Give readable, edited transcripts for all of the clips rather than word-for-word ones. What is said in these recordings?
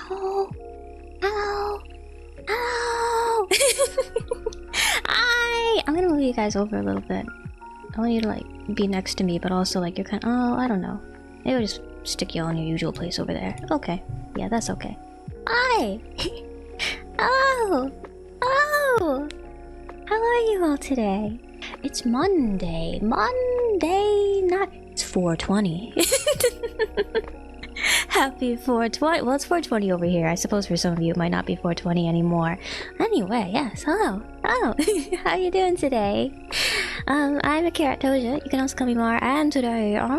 Hello? Hello? Hello? Hi! I'm gonna move you guys over a little bit. I want you to like be next to me, but also like you're kind of, oh, I don't know. Maybe I'll just stick you all in your usual place over there. Okay. Yeah, that's okay. Hi! Hello! Hello! How are you all today? It's Monday. Monday night. It's 4:20. Happy 4:20. Well, it's 4:20 over here. I suppose for some of you it might not be 4:20 anymore. Anyway, yes. Hello. Hello. How you doing today? I'm a Carrot Toja. You can also call me Mar. And today, what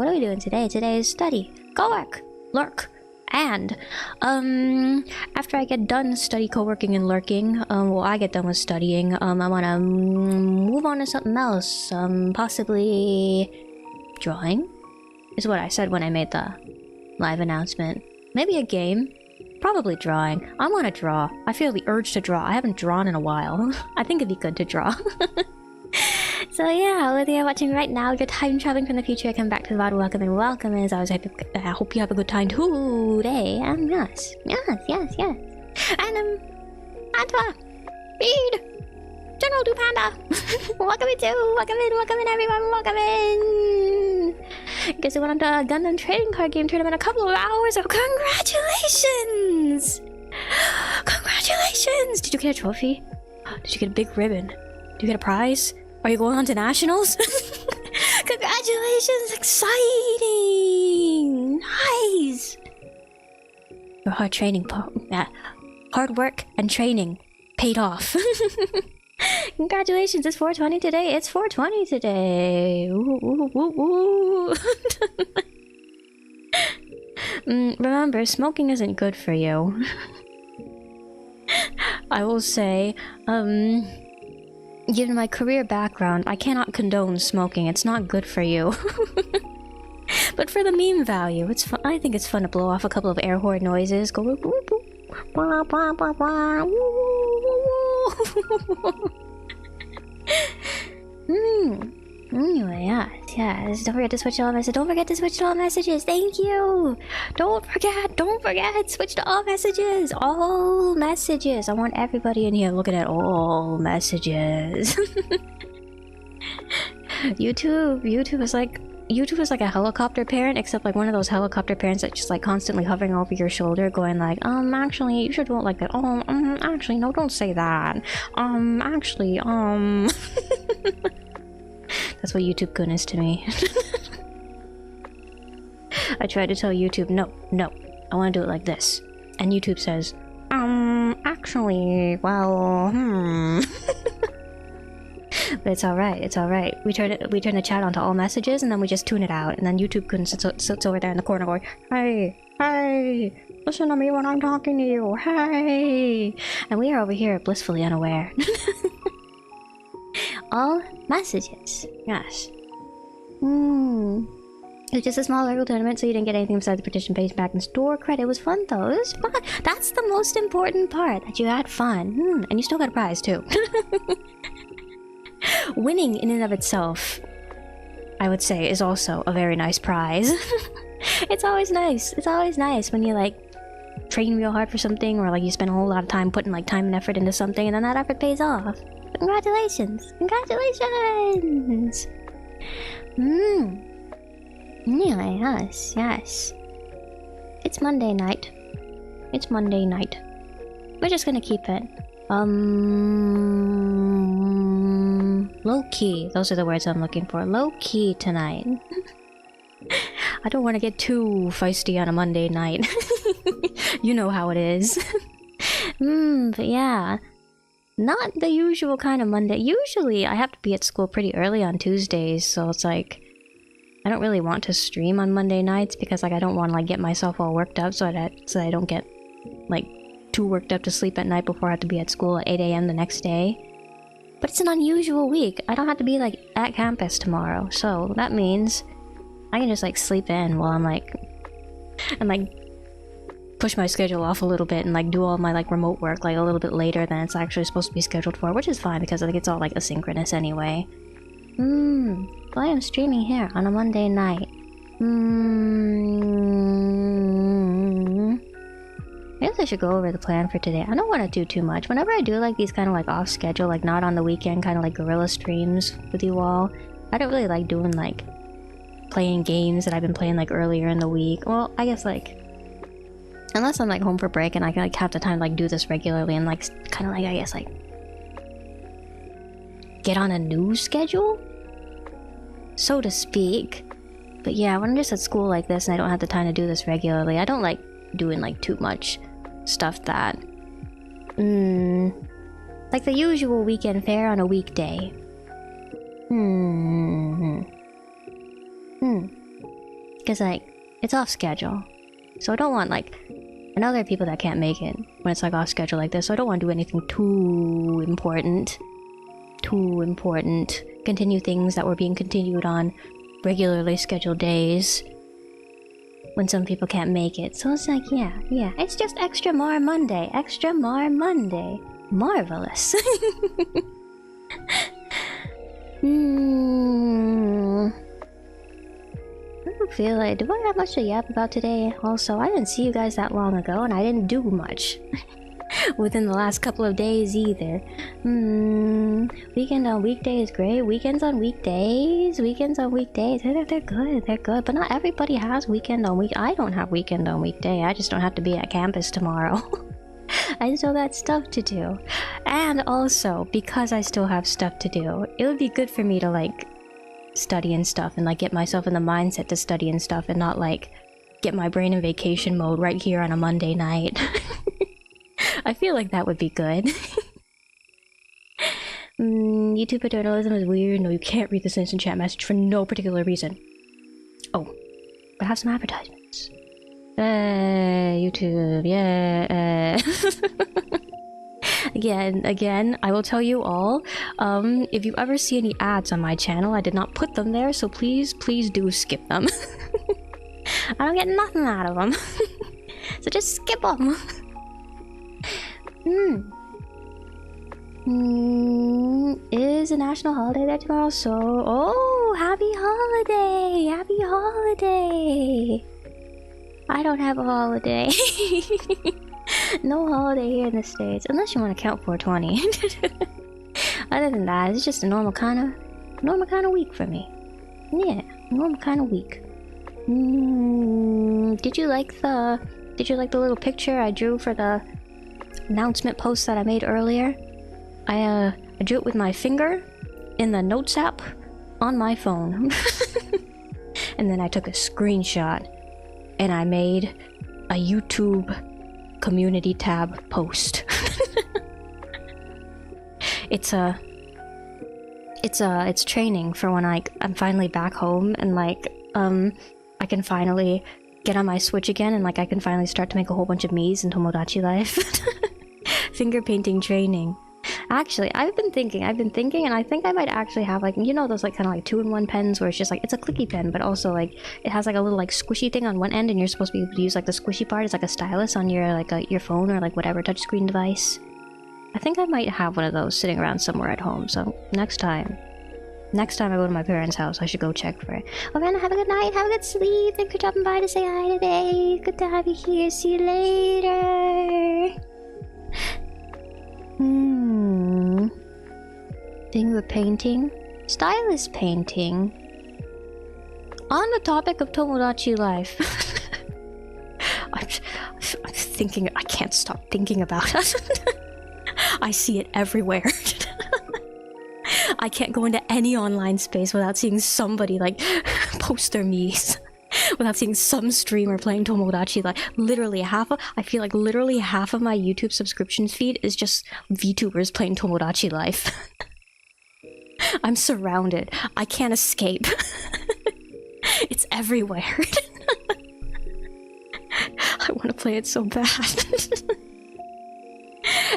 are we doing today? Today is study, cowork, lurk, and after I get done study, co-working, and lurking, well, I get done with studying. I wanna move on to something else. Possibly drawing is what I said when I made the live announcement. Maybe a game. Probably drawing. I want to draw. I feel the urge to draw. I haven't drawn in a while. I think it'd be good to draw. So yeah, whether you're watching right now, you're time traveling from the future, come back to the VOD, welcome and welcome. And as always, I hope you have a good time today. Yes. And Antwa, Reed, General Dupanda. Welcome in, everyone, welcome in. Guess we went on to a Gundam trading card game tournament a couple of hours, so congratulations! Congratulations! Did you get a trophy? Did you get a big ribbon? Did you get a prize? Are you going on to nationals? Congratulations! Exciting! Nice! Your hard work and training paid off. Congratulations, it's 4:20 today. It's 4:20 today. Ooh. Remember, smoking isn't good for you. I will say, given my career background, I cannot condone smoking. It's not good for you. But for the meme value, it's fun. I think it's fun to blow off a couple of air horn noises. Go whoop, whoop, whoop. Blah, blah, blah, blah. Anyway, yes. Don't forget to switch to all messages. Don't forget to switch to all messages. Thank you. Don't forget. Switch to all messages. All messages. I want everybody in here looking at all messages. YouTube is like a helicopter parent, except like one of those helicopter parents that's just like constantly hovering over your shoulder, going like, actually, you should vote like that. Actually, no, don't say that. Actually, That's what YouTube Kun is to me. I tried to tell YouTube, no, I want to do it like this. And YouTube says, actually, well, But it's alright. We turn the chat onto all messages and then we just tune it out. And then YouTube Kun sits over there in the corner going, hey, listen to me when I'm talking to you, hey. And we are over here blissfully unaware. All messages, yes. It was just a small local tournament, so you didn't get anything besides the petition page back in store credit. It was fun though, it was fun. That's the most important part, that you had fun. And you still got a prize too. Winning in and of itself, I would say, is also a very nice prize. It's always nice when you like train real hard for something, or like you spend a whole lot of time putting like time and effort into something, and then that effort pays off. Congratulations! Anyway, yes. It's Monday night. We're just gonna keep it low-key. Those are the words I'm looking for. Low-key tonight. I don't want to get too feisty on a Monday night. You know how it is. But yeah. Not the usual kind of Monday. Usually I have to be at school pretty early on Tuesdays, so it's like I don't really want to stream on Monday nights because like I don't want to like get myself all worked up so I don't get like too worked up to sleep at night before I have to be at school at 8 AM the next day. But it's an unusual week. I don't have to be like at campus tomorrow, so that means I can just like sleep in while I'm like push my schedule off a little bit and like do all my like remote work like a little bit later than it's actually supposed to be scheduled for, which is fine because I think it's all like asynchronous anyway. Well, I am streaming here on a Monday night. I guess I should go over the plan for today. I don't want to do too much. Whenever I do like these kind of like off schedule, like not on the weekend, kind of like guerrilla streams with you all, I don't really like doing like playing games that I've been playing like earlier in the week. Well, I guess like unless I'm like home for break and I can like have the time to like do this regularly and like kind of like I guess like get on a new schedule, so to speak. But yeah, when I'm just at school like this and I don't have the time to do this regularly, I don't like doing like too much stuff that like the usual weekend fare on a weekday. Because like it's off schedule, so I don't want like, I know there are people that can't make it when it's like off schedule like this, so I don't want to do anything too important. Continue things that were being continued on regularly scheduled days when some people can't make it. So it's like, yeah, it's just extra more Monday. Marvelous. I don't feel like, do I have much to yap about today? Also, I didn't see you guys that long ago and I didn't do much within the last couple of days either. Weekend on weekday is great. Weekends on weekdays. They're good. But not everybody has weekend on week. I don't have weekend on weekday. I just don't have to be at campus tomorrow. I still got stuff to do. And also, because I still have stuff to do, it would be good for me to like study and stuff and like get myself in the mindset to study and stuff and not like get my brain in vacation mode right here on a Monday night. I feel like that would be good. YouTube paternalism is weird. No, you can't read this instant chat message for no particular reason. Oh, but have some advertisements. YouTube, yeah. Again, I will tell you all, if you ever see any ads on my channel, I did not put them there, so please do skip them. I don't get nothing out of them. So just skip them. Is a national holiday there tomorrow? So, oh, happy holiday! I don't have a holiday. No holiday here in the States, unless you want to count 420. Other than that, it's just a normal kind of week for me. Yeah, normal kind of week. Did you like the little picture I drew for the announcement post that I made earlier? I drew it with my finger in the notes app on my phone. And then I took a screenshot and I made a YouTube community tab post. It's training for when I'm finally back home and like I can finally get on my Switch again and like I can finally start to make a whole bunch of Miis in Tomodachi Life. Finger painting training. Actually, I've been thinking, and I think I might actually have like, you know, those like kind of like 2-in-1 pens where it's just like, it's a clicky pen, but also like it has like a little like squishy thing on one end, and you're supposed to be able to use like the squishy part as like a stylus on your like your phone or like whatever touchscreen device. I think I might have one of those sitting around somewhere at home. So next time I go to my parents' house, I should go check for it. Oh, Vanna, have a good night, have a good sleep. Thanks for dropping by to say hi today. Good to have you here. See you later. Finger painting, stylus painting. On the topic of Tomodachi Life, I'm thinking. I can't stop thinking about it. I see it everywhere. I can't go into any online space without seeing somebody like post their Miis. Without seeing some streamer playing Tomodachi Life. I feel like literally half of my YouTube subscriptions feed is just VTubers playing Tomodachi Life. I'm surrounded. I can't escape. It's everywhere. I want to play it so bad.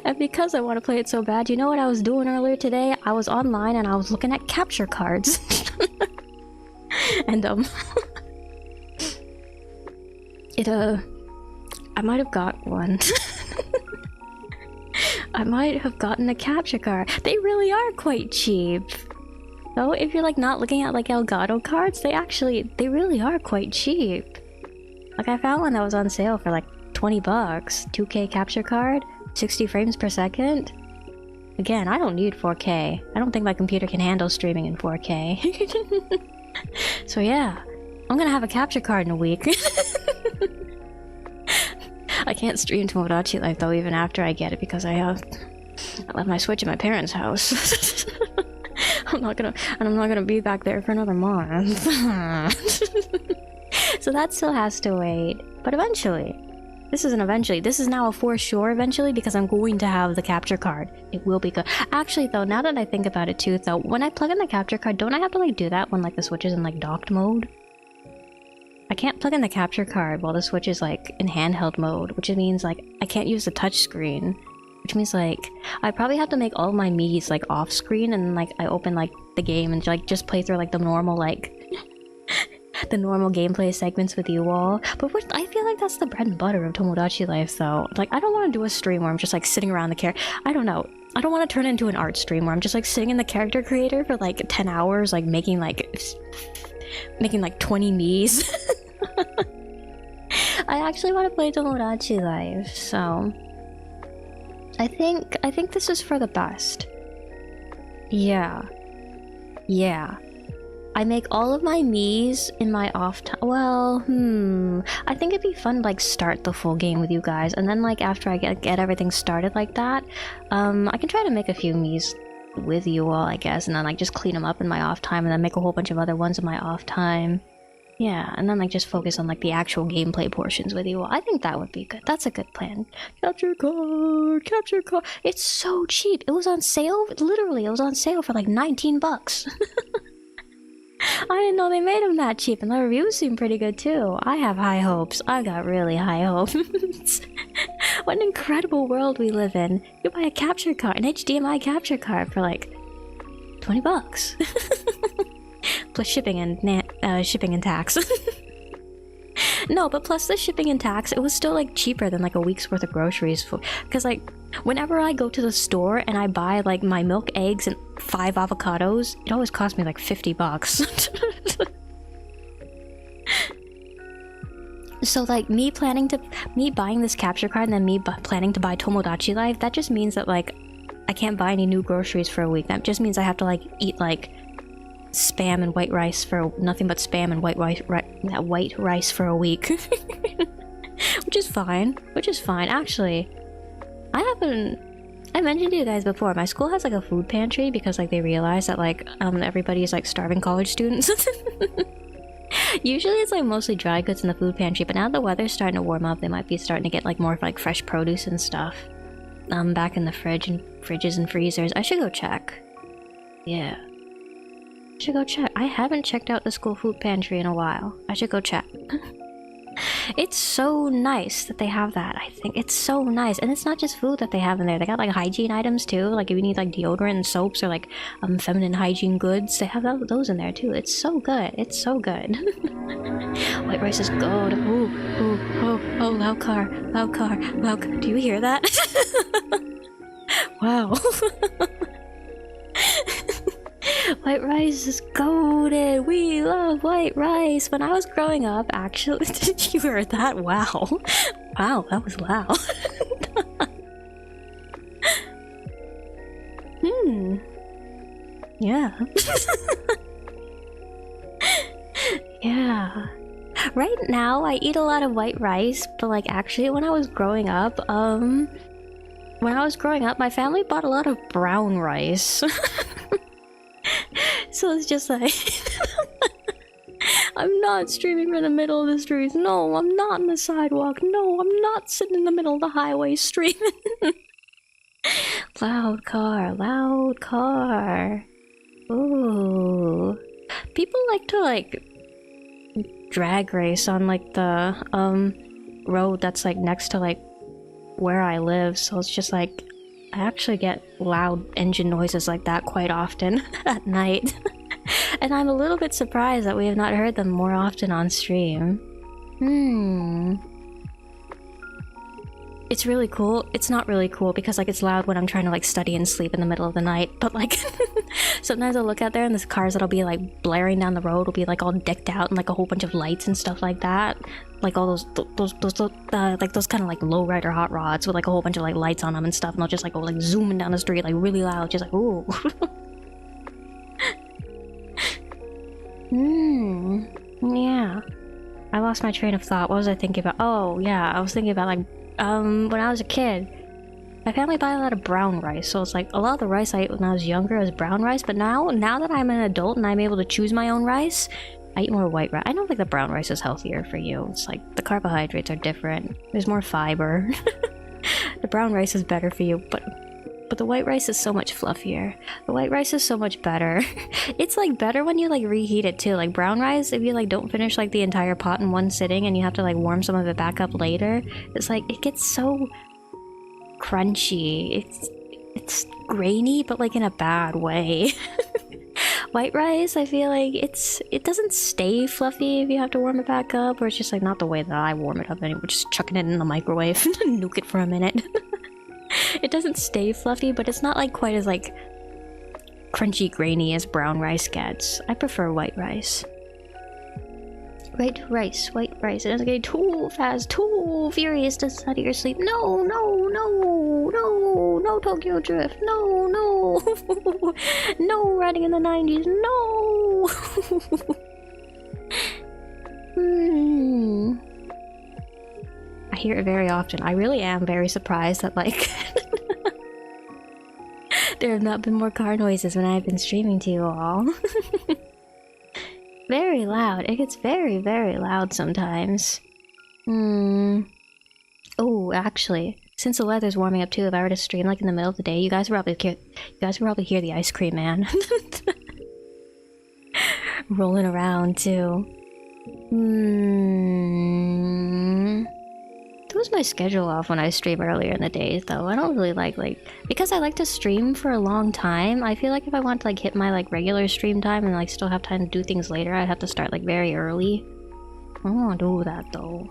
And because I want to play it so bad, you know what I was doing earlier today? I was online and I was looking at capture cards. And I might have got one. I might have gotten a capture card. They really are quite cheap. though, if you're like not looking at like Elgato cards, they really are quite cheap. Like I found one that was on sale for like 20 bucks. 2K capture card, 60 frames per second. Again, I don't need 4K. I don't think my computer can handle streaming in 4K. So yeah, I'm gonna have a capture card in a week. I can't stream Tomodachi Life though, even after I get it, because I left my Switch in my parents' house. I'm not gonna be back there for another month. So that still has to wait. But eventually. This isn't eventually. This is now a for sure eventually, because I'm going to have the capture card. It will be good. Actually though, now that I think about it too though, when I plug in the capture card, don't I have to like do that when like the Switch is in like docked mode? I can't plug in the capture card while the Switch is like in handheld mode, which means like I can't use the touch screen. Which means like I probably have to make all of my Miis like off screen, and like I open like the game and like just play through like the normal like the normal gameplay segments with you all. But I feel like that's the bread and butter of Tomodachi Life though. Like I don't want to do a stream where I'm just like sitting around the character. I don't know. I don't want to turn it into an art stream where I'm just like sitting in the character creator for like 10 hours like making like 20 Miis. I actually want to play Tomodachi Life, so I think this is for the best. Yeah. I make all of my Miis in my off time. Well, I think it'd be fun to like start the full game with you guys, and then like after I get everything started like that, I can try to make a few Miis with you all, I guess, and then like just clean them up in my off time, and then make a whole bunch of other ones in my off time. Yeah, and then like just focus on like the actual gameplay portions with you all. I think that would be good. That's a good plan. Capture card. It's so cheap. It was on sale. Literally, it was on sale for like 19 bucks. I didn't know they made them that cheap, and the reviews seem pretty good too. I have high hopes. I've got really high hopes. What an incredible world we live in. You buy a capture card, an HDMI capture card for like 20 bucks. Plus shipping and tax. No, but plus the shipping and tax, it was still like cheaper than like a week's worth of groceries. Because like whenever I go to the store and I buy like my milk, eggs, and 5 avocados, it always costs me like 50 bucks. So like me buying this capture card and then me planning to buy Tomodachi Life, that just means that like I can't buy any new groceries for a week. That just means I have to like eat like spam and white rice for nothing but spam and white rice for a week. which is fine actually. I mentioned to you guys before, my school has like a food pantry because like they realize that like everybody is like starving college students. Usually it's like mostly dry goods in the food pantry, but now the weather's starting to warm up, they might be starting to get like more like fresh produce and stuff back in the fridges and freezers. I should go check. Yeah, I should go check. I haven't checked out the school food pantry in a while. I should go check. It's so nice that they have that. I think it's so nice, and it's not just food that they have in there. They got like hygiene items too. Like if you need like deodorant and soaps or like feminine hygiene goods, they have those in there too. It's so good. It's so good. White rice is gold. Oh! Loud car. Do you hear that? Wow. White rice is golden. We love white rice. When I was growing up, actually, did you hear that? Wow. Wow, that was loud. Yeah. Yeah. Right now, I eat a lot of white rice, but like actually, when I was growing up, my family bought a lot of brown rice. So it's just like I'm not streaming from the middle of the streets. No, I'm not on the sidewalk. No, I'm not sitting in the middle of the highway streaming. Loud car. Ooh. People like to like drag race on like the road that's like next to like where I live, so it's just like I actually get loud engine noises like that quite often at night. And I'm a little bit surprised that we have not heard them more often on stream. It's really cool. It's not really cool because like it's loud when I'm trying to like study and sleep in the middle of the night. But like sometimes I'll look out there and the cars that'll be like blaring down the road will be like all decked out and like a whole bunch of lights and stuff like that. Like all those like those kind of like low rider hot rods with like a whole bunch of like lights on them and stuff, and they'll just like go like zooming down the street like really loud, just like ooh. Yeah. I lost my train of thought. What was I thinking about? Oh yeah, I was thinking about like when I was a kid, my family buy a lot of brown rice, so it's like a lot of the rice I ate when I was younger was brown rice, but now that I'm an adult and I'm able to choose my own rice, I eat more white rice. I don't think the brown rice is healthier for you. It's like the carbohydrates are different. There's more fiber. The brown rice is better for you, but the white rice is so much fluffier. The white rice is so much better. It's like better when you like reheat it too. Like brown rice, if you like don't finish like the entire pot in one sitting and you have to like warm some of it back up later, it's like it gets so crunchy. It's grainy, but like in a bad way. White rice, I feel like it doesn't stay fluffy if you have to warm it back up, or it's just like not the way that I warm it up anymore. Just chucking it in the microwave, nuke it for a minute. It doesn't stay fluffy, but it's not like quite as like crunchy grainy as brown rice gets. I prefer white rice. White rice. It doesn't get too fast, too furious to study or sleep. No, Tokyo Drift. No. No, riding in the 90s. No. I hear it very often. I really am very surprised that like there have not been more car noises when I've been streaming to you all. Very loud. It gets very, very loud sometimes. Oh, actually, since the weather's warming up too, if I were to stream like in the middle of the day, you guys would probably hear the ice cream man rolling around too. Throws my schedule off when I stream earlier in the days though. I don't really like because I like to stream for a long time. I feel like if I want to like hit my like regular stream time and like still have time to do things later, I'd have to start like very early. I don't want to do that though.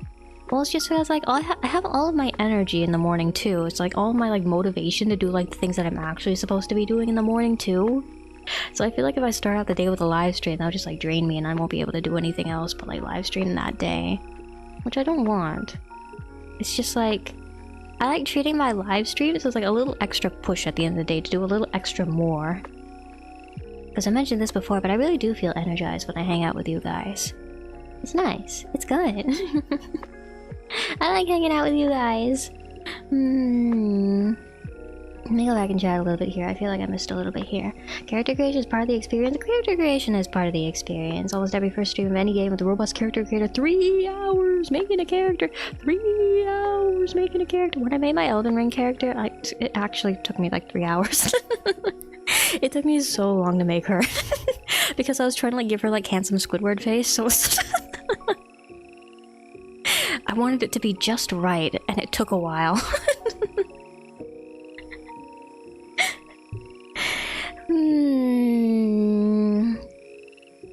Well, it's just because like I have all of my energy in the morning too. It's like all my like motivation to do like the things that I'm actually supposed to be doing in the morning too. So I feel like if I start out the day with a live stream, that'll just like drain me and I won't be able to do anything else but like live stream that day, which I don't want. It's just like I like treating my live streams as like a little extra push at the end of the day to do a little extra more. Because I mentioned this before, but I really do feel energized when I hang out with you guys. It's nice. It's good. I like hanging out with you guys. Let me go back and chat a little bit here. I feel like I missed a little bit here. Character creation is part of the experience. Character creation is part of the experience. Almost every first stream of any game with a robust character creator. 3 hours making a character. 3 hours making a character. When I made my Elden Ring character, it actually took me like 3 hours. It took me so long to make her. Because I was trying to like give her like handsome Squidward face, so I wanted it to be just right, and it took a while.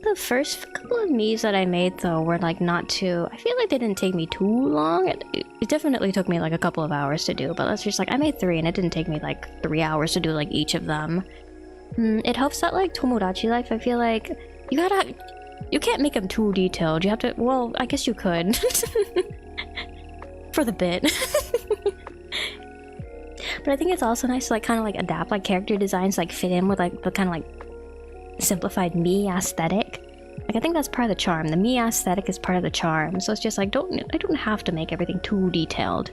The first couple of Miis that I made though were like not too... I feel like they didn't take me too long. It definitely took me like a couple of hours to do, but that's just like I made 3 and it didn't take me like 3 hours to do like each of them. It helps that like Tomodachi Life, I feel like you can't make them too detailed. You have to... Well, I guess you could. For the bit. But I think it's also nice to like kind of like adapt like character designs like fit in with like the kind of like simplified me aesthetic. Like I think that's part of the charm. The me aesthetic is part of the charm. So it's just like I don't have to make everything too detailed.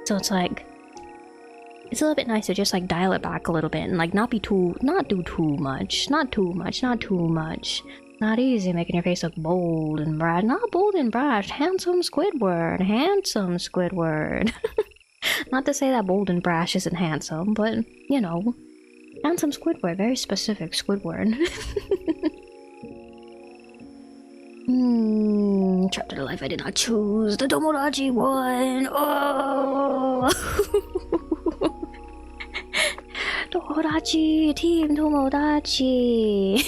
So it's like it's a little bit nice to just like dial it back a little bit and like not do too much. Not easy making your face look bold and brash. Not bold and brash. Handsome Squidward. Not to say that bold and brash isn't handsome, but you know, handsome Squidward, very specific Squidward. Chapter to life I did not choose, the Tomodachi one. Oh, Tomodachi, Team Tomodachi.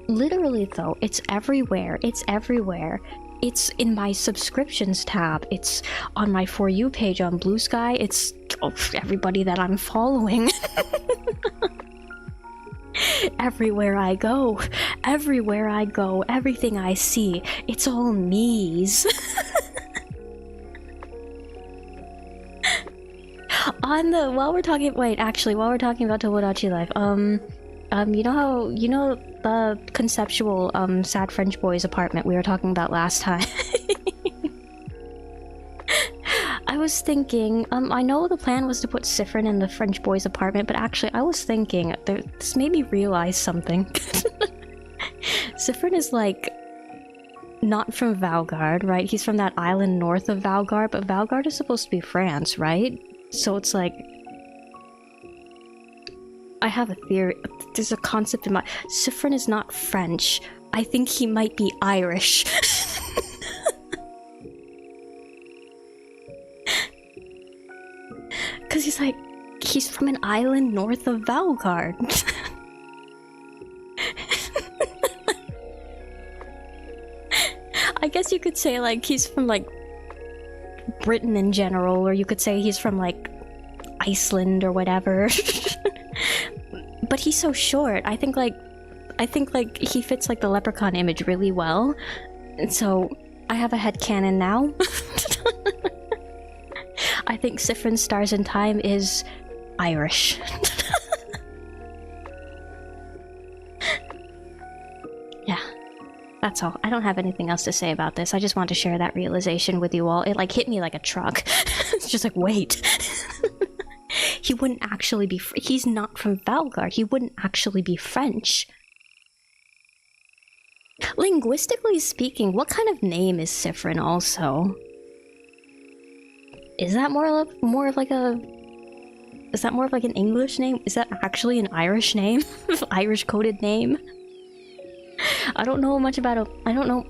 Literally though, it's everywhere. It's everywhere. It's in my subscriptions tab. It's on my For You page on Blue Sky. It's everybody that I'm following. Everywhere I go, everything I see, it's all me's. While we're talking about Tomodachi Life, you know the conceptual sad French boy's apartment we were talking about last time? I was thinking, I know the plan was to put Siffrin in the French boy's apartment, but actually I was thinking, this made me realize something. Siffrin is like not from Valgard, right? He's from that island north of Valgard, but Valgard is supposed to be France, right? So it's like, I have a theory. There's a concept in my... Siffrin is not French. I think he might be Irish. Because he's from an island north of Valgard. I guess you could say, like, he's from, like, Britain in general, or you could say he's from, like, Iceland or whatever. But he's so short. I think like he fits like the leprechaun image really well. And so I have a headcanon now. I think Siffrin's Stars in Time is Irish. Yeah. That's all. I don't have anything else to say about this. I just want to share that realization with you all. It like hit me like a truck. It's just like, wait. He wouldn't actually be... He's not from Valgard. He wouldn't actually be French. Linguistically speaking, what kind of name is Siffrin also? Is that more of like an English name? Is that actually an Irish name? Irish coded name? I don't know much about I don't know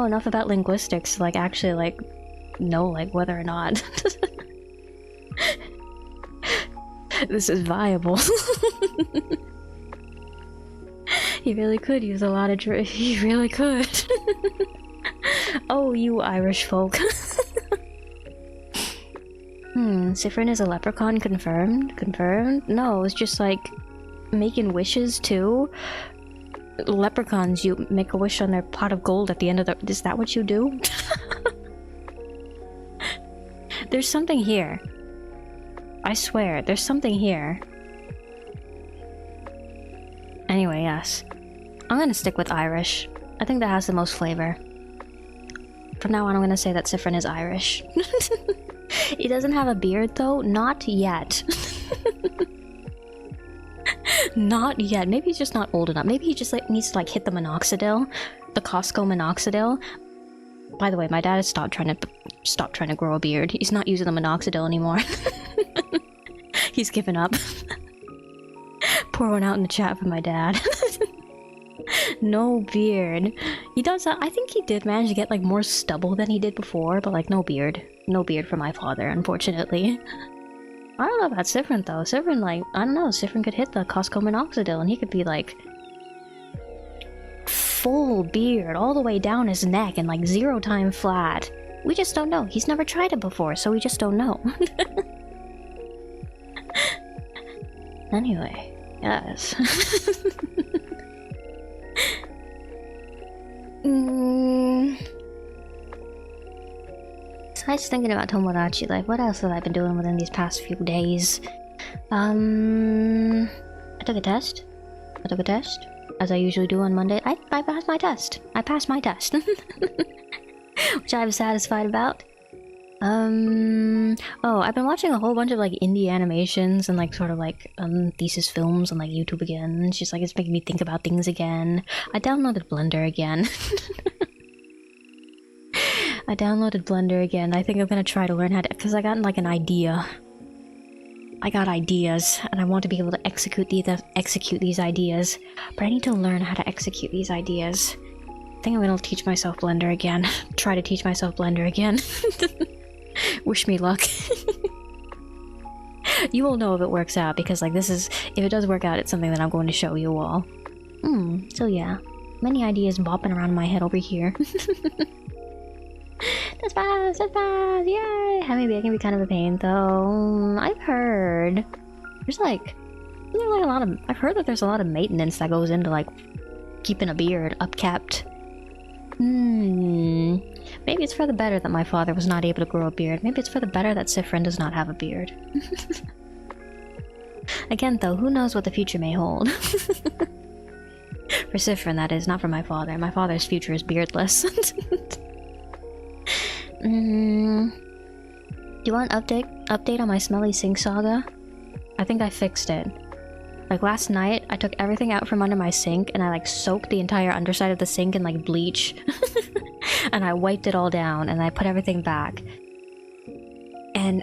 enough about linguistics to like actually like know like whether or not this is viable. He really could use a lot of he really could. Oh, you Irish folk. Siffrin is a leprechaun, confirmed? Confirmed? No, it's just like making wishes too. Leprechauns, you make a wish on their pot of gold at the end of the... Is that what you do? There's something here. I swear, there's something here. Anyway, yes. I'm gonna stick with Irish. I think that has the most flavor. From now on, I'm gonna say that Siffrin is Irish. He doesn't have a beard, though. Not yet. Not yet. Maybe he's just not old enough. Maybe he just like needs to like hit the minoxidil. The Costco minoxidil. By the way, my dad has stopped trying to grow a beard. He's not using the minoxidil anymore. He's given up. Pour one out in the chat for my dad. No beard. He does I think he did manage to get like more stubble than he did before, but like no beard. No beard for my father, unfortunately. I don't know about Siffrin though. Siffrin, like, I don't know, Siffrin could hit the Costco minoxidil and he could be like full beard all the way down his neck and like 0 time flat. We just don't know. He's never tried it before, so we just don't know. Anyway, yes. Besides thinking about Tomodachi Life, what else have I been doing within these past few days? I took a test. As I usually do on Monday. I passed my test. Which I'm satisfied about. Oh, I've been watching a whole bunch of like indie animations and like sort of like thesis films on like YouTube again. It's just like it's making me think about things again. I downloaded Blender again. I think I'm gonna try to learn how to, because I got like an idea. I got ideas and I want to be able to execute these ideas, but I need to learn how to execute these ideas. I think I'm gonna teach myself Blender again. Try to teach myself Blender again. Wish me luck. You will know if it works out, because like this is, if it does work out, it's something that I'm going to show you all. So yeah. many ideas bopping around in my head over here. Trespass! Trespass! Yay! Maybe I can be kind of a pain though. I've heard there's like a lot of. I've heard that there's a lot of maintenance that goes into like keeping a beard upkept. Maybe it's for the better that my father was not able to grow a beard. Maybe it's for the better that Sifrin does not have a beard. Again, though, who knows what the future may hold? For Sifrin, that is, not for my father. My father's future is beardless. Do you want an update on my smelly sink saga? I think I fixed it. Like last night, I took everything out from under my sink and I like soaked the entire underside of the sink in like bleach. And I wiped it all down and I put everything back. And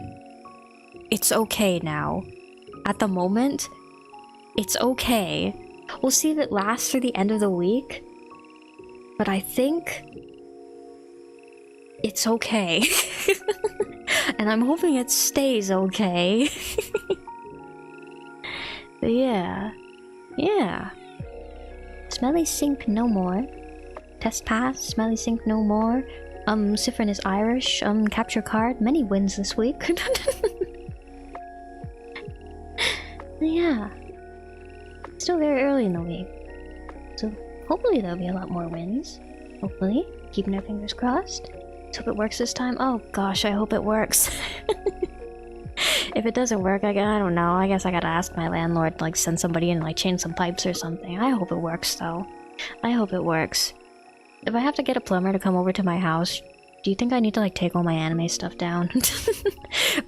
it's okay now. At the moment, it's okay. We'll see if it lasts through the end of the week. But I think it's okay. And I'm hoping it stays okay. But yeah. Yeah. Smelly sink no more. Test pass, smelly sink no more. Sifrin is Irish. Capture card. Many wins this week. Yeah. Still very early in the week. So hopefully there'll be a lot more wins. Hopefully. Keeping our fingers crossed. Let's hope it works this time. Oh gosh, I hope it works. If it doesn't work, I don't know. I guess I gotta ask my landlord to like send somebody in and like change some pipes or something. I hope it works though. I hope it works. If I have to get a plumber to come over to my house, do you think I need to like take all my anime stuff down?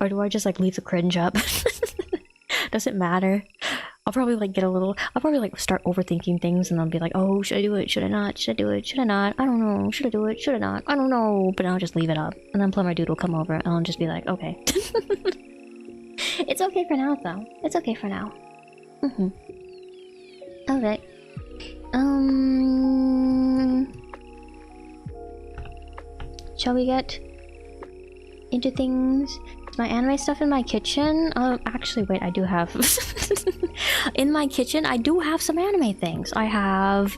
Or do I just like leave the cringe up? Does it matter? I'll probably like I'll probably like start overthinking things and I'll be like, oh, should I do it? Should I not? Should I do it? Should I not? I don't know. Should I do it? Should I not? I don't know. But I'll just leave it up. And then plumber dude will come over and I'll just be like, okay. It's okay for now though. It's okay for now. Okay. Shall we get into things? Is my anime stuff in my kitchen? Actually, wait, I do have... In my kitchen, I do have some anime things. I have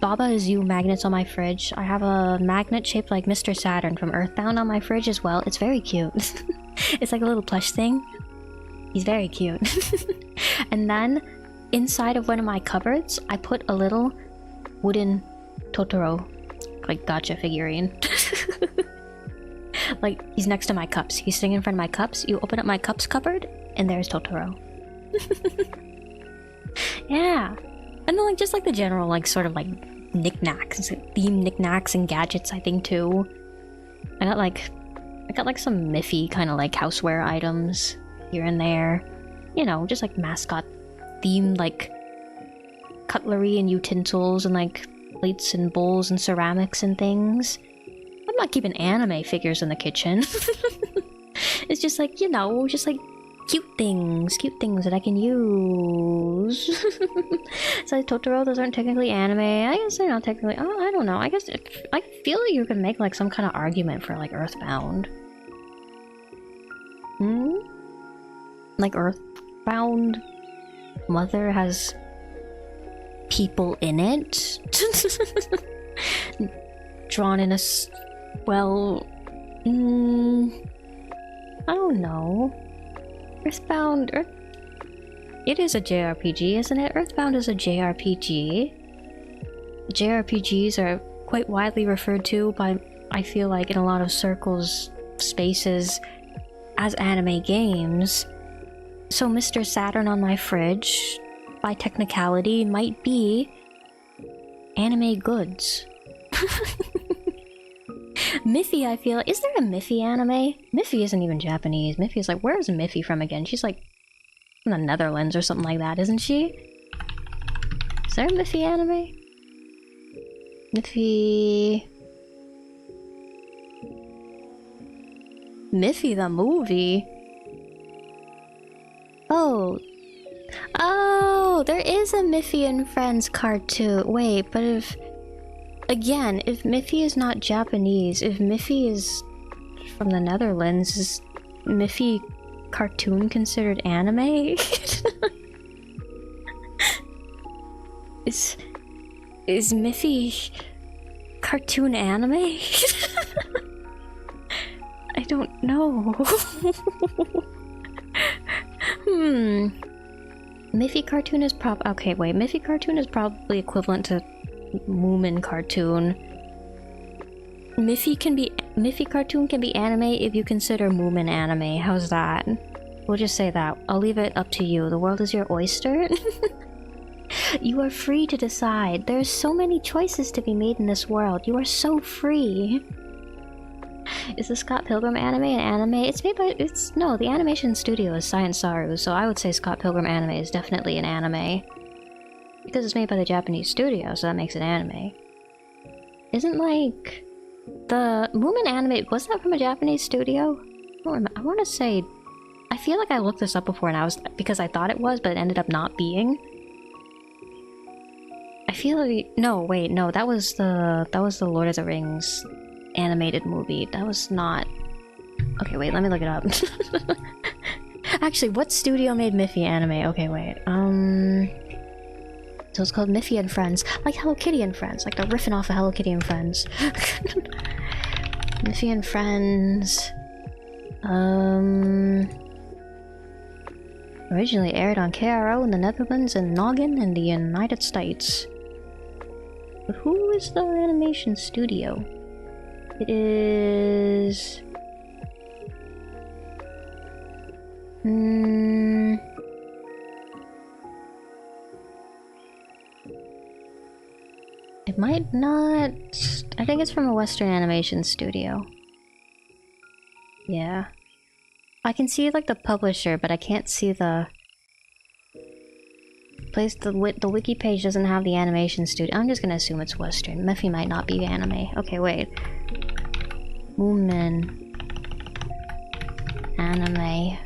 Baba is You magnets on my fridge. I have a magnet shaped like Mr. Saturn from Earthbound on my fridge as well. It's very cute. It's like a little plush thing. He's very cute. And then, inside of one of my cupboards, I put a little wooden Totoro, like, gotcha figurine. Like, he's next to my cups. He's sitting in front of my cups. You open up my cups cupboard, and there's Totoro. Yeah. And then, like, just like the general, like, sort of like knickknacks, theme knickknacks and gadgets, I think, too. I got like some Miffy kind of like houseware items here and there. You know, just like mascot themed, like cutlery and utensils and like plates and bowls and ceramics and things. I'm not keeping anime figures in the kitchen. It's just like, you know, just like cute things that I can use. So Totoro, those aren't technically anime. I guess they're not technically. Oh, I don't know. I guess I feel like you can make like some kind of argument for like Earthbound. Like Earthbound Mother has people in it. Drawn in a well, I don't know. Earthbound, it is a JRPG, isn't it? Earthbound is a JRPG. JRPGs are quite widely referred to by, I feel like, in a lot of circles, spaces, as anime games. So Mr. Saturn on my fridge, by technicality, might be anime goods. Miffy, I feel... Is there a Miffy anime? Miffy isn't even Japanese. Miffy is like... Where is Miffy from again? She's like... from the Netherlands or something like that, isn't she? Is there a Miffy anime? Miffy... Miffy the movie? Oh... Oh! There is a Miffy and Friends cartoon. Wait, but if... Again, if Miffy is not Japanese, if Miffy is from the Netherlands, is Miffy cartoon considered anime? Is Miffy cartoon anime? I don't know. Miffy cartoon is okay, wait. Miffy cartoon is probably equivalent to Moomin cartoon. Miffy cartoon can be anime if you consider Moomin anime. How's that? We'll just say that. I'll leave it up to you. The world is your oyster. You are free to decide. There's so many choices to be made in this world. You are so free. Is the Scott Pilgrim anime an anime? It's made by... No, the animation studio is Science Saru, so I would say Scott Pilgrim anime is definitely an anime. Because it's made by the Japanese studio, so that makes it anime. Isn't, like... The Moomin anime... Was that from a Japanese studio? I want to say... I feel like I looked this up before and I was... Because I thought it was, but it ended up not being. I feel like... No, wait, no, that was the Lord of the Rings animated movie. That was not... Okay, wait, let me look it up. Actually, what studio made Miffy anime? Okay, wait. So it's called Miffy and Friends. Like Hello Kitty and Friends. Like they're riffing off of Hello Kitty and Friends. Miffy and Friends... Originally aired on KRO in the Netherlands and Noggin in the United States. But who is the animation studio? It is... It might not... I think it's from a Western animation studio. Yeah. I can see like the publisher, but I can't see the place. The wiki page doesn't have the animation studio. I'm just gonna assume it's Western. Miffy might not be anime. Okay, wait. Moomin anime.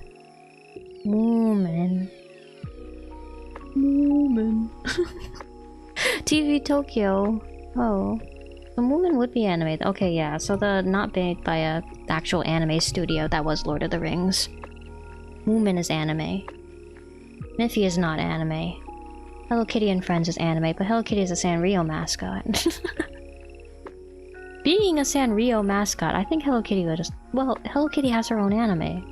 Moomin. TV Tokyo. Oh. The Moomin would be anime. Okay, yeah. So the not made by a actual anime studio, that was Lord of the Rings. Moomin is anime. Miffy is not anime. Hello Kitty and Friends is anime, but Hello Kitty is a Sanrio mascot. Being a Sanrio mascot, I think Hello Kitty would just... Well, Hello Kitty has her own anime.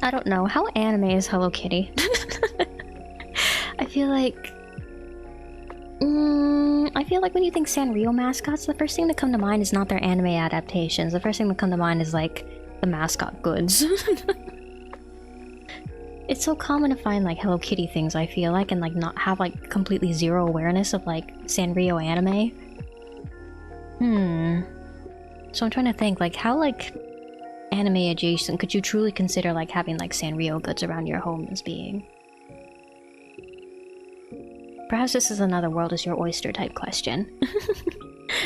I don't know. How anime is Hello Kitty? I feel like when you think Sanrio mascots, the first thing that come to mind is not their anime adaptations. The first thing that come to mind is like the mascot goods. It's so common to find like Hello Kitty things, I feel like, and like not have like completely zero awareness of like Sanrio anime. So I'm trying to think like how like anime adjacent could you truly consider like having like Sanrio goods around your home as being? Perhaps this is another world is your oyster type question.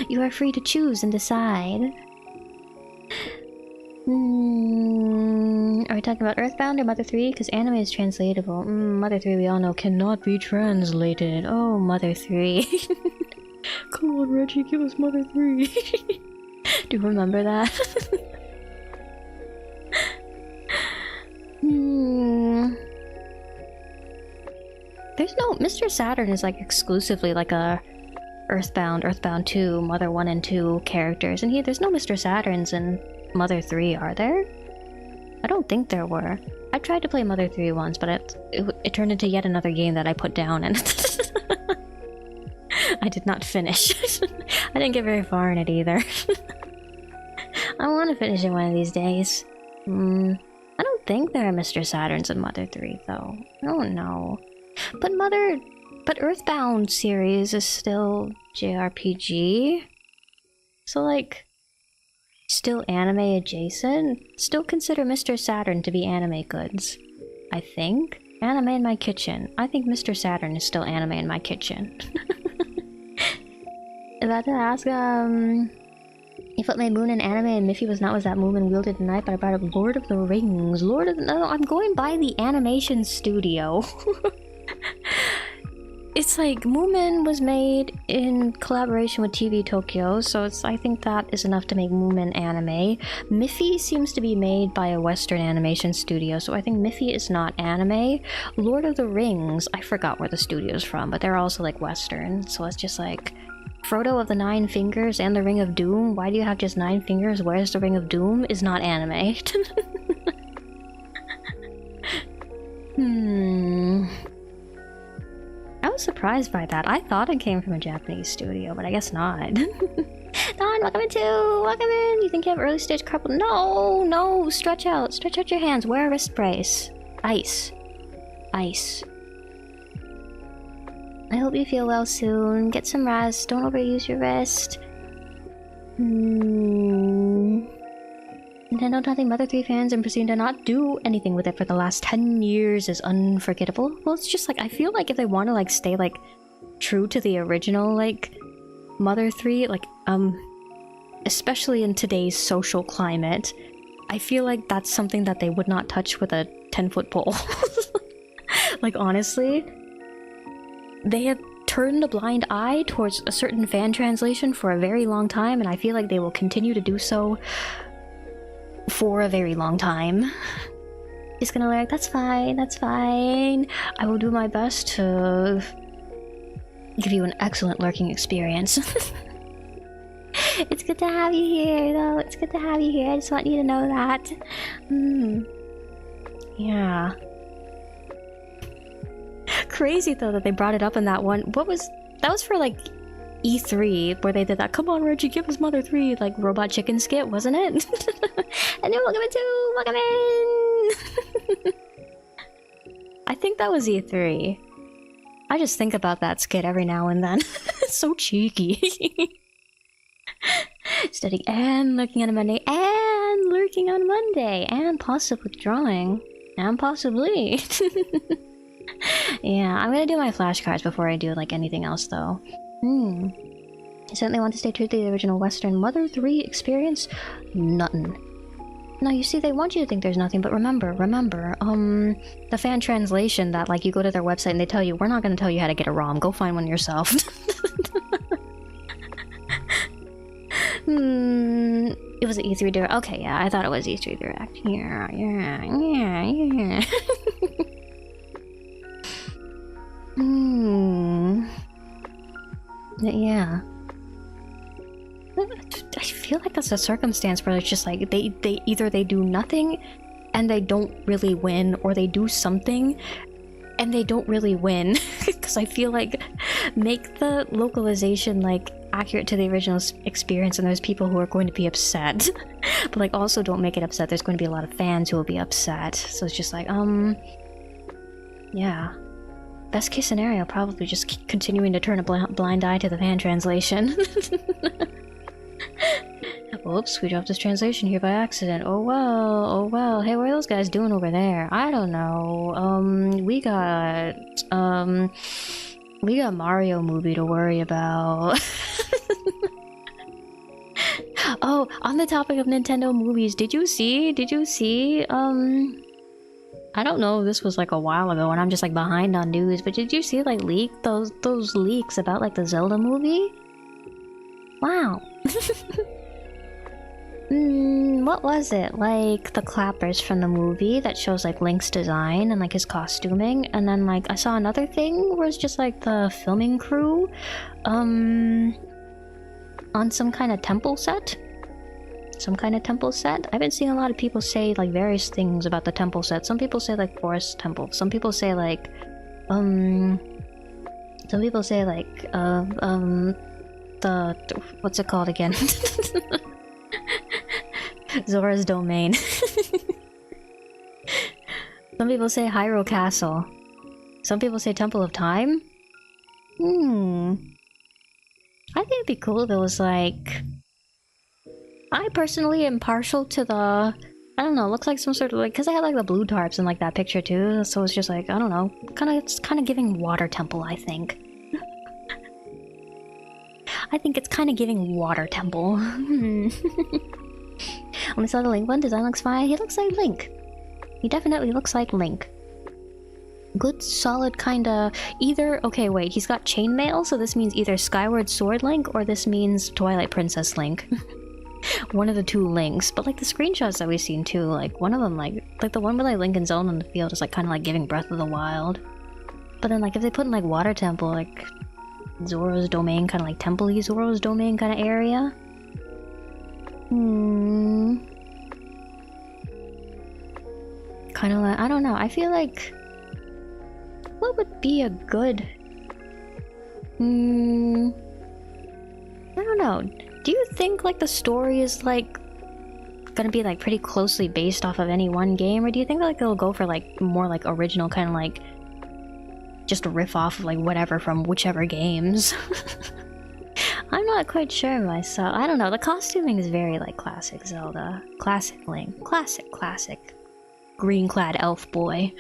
You are free to choose and decide. Are we talking about Earthbound or Mother 3? Because anime is translatable. Mother 3 we all know cannot be translated. Oh, Mother 3. Come on, Reggie, give us Mother 3. Do you remember that? There's no... Mr. Saturn is like exclusively like a Earthbound, Earthbound 2, Mother 1 and 2 characters. And there's no Mr. Saturns in Mother 3, are there? I don't think there were. I tried to play Mother 3 once, but it turned into yet another game that I put down and... I did not finish. I didn't get very far in it either. I want to finish it one of these days. I don't think there are Mr. Saturns in Mother 3, though. I don't know. But Earthbound series is still JRPG. So like, still anime adjacent? Still consider Mr. Saturn to be anime goods. I think. Anime in my kitchen. I think Mr. Saturn is still anime in my kitchen. About to ask, if what made Moon an anime and Miffy was that Moomin wielded a knife, but I brought up Lord of the Rings. No, I'm going by the animation studio. it's like Moomin was made in collaboration with TV Tokyo, so I think that is enough to make Moomin anime. Miffy seems to be made by a Western animation studio, so I think Miffy is not anime. Lord of the Rings, I forgot where the studio's from, but they're also like Western, so it's just like Frodo of the Nine Fingers and the Ring of Doom. Why do you have just 9 fingers? Where's the Ring of Doom? Is not anime. I was surprised by that. I thought it came from a Japanese studio, but I guess not. Don, welcome in too! Welcome in! You think you have early stage carpal? No! No! Stretch out! Stretch out your hands. Wear a wrist brace. Ice. Ice. I hope you feel well soon. Get some rest. Don't overuse your wrist. Nintendo Nothing Mother 3 fans and proceeding to not do anything with it for the last 10 years is unforgettable. Well, it's just like, I feel like if they want to like stay like true to the original like Mother 3, like especially in today's social climate, I feel like that's something that they would not touch with a 10-foot pole. Like honestly, they have turned a blind eye towards a certain fan translation for a very long time, and I feel like they will continue to do so for a very long time. He's gonna like, that's fine, that's fine. I will do my best to give you an excellent lurking experience. It's good to have you here, though. It's good to have you here. I just want you to know that. Yeah. Crazy though that they brought it up in that one. That was for like E3 where they did that. Come on, Reggie, give us Mother 3 like robot chicken skit, wasn't it? And then welcome in too. Welcome in. I think that was E3. I just think about that skit every now and then. It's so cheeky. Studying and looking on a Monday and lurking on Monday and possibly drawing and possibly. Yeah, I'm gonna do my flashcards before I do like anything else though. I certainly want to stay true to the original Western Mother 3 experience. Nothing. No, you see, they want you to think there's nothing, but remember, the fan translation that like you go to their website and they tell you, we're not gonna tell you how to get a ROM, go find one yourself. It was an E3 Direct. Okay, yeah, I thought it was E3 Direct. Yeah. Yeah. I feel like that's a circumstance where it's just like they either they do nothing and they don't really win, or they do something and they don't really win. Because I feel like make the localization like accurate to the original experience and there's people who are going to be upset. But like also don't make it upset. There's going to be a lot of fans who will be upset. So it's just like yeah. Best case scenario, probably just continuing to turn a blind eye to the fan translation. Oops, we dropped this translation here by accident. Oh well. Hey, what are those guys doing over there? I don't know. We got Mario movie to worry about. Oh, on the topic of Nintendo movies, did you see, I don't know if this was like a while ago and I'm just like behind on news, but did you see like those leaks about like the Zelda movie? Wow. What was it? Like the clappers from the movie that shows like Link's design and like his costuming, and then like I saw another thing where it's just like the filming crew on some kind of temple set. I've been seeing a lot of people say like various things about the temple set. Some people say like forest temple. Some people say like the what's it called again? Zora's domain. Some people say Hyrule Castle. Some people say Temple of Time. I think it'd be cool if it was like... I personally am partial to the... I don't know, looks like some sort of like... Because I had like the blue tarps in like that picture too, so it's just like, I don't know. It's kind of giving water temple, I think. I think it's kind of giving water temple. When I saw the Link one, design looks fine. He looks like Link. He definitely looks like Link. good solid kinda either. Okay, wait, he's got chainmail, so this means either Skyward Sword Link or this means Twilight Princess Link. One of the two links. But like the screenshots that we've seen too, like one of them like the one with like Link and Zelda in the field is like kind of like giving Breath of the Wild. But then like if they put in like Water Temple, like Zoro's domain, kind of like Temple-y Zoro's domain kind of area. Kind of like, I don't know, I feel like what would be a good... I don't know. Do you think like the story is like gonna be like pretty closely based off of any one game, or do you think like they'll go for like more like original kind of like just a riff off of like whatever from whichever games? I'm not quite sure myself. I don't know. The costuming is very like classic Zelda, classic Link, classic green-clad elf boy.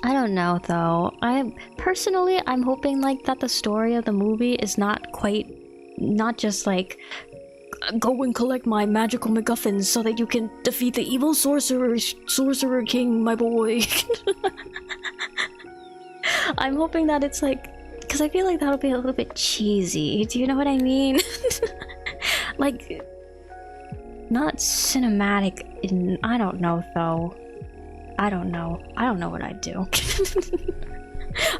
I don't know though. I'm hoping like that the story of the movie is not just like go and collect my magical MacGuffins so that you can defeat the evil sorcerer king, my boy. I'm hoping that it's like, because I feel like that'll be a little bit cheesy. Do you know what I mean? Like, not cinematic in... I don't know though. I don't know what I'd do.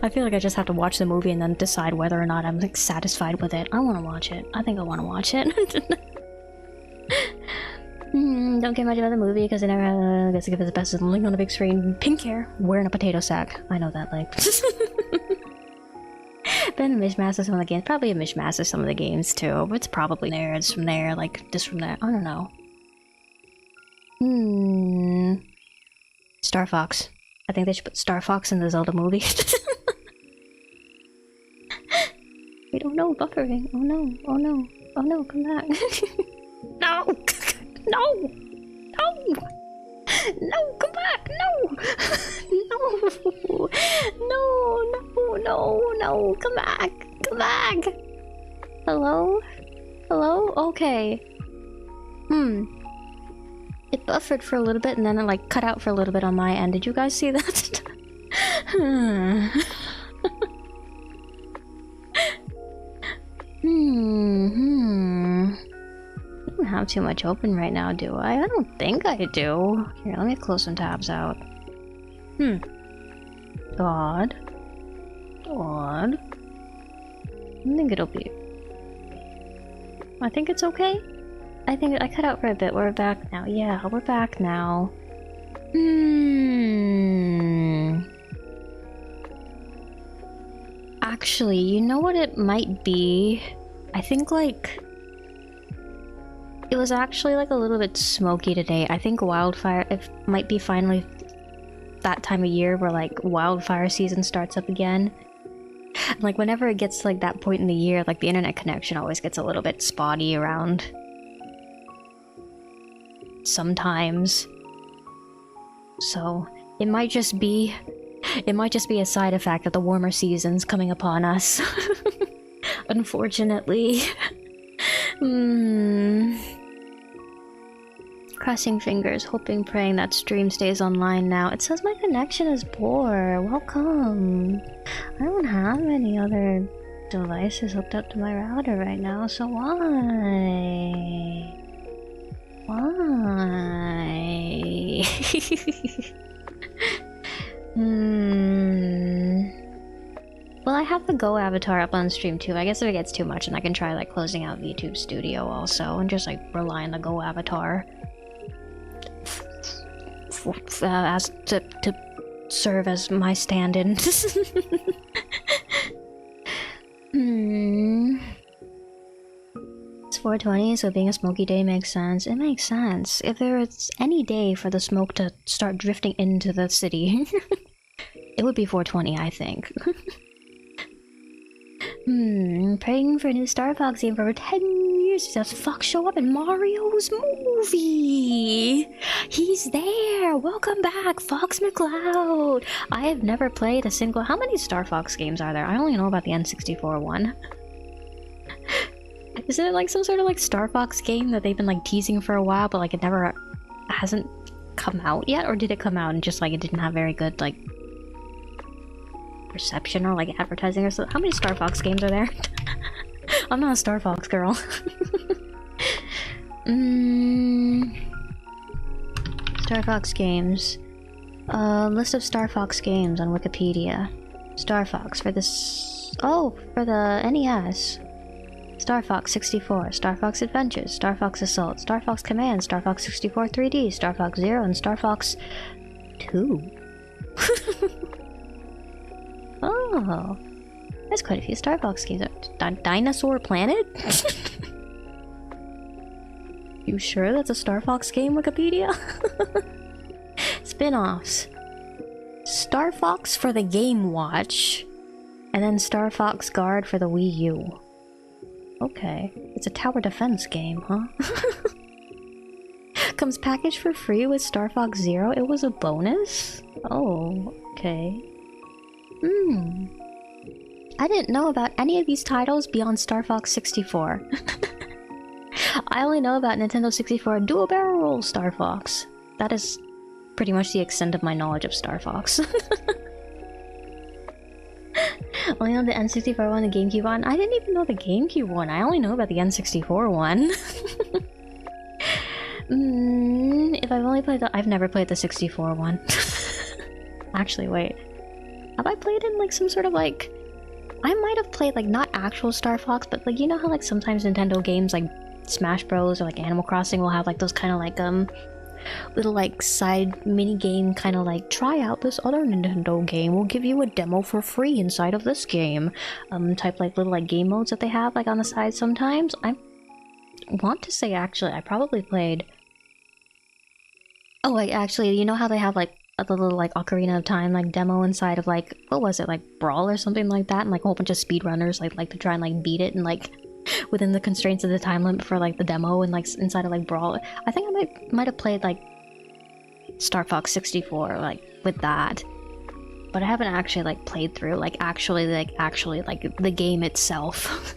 I feel like I just have to watch the movie and then decide whether or not I'm like satisfied with it. I want to watch it. I think I want to watch it. Don't care much about the movie because I never gets to give it the best of Link on the big screen. Pink hair, wearing a potato sack. I know that, like. Been a mishmash of some of the games. Probably a mishmash of some of the games too. But it's probably there. It's from there, like just from there. I don't know. Star Fox. I think they should put Star Fox in the Zelda movie. Wait, oh no, buffering. Oh no, oh no, oh no, come back. No! No! No! No, come back! No! No! No, no, no, no, come back! Come back! Hello? Hello? Okay. It buffered for a little bit and then it like cut out for a little bit on my end. Did you guys see that? I don't have too much open right now, do I? I don't think I do. Here, let me close some tabs out. Odd. Odd. I think it'll be... I think it's okay? I think I cut out for a bit. We're back now. Yeah, we're back now. Actually, you know what it might be? I think like... It was actually like a little bit smoky today. I think wildfire... It might be finally that time of year where like wildfire season starts up again. Like whenever it gets to like that point in the year, like the internet connection always gets a little bit spotty around. Sometimes. So it might just be a side effect of the warmer seasons coming upon us. Unfortunately. Crossing fingers, hoping, praying that stream stays online now. It says my connection is poor. Welcome. I don't have any other devices hooked up to my router right now, so why? Why? Well, I have the Go avatar up on stream too. I guess if it gets too much, and I can try like closing out VTube Studio also, and just like rely on the Go avatar as to serve as my stand-in. It's 420, so being a smoky day makes sense. It makes sense. If there is any day for the smoke to start drifting into the city, it would be 420, I think. Praying for a new Star Fox game for over 10 years. Does Fox show up in Mario's movie? He's there! Welcome back, Fox McCloud! I have never played a single... How many Star Fox games are there? I only know about the N64 one. Isn't it like some sort of like Star Fox game that they've been like teasing for a while, but like it never hasn't come out yet, or did it come out and just like it didn't have very good like reception or like advertising or something? How many Star Fox games are there? I'm not a Star Fox girl. Star Fox games. List of Star Fox games on Wikipedia. Star Fox for this. Oh, for the NES. Star Fox 64, Star Fox Adventures, Star Fox Assault, Star Fox Command, Star Fox 64 3D, Star Fox Zero, and Star Fox 2. Oh, there's quite a few Star Fox games. Dinosaur Planet? You sure that's a Star Fox game, Wikipedia? Spin-offs. Star Fox for the Game Watch, and then Star Fox Guard for the Wii U. Okay, it's a tower defense game, huh? Comes packaged for free with Star Fox Zero. It was a bonus? Oh, okay. I didn't know about any of these titles beyond Star Fox 64. I only know about Nintendo 64 Dual Barrel Star Fox. That is pretty much the extent of my knowledge of Star Fox. Only know the N64 one, the GameCube one. I didn't even know the GameCube one. I only know about the N64 one. If I've only played the... I've never played the 64 one. Actually, wait. Have I played in like some sort of like... I might have played like not actual Star Fox, but like you know how like sometimes Nintendo games like Smash Bros or like Animal Crossing will have like those kind of like little like side mini game kind of like try out this other Nintendo game, we'll give you a demo for free inside of this game type like little like game modes that they have like on the side sometimes. I want to say actually I probably played like actually you know how they have like the little like Ocarina of Time like demo inside of like what was it, like Brawl or something like that, and like a whole bunch of speedrunners like to try and like beat it and like within the constraints of the time limit for like the demo and like inside of like Brawl. I think I might have played like Star Fox 64 like with that, but I haven't actually like played through like actually like the game itself.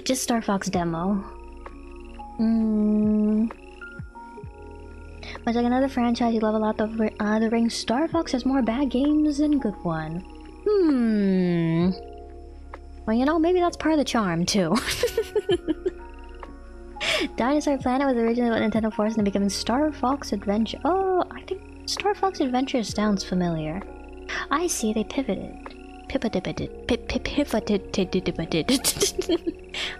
Just Star Fox demo. Much like another franchise you love a lot, the Ring, Star Fox has more bad games than good one. Well, you know, maybe that's part of the charm, too. Dinosaur Planet was originally what Nintendo forced into becoming Star Fox Adventure. Oh, I think Star Fox Adventure sounds familiar. I see, they pivoted. Pivoted.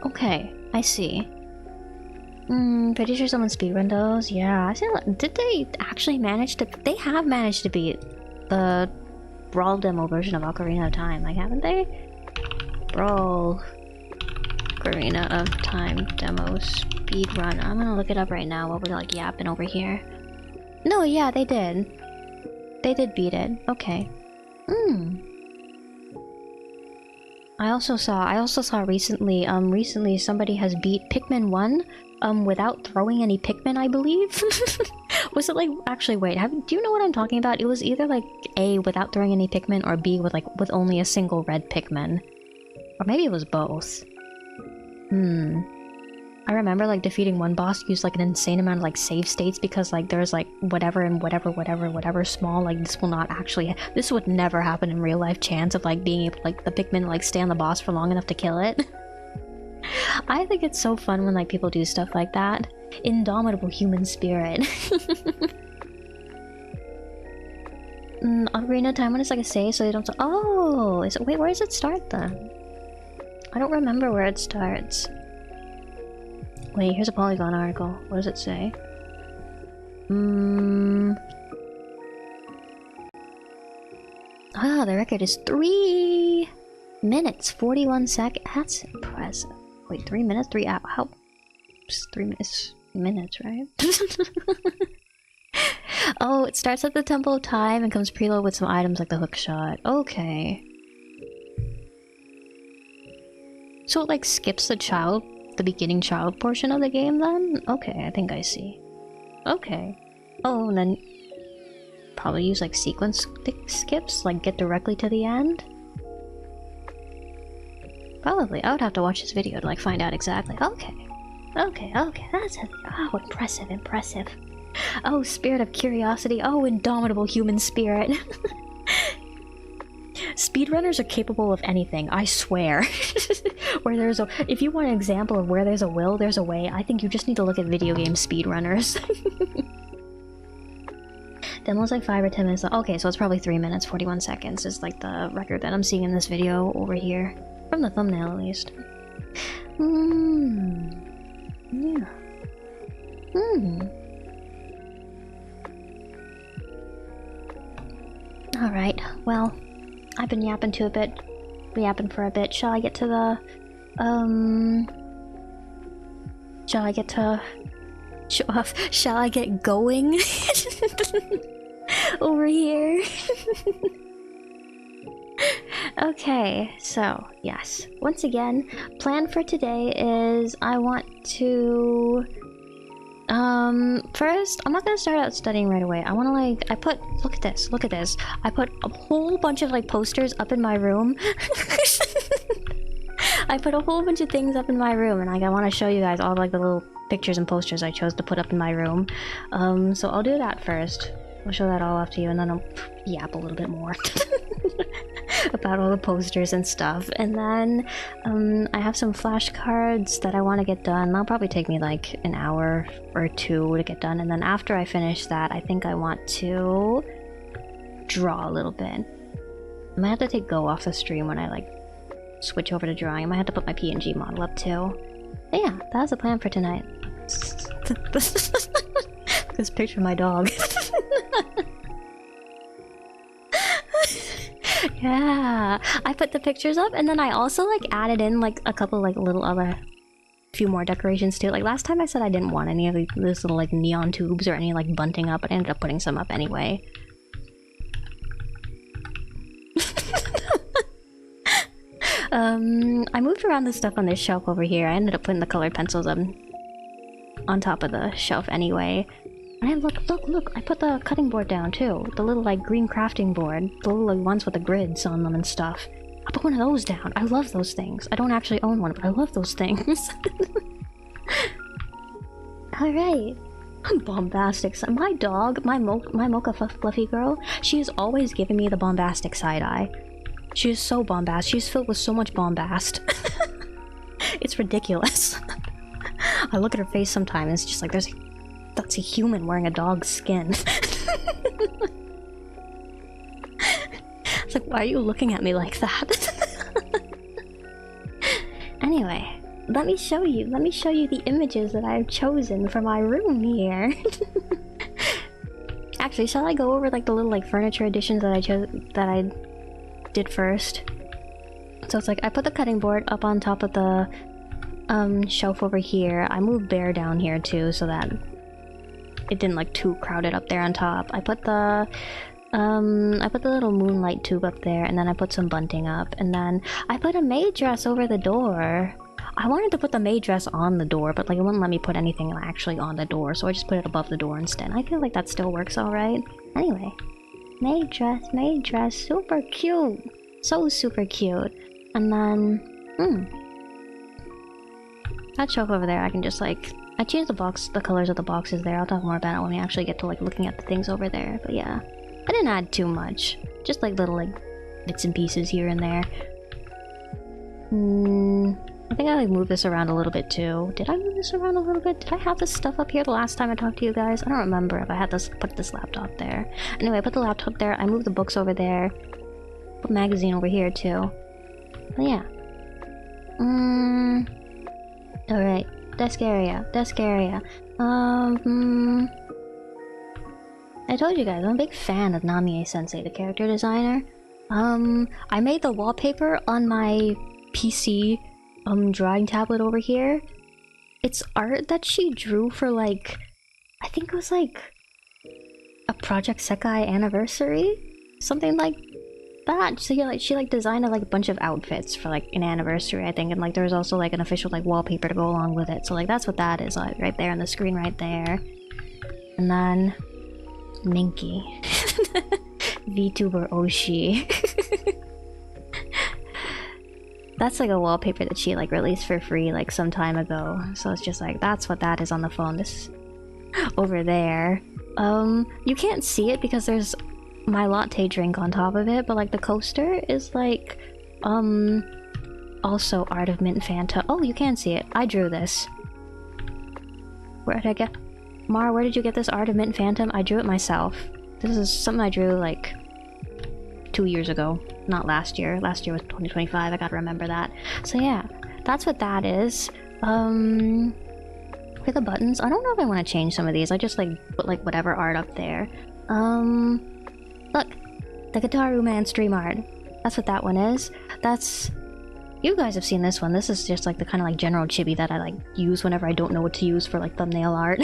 Okay, I see. Pretty sure someone speedrun those. Yeah, I see. Did they actually manage to... They have managed to beat the Brawl demo version of Ocarina of Time, like, haven't they? Brawl Ocarina of Time demo speedrun. I'm gonna look it up right now while we're like yapping over here. No, yeah, they did. They did beat it. Okay. I also saw recently somebody has beat Pikmin 1 without throwing any Pikmin, I believe. Was it like actually wait, do you know what I'm talking about? It was either like A, without throwing any Pikmin, or B, with only a single red Pikmin. Or maybe it was both. I remember like defeating one boss used like an insane amount of like save states because like there's like whatever and whatever small, like this would never happen in real life chance of like being able like the Pikmin like stay on the boss for long enough to kill it. I think it's so fun when like people do stuff like that. Indomitable human spirit. Ocarina of Time when it's like a save so they don't... Oh! Wait, where does it start then? I don't remember where it starts. Wait, here's a Polygon article. What does it say? Ah, the record is 3 minutes, 41 seconds. That's impressive. Wait, 3 minutes? 3 hours? How? Just 3 minutes. Minutes, right? Oh, it starts at the Temple of Time and comes preloaded with some items like the hook shot. Okay. So it like skips the beginning child portion of the game then? Okay, I think I see. Okay. Oh, and then probably use like sequence skips, like get directly to the end? Probably. I would have to watch this video to like find out exactly. Okay. Okay, that's it. Oh, impressive. Oh, spirit of curiosity. Oh, indomitable human spirit. Speedrunners are capable of anything, I swear. If you want an example of where there's a will, there's a way. I think you just need to look at video game speedrunners. Demo's like 5 or 10 minutes. Okay, so it's probably 3 minutes, 41 seconds is like the record that I'm seeing in this video over here. From the thumbnail, at least. Yeah. Alright, well, I've been yapping for a bit. Shall I get to the, shall I get going? Over here? Okay, so, yes. Once again, plan for today is I want to... first, I'm not gonna start out studying right away. I wanna look at this. I put a whole bunch of posters up in my room. I put a whole bunch of things up in my room, and I want to show you guys all the little pictures and posters I chose to put up in my room. So I'll do that first. I'll show that all off to you, and then I'll yap a little bit more about all the posters and stuff. And then I have some flashcards that I want to get done. That'll probably take me like an hour or two to get done. And then after I finish that, I think I want to draw a little bit. I might have to take go off the stream when I switch over to drawing. I might have to put my PNG model up too. But yeah, that's the plan for tonight. This picture of my dog. Yeah, I put the pictures up, and then I also added in a couple little other few more decorations too. Last time I said I didn't want any of these little neon tubes or any bunting up, but I ended up putting some up anyway. I moved around the stuff on this shelf over here. I ended up putting the colored pencils on top of the shelf anyway. And look, I put the cutting board down too. The little green crafting board. The little ones with the grids on them and stuff. I put one of those down. I love those things. I don't actually own one, but I love those things. Alright. Bombastic. My dog, my Mocha Fluffy girl, she is always giving me the bombastic side eye. She is so bombast. She's filled with so much bombast. It's ridiculous. I look at her face sometimes and it's just that's a human wearing a dog's skin. It's why are you looking at me like that? Anyway, let me show you the images that I've chosen for my room here. Actually, shall I go over the little furniture additions that I did first? So it's I put the cutting board up on top of the shelf over here. I moved Bear down here too so that it didn't too crowded up there on top. I put the little moonlight tube up there, and then I put some bunting up, and then I put a maid dress over the door. I wanted to put the maid dress on the door, but it wouldn't let me put anything actually on the door, so I just put it above the door instead. I feel that still works alright. Anyway, maid dress, super cute. So super cute. And then, that shelf over there, I can just I changed the colors of the boxes there. I'll talk more about it when we actually get to looking at the things over there. But yeah, I didn't add too much. Just little bits and pieces here and there. I think I moved this around a little bit too. Did I move this around a little bit? Did I have this stuff up here the last time I talked to you guys? I don't remember if I had put this laptop there. Anyway, I put the laptop there. I moved the books over there. Put magazine over here too. But yeah. Alright. Desk area. I told you guys, I'm a big fan of Namie-sensei, the character designer. I made the wallpaper on my PC drawing tablet over here. It's art that she drew for I think it was a Project Sekai anniversary? Something like that. So yeah, she designed a bunch of outfits for an anniversary, I think, and there was also an official wallpaper to go along with it. So that's what that is right there on the screen right there. And then Minky. VTuber Oshi. That's a wallpaper that she released for free some time ago. So it's just that's what that is on the phone. This over there. You can't see it because there's my latte drink on top of it, but like the coaster is like, also Art of Mint Fanta. Oh, you can see it. I drew this. Where did I get... Mar, where did you get this Art of Mint Phantom? I drew it myself. This is something I drew like 2 years ago. Not last year. Last year was 2025. I gotta remember that. So yeah, that's what that is. For the buttons, I don't know if I want to change some of these. I just like put like whatever art up there. Look, the Guitar Man stream art. That's what that one is. That's... You guys have seen this one. This is just like the kind of like general chibi that I like use whenever I don't know what to use for like thumbnail art.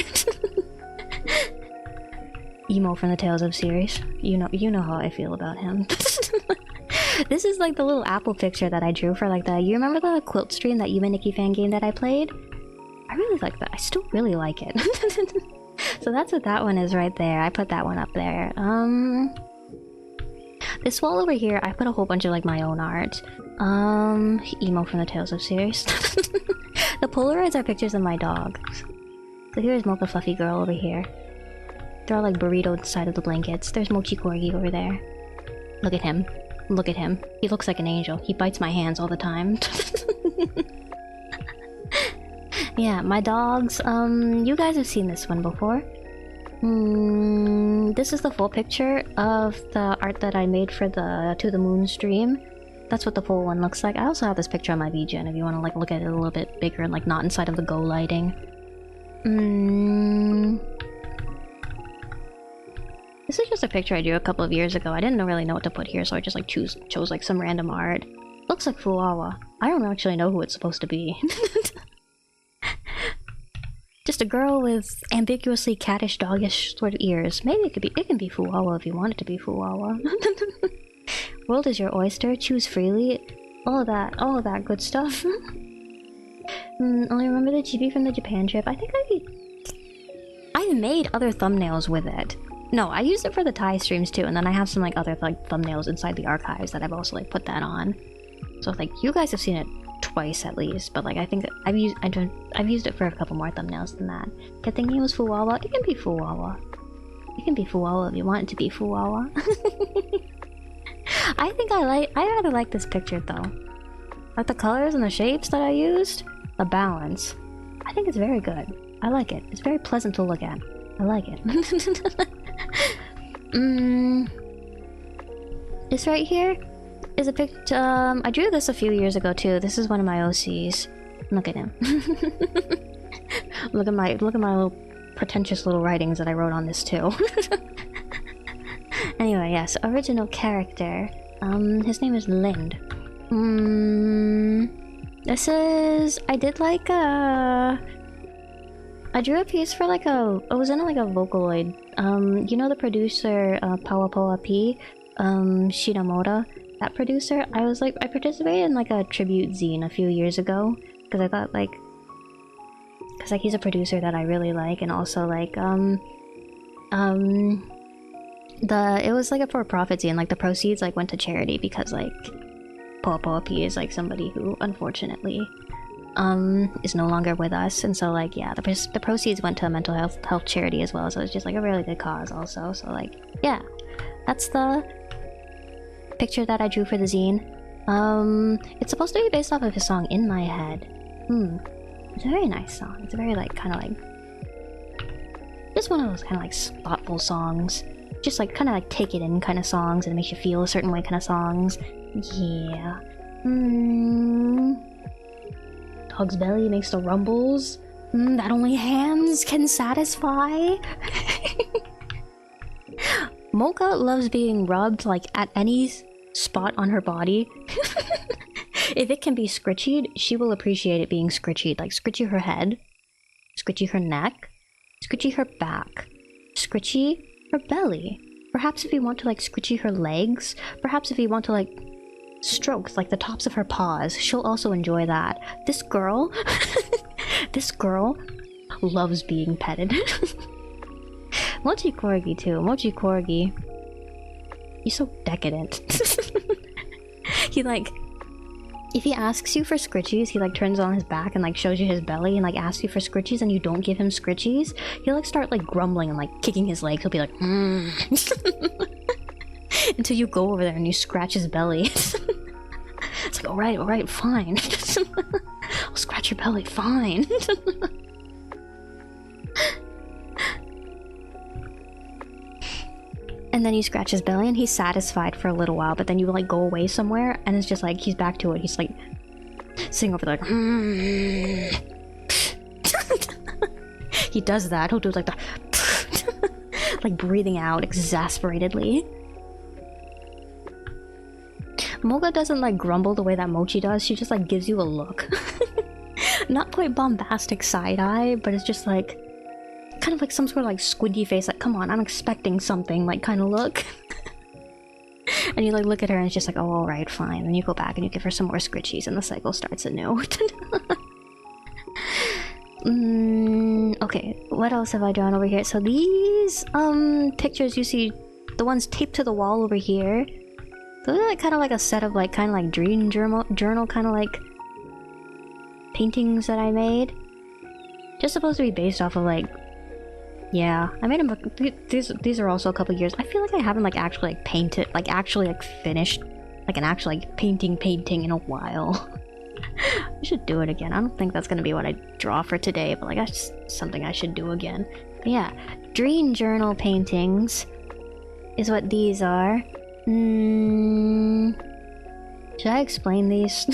Emo from the Tales of series. You know how I feel about him. This is like the little apple picture that I drew for like the... You remember the quilt stream, that Yume Nikki fan game that I played? I really like that. I still really like it. So that's what that one is right there. I put that one up there. This wall over here, I put a whole bunch of like my own art. Emo from the Tales of series. The Polaroids are pictures of my dogs. So here's Mocha Fluffy Girl over here. They're all like burrito inside of the blankets. There's Mochi Corgi over there. Look at him. Look at him. He looks like an angel. He bites my hands all the time. Yeah, my dogs. You guys have seen this one before. This is the full picture of the art that I made for the To the Moon stream. That's what the full one looks like. I also have this picture on my VGen if you want to like look at it a little bit bigger and like not inside of the Go lighting. This is just a picture I drew a couple of years ago. I didn't really know what to put here, so I just like chose like some random art. Looks like Fuwawa. I don't actually know who it's supposed to be. Just a girl with ambiguously cattish, doggish sort of ears. Maybe it can be Fuwawa if you want it to be Fuwawa. World is your oyster, choose freely. All of that good stuff. Only remember the chibi from the Japan trip. I think I've made other thumbnails with it. No, I used it for the Thai streams too, and then I have some like other like thumbnails inside the archives that I've also like put that on. So like you guys have seen it twice at least, but like I think I've used it for a couple more thumbnails than that. Kept thinking it was Fuwawa. It can be Fuwawa. It can be Fuwawa if you want it to be Fuwawa. I rather like this picture though. Like the colors and the shapes that I used, the balance. I think it's very good. I like it. It's very pleasant to look at. I like it. This right here is a picture. I drew this a few years ago too. This is one of my OCs. Look at him. Look at my little pretentious little writings that I wrote on this too. Anyway, yes, original character. His name is Lind. This is... I did like a... I drew a piece for like a... I was in like a Vocaloid. You know the producer, Pawa Pawa P? Shinamoto? That producer? I participated in like a tribute zine a few years ago. Because I thought like... Because like he's a producer that I really like, and also like, it was like a for-profit zine, like the proceeds like went to charity because like Pawa Pawa P is like somebody who unfortunately is no longer with us, and so like yeah, the proceeds went to a mental health charity as well, so it's just like a really good cause also. So like yeah, that's the picture that I drew for the zine. It's supposed to be based off of his song In My Head. It's a very nice song. It's a very like kind of like just one of those kind of like thoughtful songs. Just like kind of like take it in kind of songs, and it makes you feel a certain way kind of songs. Yeah. Dog's belly makes the rumbles. That only hands can satisfy. Mocha loves being rubbed like at any spot on her body. If it can be scritchied, she will appreciate it being scritchied. Like scritchy her head, scritchy her neck, scritchy her back, scritchy her belly. Perhaps if you want to like scritchy her legs, perhaps if you want to like stroke like the tops of her paws, she'll also enjoy that. This girl, this girl loves being petted. Mochi Corgi too. Mochi Corgi. He's so decadent. He like... if he asks you for scritchies, he like turns on his back and like shows you his belly and like asks you for scritchies and you don't give him scritchies, he'll like start like grumbling and like kicking his legs. He'll be like, until you go over there and you scratch his belly. It's like, alright, fine. I'll scratch your belly, fine. And then you scratch his belly and he's satisfied for a little while, but then you like go away somewhere and it's just like he's back to it. He's like sitting over there like he does that. He'll do like the like breathing out exasperatedly. Mocha doesn't like grumble the way that Mochi does. She just like gives you a look. Not quite bombastic side eye, but it's just like kind of like some sort of like squinty face, like, come on, I'm expecting something, like kind of look. And you like look at her and it's just like, oh, alright, fine. Then you go back and you give her some more scritchies and the cycle starts anew. Okay, what else have I drawn over here? So these pictures you see, the ones taped to the wall over here, those are like kind of like a set of like kind of like dream journal kind of like paintings that I made. Just supposed to be based off of like, yeah, I made them. These are also a couple years. I feel like I haven't like actually like painted, like actually like finished like an actual like painting in a while. I should do it again. I don't think that's gonna be what I draw for today, but like that's just something I should do again. But yeah, dream journal paintings is what these are. Should I explain these?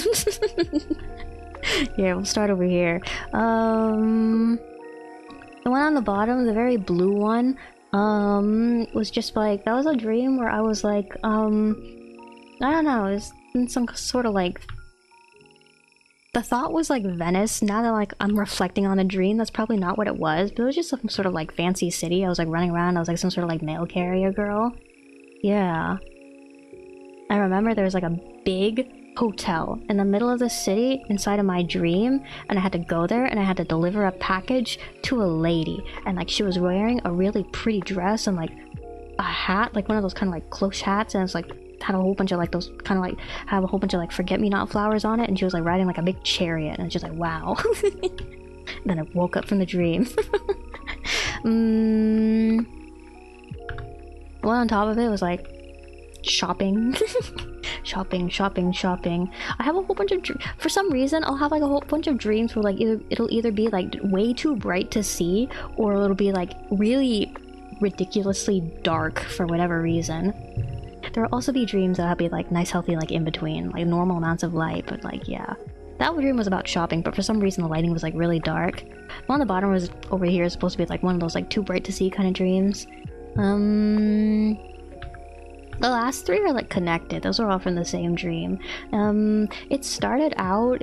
Here, we'll start over here. The one on the bottom, the very blue one, was just like, that was a dream where I was like, I don't know, it was in some sort of like, the thought was like Venice. Now that like I'm reflecting on the dream, that's probably not what it was, but it was just some sort of like fancy city. I was like running around, I was like some sort of like mail carrier girl. Yeah. I remember there was like a big hotel in the middle of the city inside of my dream, and I had to go there and I had to deliver a package to a lady, and like she was wearing a really pretty dress and like a hat, like one of those kind of like cloche hats, and it's like had a whole bunch of like those kind of like have a whole bunch of like forget-me-not flowers on it, and she was like riding like a big chariot, and it's just like wow. Then I woke up from the dream. One on top of it was like shopping. shopping. I have a whole bunch of for some reason I'll have like a whole bunch of dreams where like it'll either be like way too bright to see, or it'll be like really ridiculously dark for whatever reason. There will also be dreams that'll be like nice healthy like in between, like normal amounts of light, but like yeah. That dream was about shopping, but for some reason the lighting was like really dark. The one on the bottom was over here is supposed to be like one of those like too bright to see kind of dreams. The last three are like connected. Those are all from the same dream. It started out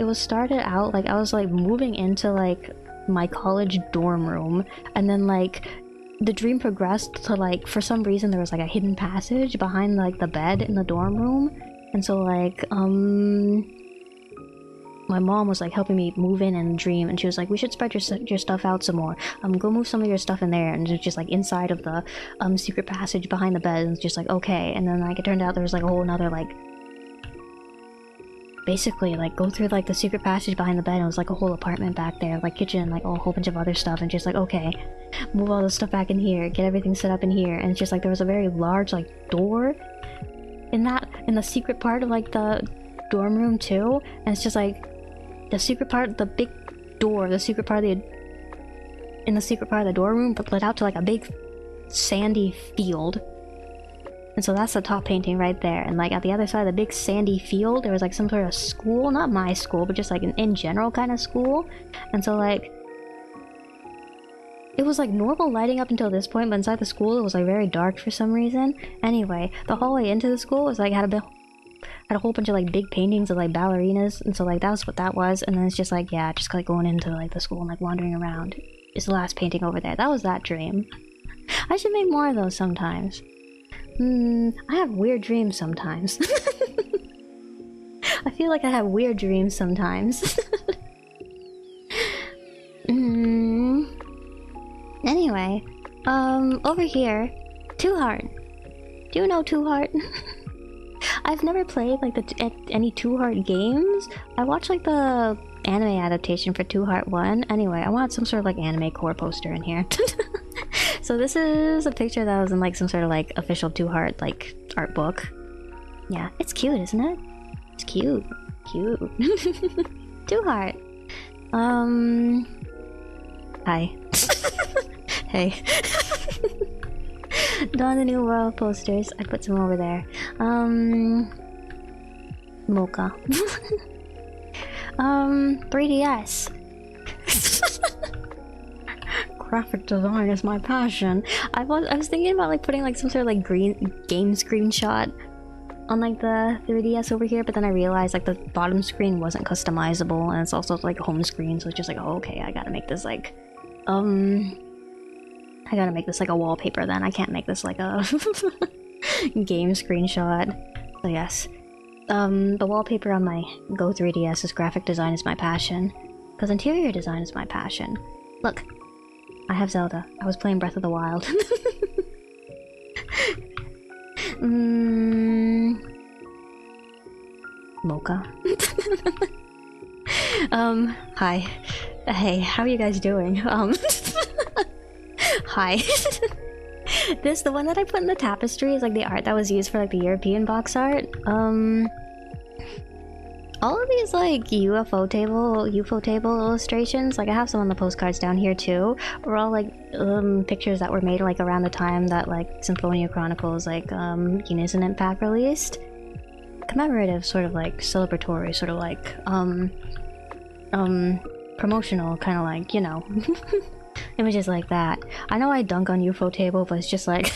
like I was like moving into like my college dorm room, and then like the dream progressed to like for some reason there was like a hidden passage behind like the bed in the dorm room, and so like my mom was like helping me move in dream, and she was like, we should spread your stuff out some more. Go move some of your stuff in there, and it's just like inside of the secret passage behind the bed, and it's just like okay. And then like it turned out there was like a whole another like basically like go through like the secret passage behind the bed, and it was like a whole apartment back there, like kitchen, like a whole bunch of other stuff, and just like okay, move all this stuff back in here, get everything set up in here. And it's just like there was a very large like door in the secret part of like the dorm room too, and it's just like the secret part, the big door, the secret part of the dorm room, but led out to like a big sandy field. And so that's the top painting right there. And like at the other side of the big sandy field, there was like some sort of school, not my school, but just like an in general kind of school. And so like it was like normal lighting up until this point, but inside the school it was like very dark for some reason. Anyway, the hallway into the school was like had a whole bunch of like big paintings of like ballerinas, and so like that was what that was. And then it's just like yeah, just like going into like the school and like wandering around is the last painting over there. That was that dream. I should make more of those sometimes. I have weird dreams sometimes. I feel like I have weird dreams sometimes. Anyway, over here, Two Heart. Do you know Two Heart? I've never played like any Two Heart games. I watched like the anime adaptation for Two Heart 1. Anyway, I want some sort of like anime core poster in here. So this is a picture that was in like some sort of like official Two Heart like art book. Yeah, it's cute, isn't it? It's cute. Cute. Two Heart. Hi. Hey. Dawn the New World posters. I put some over there. Mocha. 3DS. Graphic design is my passion. I was thinking about like putting like some sort of like green game screenshot on like the 3DS over here, but then I realized like the bottom screen wasn't customizable, and it's also like home screen, so it's just like, oh, okay, I gotta make this like I gotta make this like a wallpaper then. I can't make this like a game screenshot. So yes. The wallpaper on my Go 3DS is graphic design is my passion. Because interior design is my passion. Look. I have Zelda. I was playing Breath of the Wild. Mocha. Hi. Hey, how are you guys doing? Hi. The one that I put in the tapestry is like the art that was used for like the European box art. All of these like UFO table illustrations, like I have some on the postcards down here too, were all like pictures that were made like around the time that like Symphonia Chronicles like Unison Pack released. Commemorative, sort of like celebratory, sort of like promotional, kind of like, you know. Images like that. I know I dunk on UFO table, but it's just like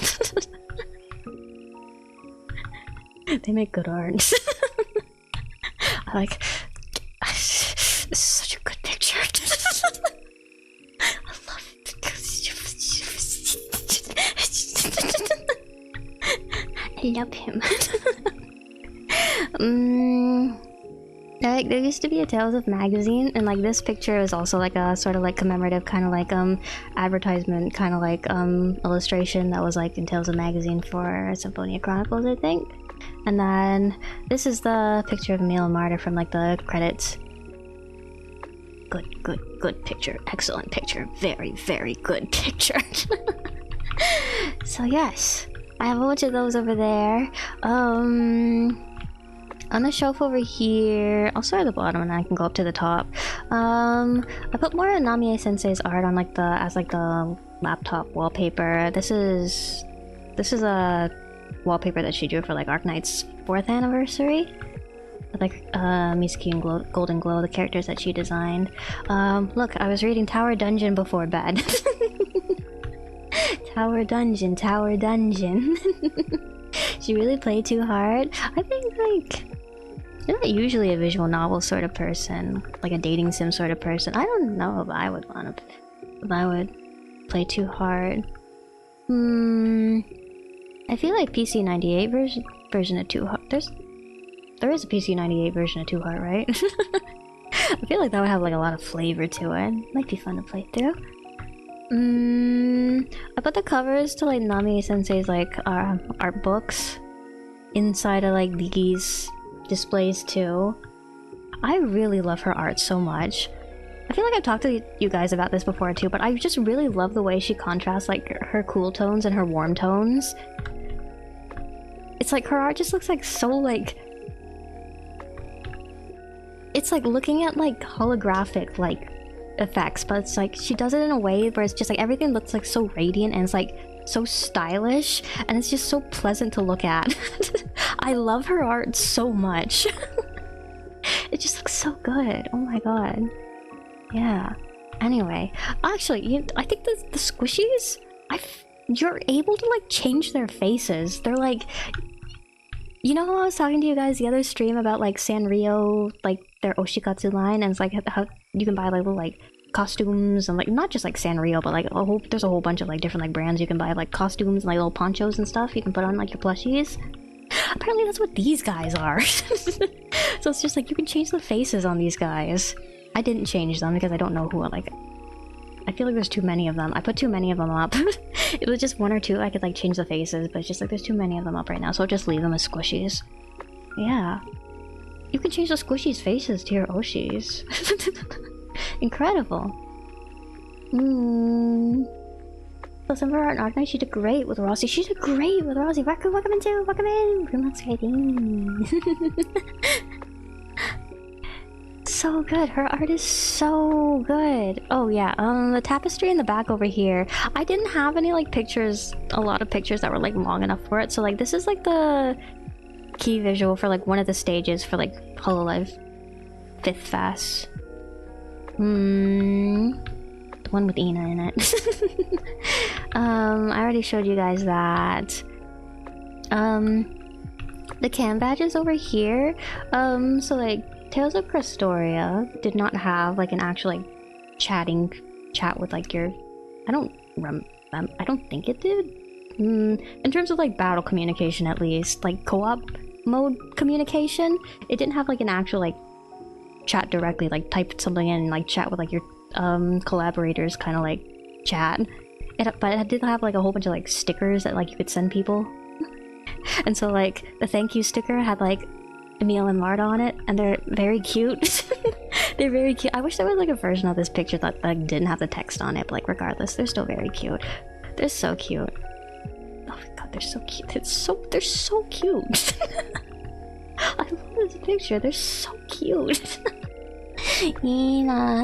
they make good art. I like this is such a good picture. I love it. I love him. Like, there used to be a Tales of magazine, and like this picture is also like a sort of like commemorative kind of like advertisement kind of like illustration that was like in Tales of magazine for Symphonia Chronicles, I think. And then this is the picture of Emil Martyr from like the credits. Good picture. Excellent picture. Very, very good picture. So yes, I have a bunch of those over there. On the shelf over here, I'll start at the bottom and I can go up to the top. I put more of Namie Sensei's art on like the laptop wallpaper. This is a wallpaper that she drew for like Arknight's 4th anniversary. With like Misaki and Golden Glow, the characters that she designed. Look, I was reading Tower Dungeon before bed. Tower Dungeon. She really played too hard. I think like I'm not usually a visual novel sort of person, like a dating sim sort of person. I don't know if I would play too hard. I feel like PC98 version of Two Heart. There is a PC98 version of Two Heart, right? I feel like that would have like a lot of flavor to it. Might be fun to play through. I put the covers to like Namie Sensei's like art books inside of like these displays too. I really love her art so much. I feel like I've talked to you guys about this before too, but I just really love the way she contrasts like her cool tones and her warm tones. It's like her art just looks like so like... It's like looking at like holographic like effects, but it's like she does it in a way where it's just like everything looks like so radiant and it's like so stylish, and it's just so pleasant to look at. I love her art so much. It just looks so good. Oh my god. Yeah. Anyway, actually, I think the squishies, you're able to like change their faces. They're like, you know how I was talking to you guys the other stream about like Sanrio, like their Oshikatsu line, and it's like how you can buy like little like costumes and like not just like Sanrio, but like there's a whole bunch of like different like brands you can buy like costumes and like little ponchos and stuff you can put on like your plushies. Apparently that's what these guys are. So it's just like you can change the faces on these guys. I didn't change them because I don't know who like. I feel like there's too many of them. I put too many of them up. It was just one or two I could like change the faces, but it's just like there's too many of them up right now, so I'll just leave them as squishies. Yeah. You can change the squishy's faces to your Oshis. Incredible. So some of our art night, she did great with Rossi. She did great with Rossi. Welcome in too. Welcome in. So good. Her art is so good. Oh yeah. The tapestry in the back over here. I didn't have any like pictures. A lot of pictures that were like long enough for it. So like this is like the key visual for like one of the stages for like Hololive 5th Fest. The one with Ina in it. I already showed you guys that. The cam badges over here. So like Tales of Crestoria did not have like an actual like chat with like your. I don't think it did. In terms of like battle communication, at least like co-op mode communication, it didn't have like an actual like chat directly, like type something in and like chat with like your collaborators, kind of like chat. But it did have like a whole bunch of like stickers that like you could send people. And so like the thank you sticker had like Emil and Marta on it, and they're very cute. They're very cute. I wish there was like a version of this picture that like didn't have the text on it, but like regardless, they're still very cute. They're so cute. Oh my god, they're so cute. They're so cute. I love this picture. They're so cute. Ina.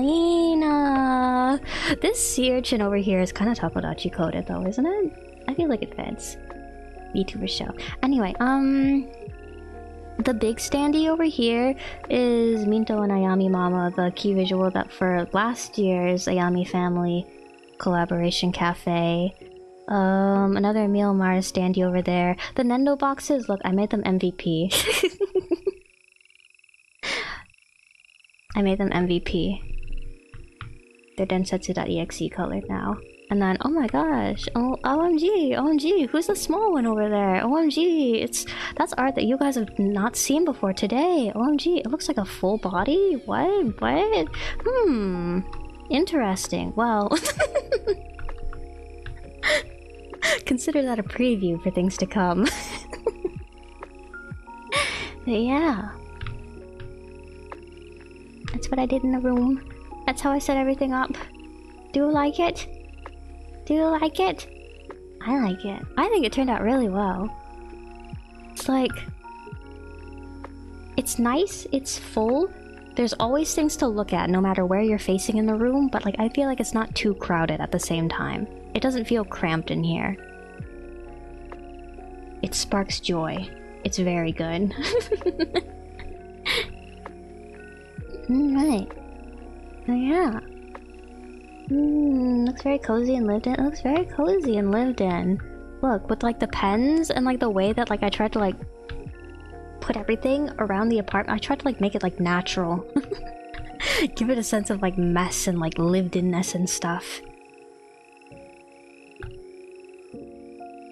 This sea urchin over here is kind of Tokodachi coded though, isn't it? I feel like it fits. VTuber show. Anyway, the big standee over here is Minto and Ayami Mama, the key visual that for last year's Ayami Family collaboration cafe. Another Emil Mara standee over there. The Nendo boxes, look, I made them MVP. I made them MVP. They're densetsu.exe colored now. And then, oh my gosh, oh, OMG, who's the small one over there? OMG, that's art that you guys have not seen before today. OMG, it looks like a full body? What? Interesting, well. Consider that a preview for things to come. But yeah. That's what I did in the room. That's how I set everything up. Do you like it? Do you like it? I like it. I think it turned out really well. It's like... It's nice, it's full. There's always things to look at no matter where you're facing in the room, but like I feel like it's not too crowded at the same time. It doesn't feel cramped in here. It sparks joy. It's very good. Alright. So yeah. Looks very cozy and lived in. It looks very cozy and lived in. Look, with like the pens and like the way that like I tried to like put everything around the apartment. I tried to like make it like natural. Give it a sense of like mess and like lived-inness and stuff.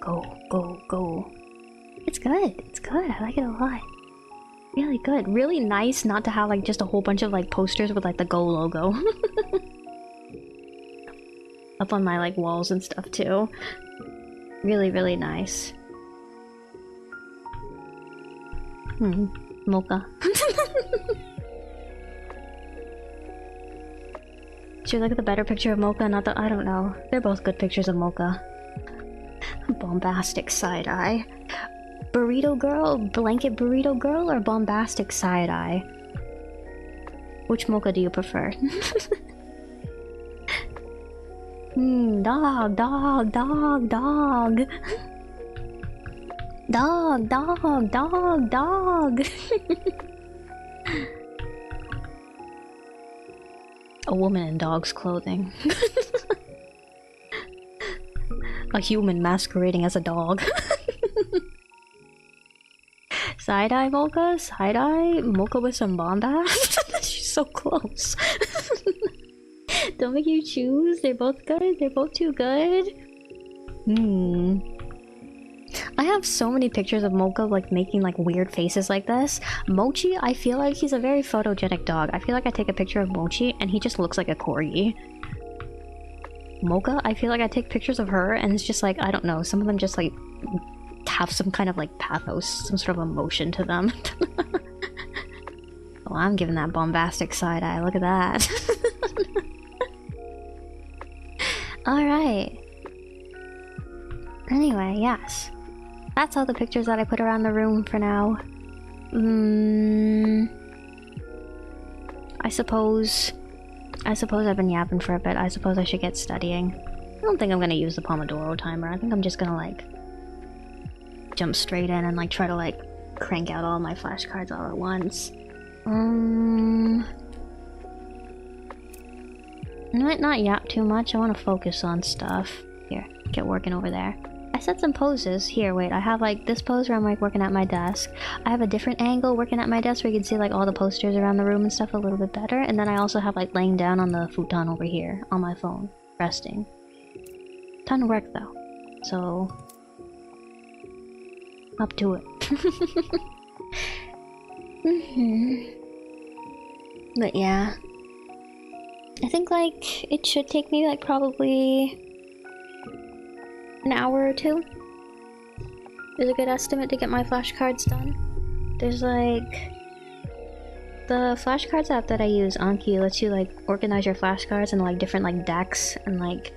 Go. It's good. It's good. I like it a lot. Really good. Really nice not to have like just a whole bunch of like posters with like the Go logo. Up on my like walls and stuff too. Really, really nice. Mocha. Should we look at the better picture of Mocha, not the— I don't know. They're both good pictures of Mocha. Bombastic side-eye. Burrito girl? Blanket burrito girl or bombastic side-eye? Which Mocha do you prefer? Dog. Dog. A woman in dog's clothing. A human masquerading as a dog. Side-eye Mocha? Side-eye? Mocha with some bombast? She's so close. Don't make you choose. They're both good. They're both too good. I have so many pictures of Mocha like making like weird faces like this. Mochi, I feel like he's a very photogenic dog. I feel like I take a picture of Mochi and he just looks like a corgi. Mocha, I feel like I take pictures of her and it's just like, I don't know, some of them just like have some kind of like pathos, some sort of emotion to them. Well, I'm giving that bombastic side eye. Look at that. Alright. Anyway, yes. That's all the pictures that I put around the room for now. I suppose I've been yapping for a bit. I suppose I should get studying. I don't think I'm gonna use the Pomodoro timer. I think I'm just gonna like jump straight in and like try to like crank out all my flashcards all at once. I might not yap too much. I want to focus on stuff. Here, get working over there. I set some poses. Here, wait, I have like this pose where I'm like working at my desk. I have a different angle working at my desk where you can see like all the posters around the room and stuff a little bit better. And then I also have like laying down on the futon over here on my phone, resting. Ton of work though. So, up to it. But yeah. I think like it should take me like probably an hour or two is a good estimate to get my flashcards done. There's like the flashcards app that I use, Anki, lets you like organize your flashcards in like different like decks and like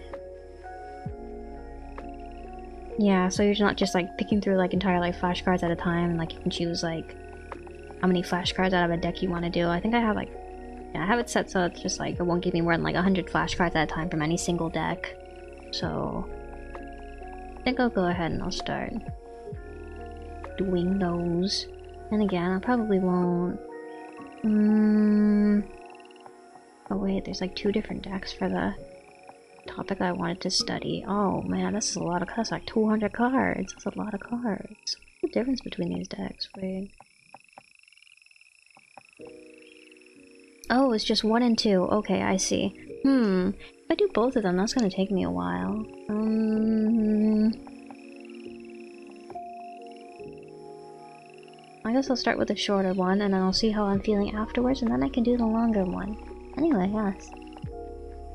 yeah, so you're not just like picking through like entire like flashcards at a time, and like you can choose like how many flashcards out of a deck you want to do. I think I have like I have it set so it's just like it won't give me more than like 100 flashcards at a time from any single deck. So I think I'll go ahead and I'll start doing those. And again, I probably won't. Oh wait, there's like 2 different decks for the topic I wanted to study. Oh man, this is a lot of cards. Like 200 cards. That's a lot of cards. What's the difference between these decks? Wait. Oh, it's just 1 and 2. Okay, I see. If I do both of them, that's gonna take me a while. I guess I'll start with the shorter one, and then I'll see how I'm feeling afterwards, and then I can do the longer one. Anyway, yes.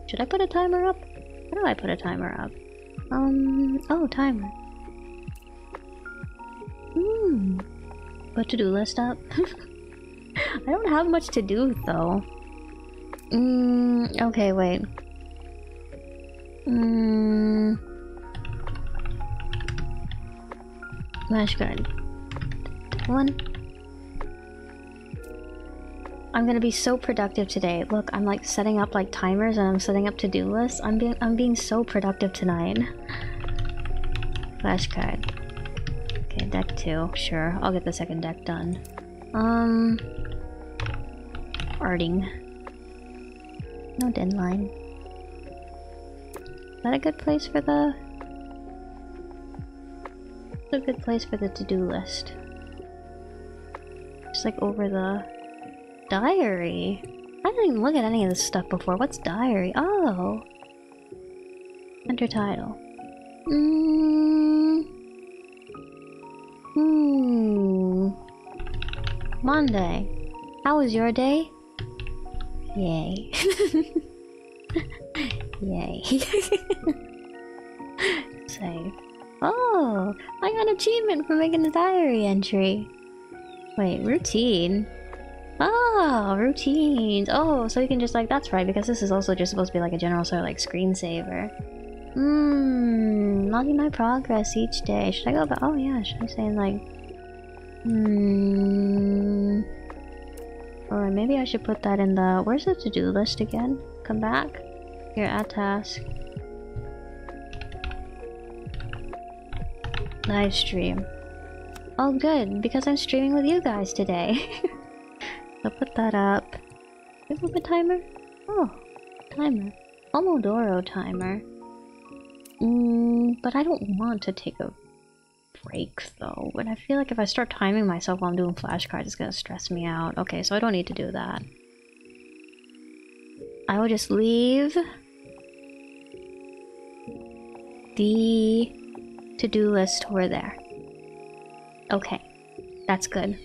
Should I put a timer up? How do I put a timer up? Oh, timer. Put to-do list up. I don't have much to do, though. Okay, wait. Flashcard. 1. I'm gonna be so productive today. Look, I'm like setting up like timers and I'm setting up to-do lists. I'm being so productive tonight. Flashcard. Okay, deck 2. Sure, I'll get the second deck done. Arting. No deadline. Is that a good place for the... It's a good place for the to-do list. Just like over the... Diary? I didn't even look at any of this stuff before. What's diary? Oh! Enter title. Monday. How was your day? Yay. Yay. Save. Oh! I got an achievement for making a diary entry. Wait, routine? Oh, routines. Oh, so you can just like, that's right, because this is also just supposed to be like a general sort of like screensaver. Logging my progress each day. Should I go back? Oh yeah, should I say like... Or maybe I should put that in the... Where's the to-do list again? Come back. Here, add task. Live stream. Oh good, because I'm streaming with you guys today. I'll put that up. Is it the timer? Oh, timer. Pomodoro timer. But I don't want to take a break though. And I feel like if I start timing myself while I'm doing flashcards, it's gonna stress me out. Okay, so I don't need to do that. I will just leave the to-do list over there. Okay, that's good.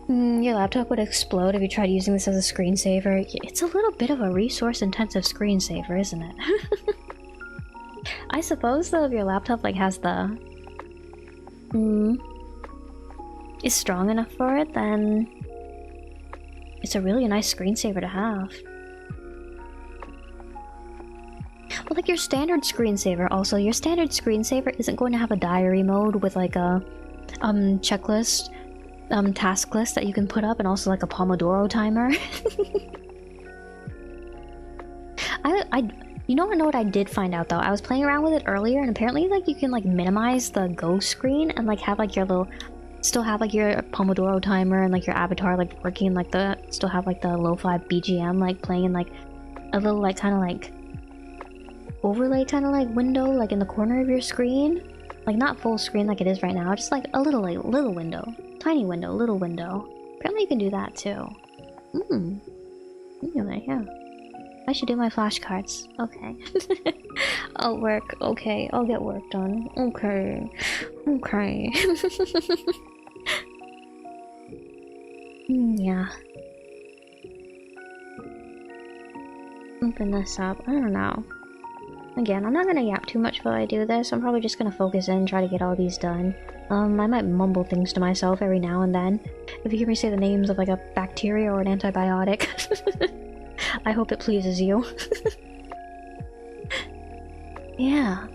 Your laptop would explode if you tried using this as a screensaver. It's a little bit of a resource-intensive screensaver, isn't it? I suppose though if your laptop like has the is strong enough for it, then it's a really nice screensaver to have. Well, like your standard screensaver also, your standard screensaver isn't going to have a diary mode with like a checklist, task list that you can put up, and also like a Pomodoro timer. You know what I did find out though? I was playing around with it earlier, and apparently like you can like minimize the go screen and like have like your little, still have like your Pomodoro timer and like your avatar like working, like the, still have like the lo-fi BGM like playing in like a little like kind of like overlay kind of like window like in the corner of your screen. Like not full screen like it is right now, just like a little like little window. Tiny window, little window. Apparently you can do that too. Anyway, yeah. I should do my flashcards. Okay. I'll work. Okay, I'll get work done. Okay. Okay. Yeah. Open this up. I don't know. Again, I'm not gonna yap too much while I do this. I'm probably just gonna focus in and try to get all these done. I might mumble things to myself every now and then. If you hear me say the names of like a bacteria or an antibiotic. I hope it pleases you. Yeah.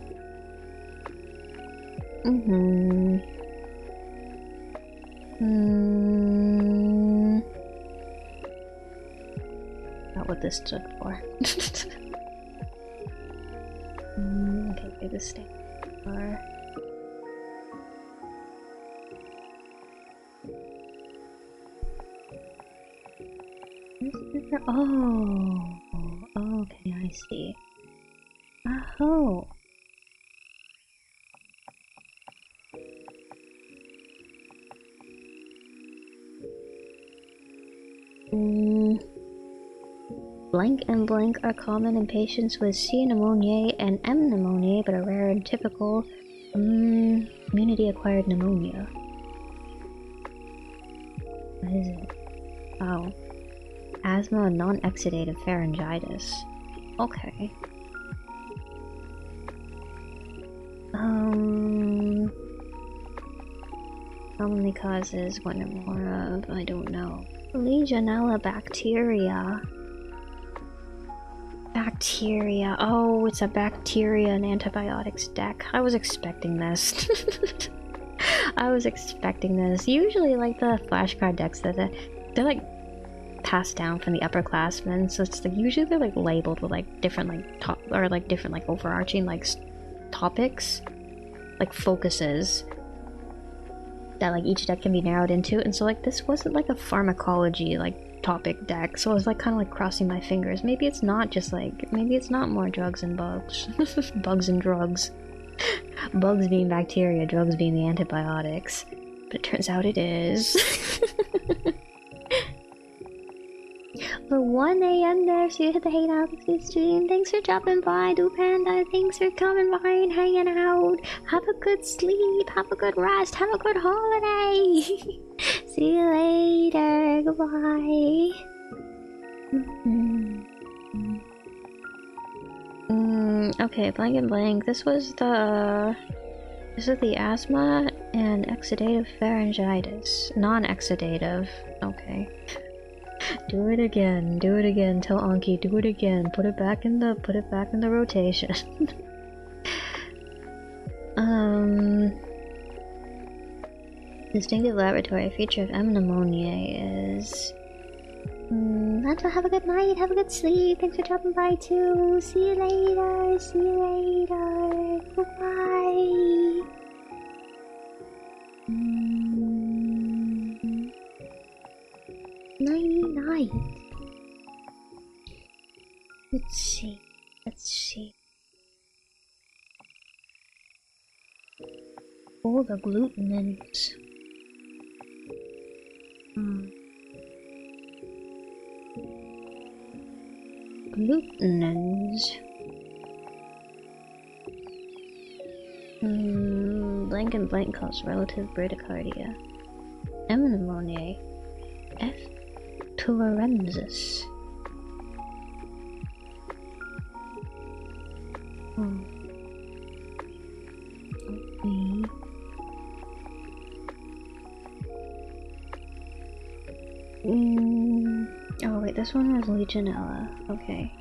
Not what this stood for. Okay, where this stands for. Oh, okay, I see. Oh. Blank and blank are common in patients with C. pneumoniae and M. pneumoniae, but are rare and typical immunity-acquired pneumonia. What is it? Oh. Asthma and non-exudative pharyngitis. Okay. Commonly causes one or more of, I don't know. Legionella bacteria. Bacteria. Oh, it's a bacteria and antibiotics deck. I was expecting this. I was expecting this. Usually, like, the flashcard decks, they're like passed down from the upperclassmen, so it's like usually they're like labeled with like different like top or like different like overarching like topics, like focuses that like each deck can be narrowed into. And so like this wasn't like a pharmacology like topic deck, so I was like kind of like crossing my fingers. Maybe it's not just like, maybe it's not more drugs and bugs. Bugs and drugs. Bugs being bacteria, drugs being the antibiotics. But it turns out it is. For 1 AM there, so you hit the hangout stream. Thanks for dropping by, Do Panda. Thanks for coming by and hanging out. Have a good sleep, have a good rest, have a good holiday. See you later. Goodbye. Okay, blank and blank. This is the asthma and exudative pharyngitis. Non-exudative. Okay. Do it again, tell Anki, do it again, put it back in the rotation. Distinctive laboratory feature of M. pneumoniae is... that's all. Have a good night, have a good sleep, thanks for dropping by too, see you later, goodbye. Night. Let's see. All the glutenins. Glutenins. Blank and blank cause relative bradycardia. M. pneumoniae. F. tularensis. Me. Oh wait, this one was Legionella. Okay.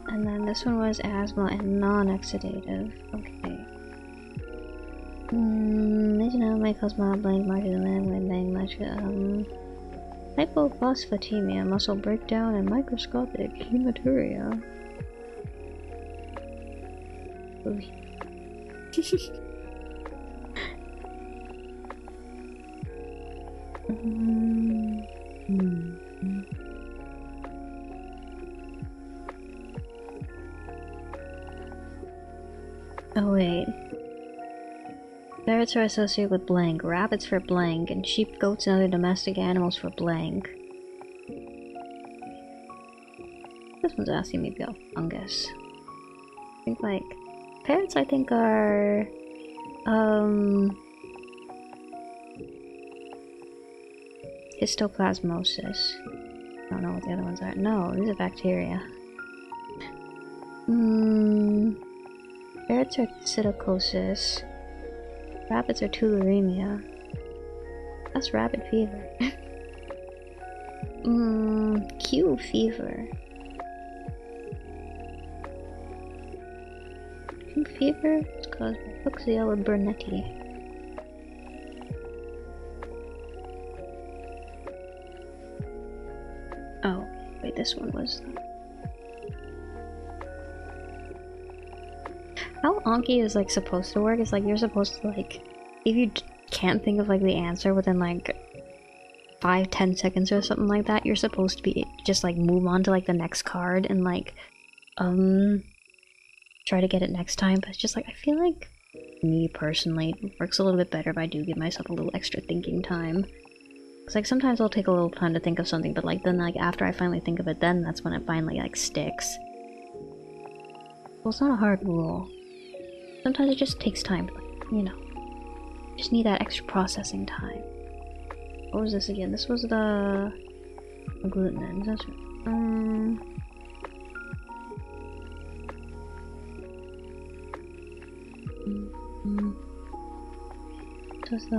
And then this one was asthma and non-exudative. Okay. Legionella may cause mild blank mark of the man when bang much hypophosphatemia, muscle breakdown, and microscopic hematuria. Oh wait. Ferrets are associated with blank, rabbits for blank, and sheep, goats, and other domestic animals for blank. This one's asking me about fungus. I think like parrots I think are histoplasmosis. I don't know what the other ones are. No, these are bacteria. Ferrets are psittacosis. Rabbits are tularemia. That's rabbit fever. Q fever. Q fever is caused by Fuchsiella burnetii. Oh, wait, this one was... How Anki is like supposed to work is like you're supposed to like, if you can't think of like the answer within like 5-10 seconds or something like that, you're supposed to be just like move on to like the next card and like try to get it next time. But it's just like I feel like me personally it works a little bit better if I do give myself a little extra thinking time. Cause like sometimes I'll take a little time to think of something, but like then like after I finally think of it, then that's when it finally like sticks. Well, it's not a hard rule. Sometimes it just takes time, you know. Just need that extra processing time. What was this again? This was the agglutinin. That's right. This was the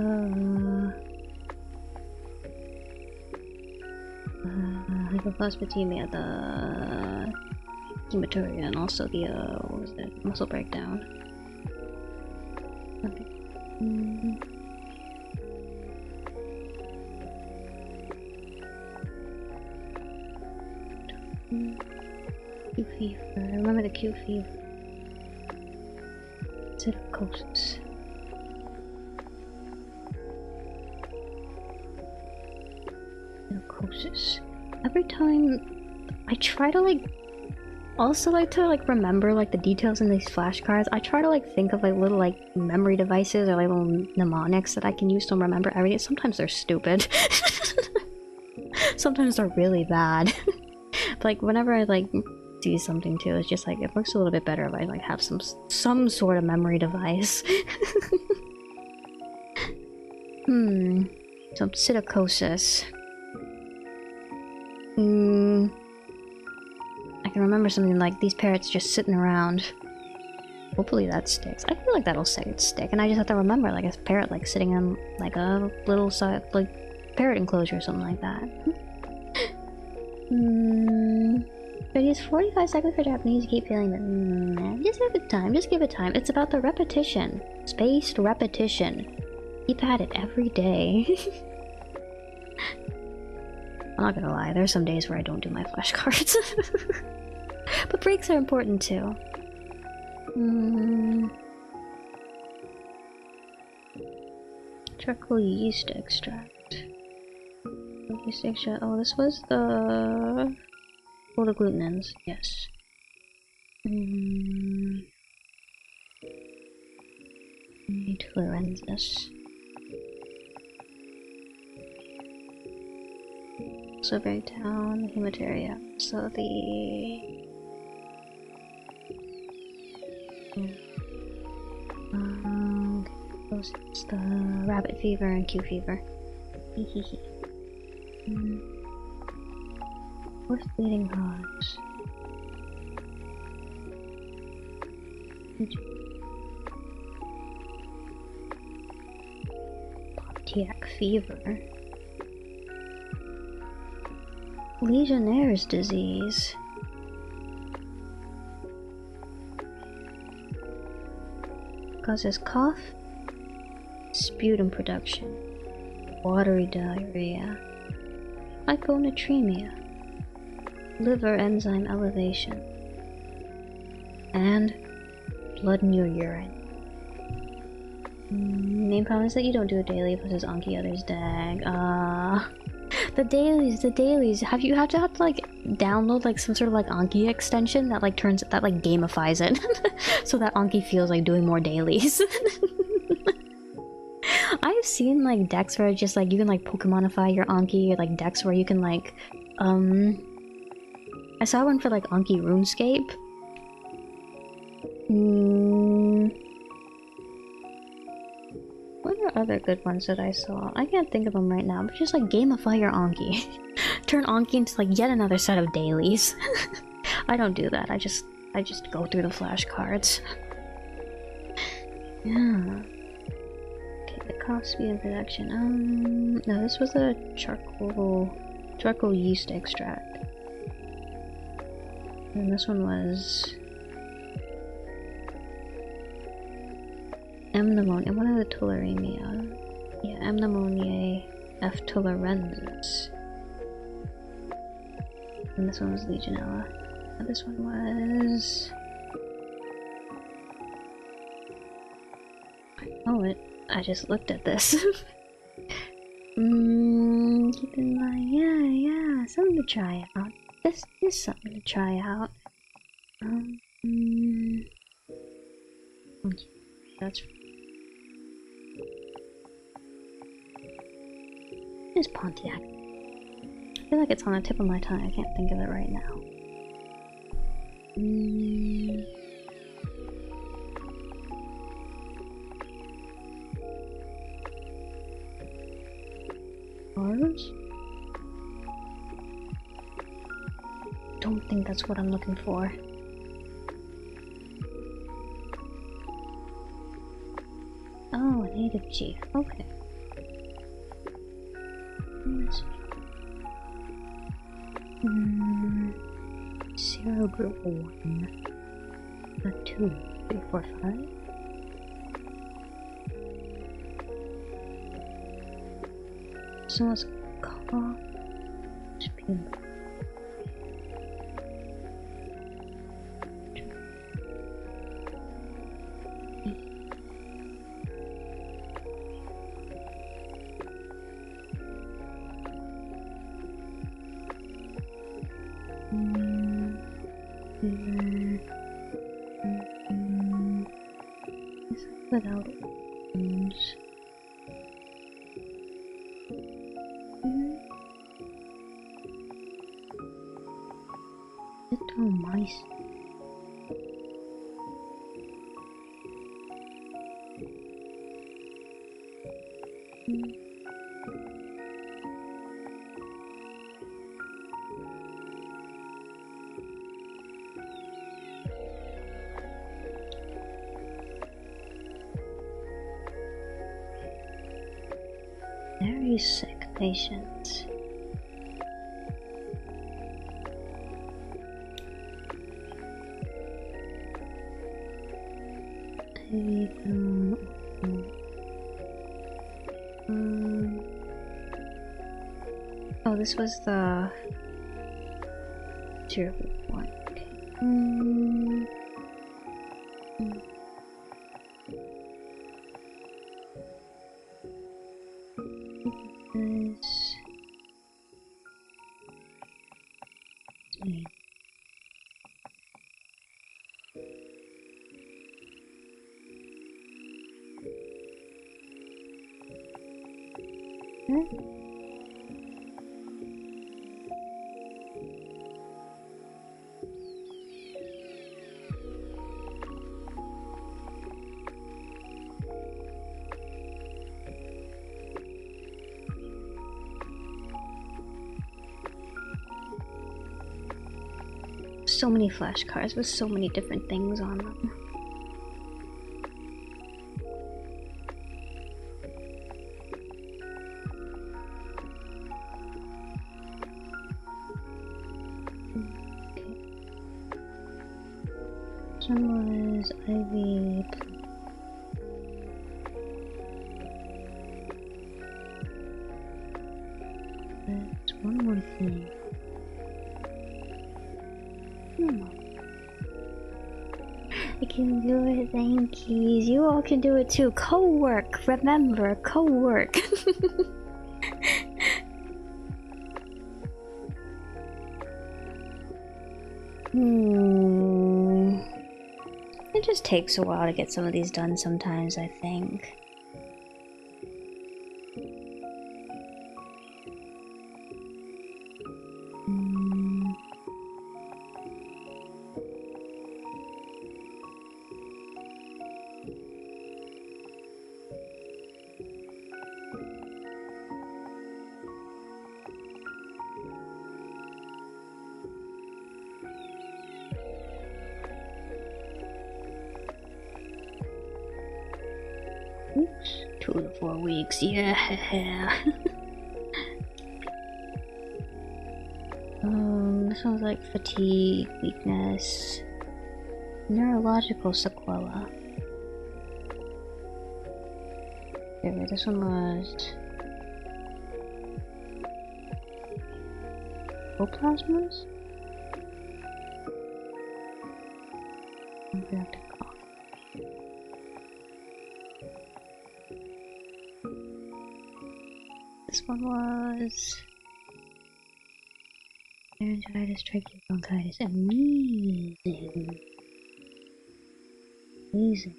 hypophosphatemia, the hematuria, and also the what was it? Muscle breakdown. Okay. Q fever. I remember the Q fever. Psittacosis. Psittacosis. Every time I try to like also like to like remember like the details in these flashcards, I try to like think of like little like memory devices or like little mnemonics that I can use to remember everything. Sometimes they're stupid. Sometimes they're really bad. But like whenever I like see something too, it's just like it works a little bit better if I like have some sort of memory device. Some psittacosis. I can remember something like these parrots just sitting around. Hopefully that sticks. I feel like that'll stick, and I just have to remember like a parrot like sitting in like a little side like parrot enclosure or something like that. But use 45 seconds for Japanese. You keep feeling that. Just give it time. Just give it time. It's about the repetition, spaced repetition. Keep at it every day. I'm not gonna lie. There's some days where I don't do my flashcards. But breaks are important too. Charcoal yeast extract. Yeast extract. Oh, this was the glutenins. Yes. Tolerances. So breakdown, the hematuria. So the it's the rabbit fever and Q fever. What's bleeding cause? Pontiac fever. Legionnaire's disease. Causes cough, sputum production, watery diarrhea, hyponatremia, liver enzyme elevation, and blood in your urine. Main problem is that you don't do a daily versus Anki others dag. The dailies. Have to like download like some sort of like Anki extension that like gamifies it so that Anki feels like doing more dailies. I've seen like decks where just like you can like Pokemonify your Anki, or like decks where you can like I saw one for like Anki RuneScape. What are other good ones that I saw? I can't think of them right now, but just like gamify your Anki. Turn Anki into like yet another set of dailies. I don't do that. I just go through the flashcards. Yeah. Okay, the cough, speed, and production. No, this was a charcoal yeast extract. And this one was M. pneumoniae, one of the tularemia. Yeah, M. pneumoniae, F. tularensis. And this one was Legionella. And this one was... I know it. I just looked at this. Keep in mind, yeah, something to try out. This is something to try out. That's... It's Pontiac. I feel like it's on the tip of my tongue. I can't think of it right now. Ours? Don't think that's what I'm looking for. Oh, a native chief. Okay. Zero group 1. 2, 3, 4, 5. So let's call speed. Without wounds. Little mice. Very sick patients. Oh, this was the 0.1. Okay. So many flashcards with so many different things on them. This one was ivy. There's one more thing. I can do it, thank you. You all can do it too. Cowork, remember, cowork. It just takes a while to get some of these done sometimes, I think. Oops, 2 to 4 weeks, yeah. This one's like fatigue, weakness, neurological sequela. Okay, this one was Oplasmas? Reactive cough. This one was laryngitis, tracheobronchitis. Amazing. Amazing.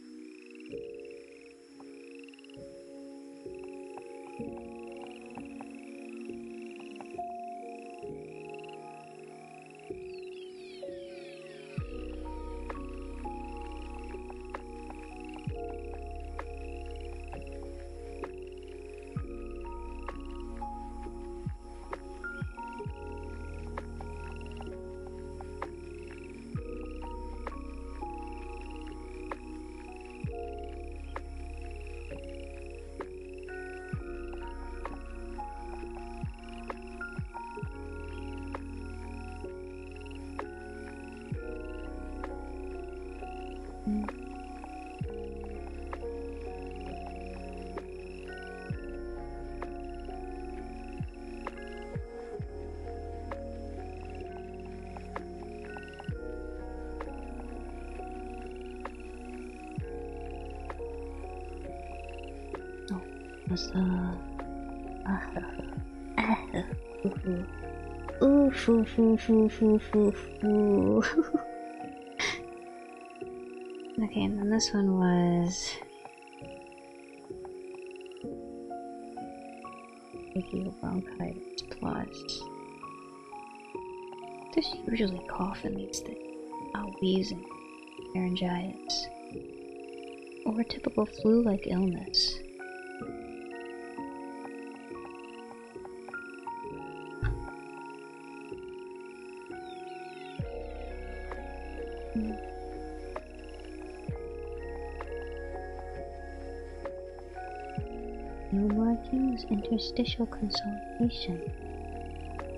Was oof, oof, oof, oof, oof, oof, oof. Okay, and then this one was tracheobronchitis plus. There's usually cough in these things. Wheezing, laryngitis, or a typical flu-like illness. No markings, interstitial consolidation,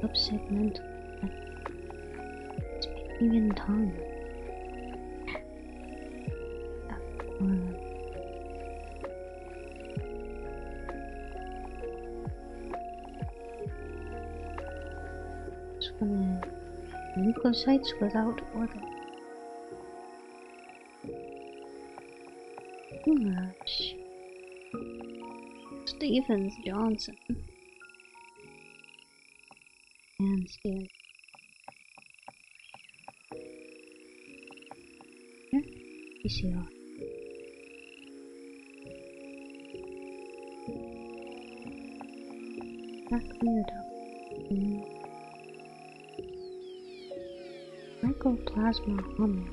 subsegmental, speaking in tongue. This one is leukocytes without order. Gosh. Stevens Johnson and Steele. Here, PCR. Not cleared up. Mycoplasma humming.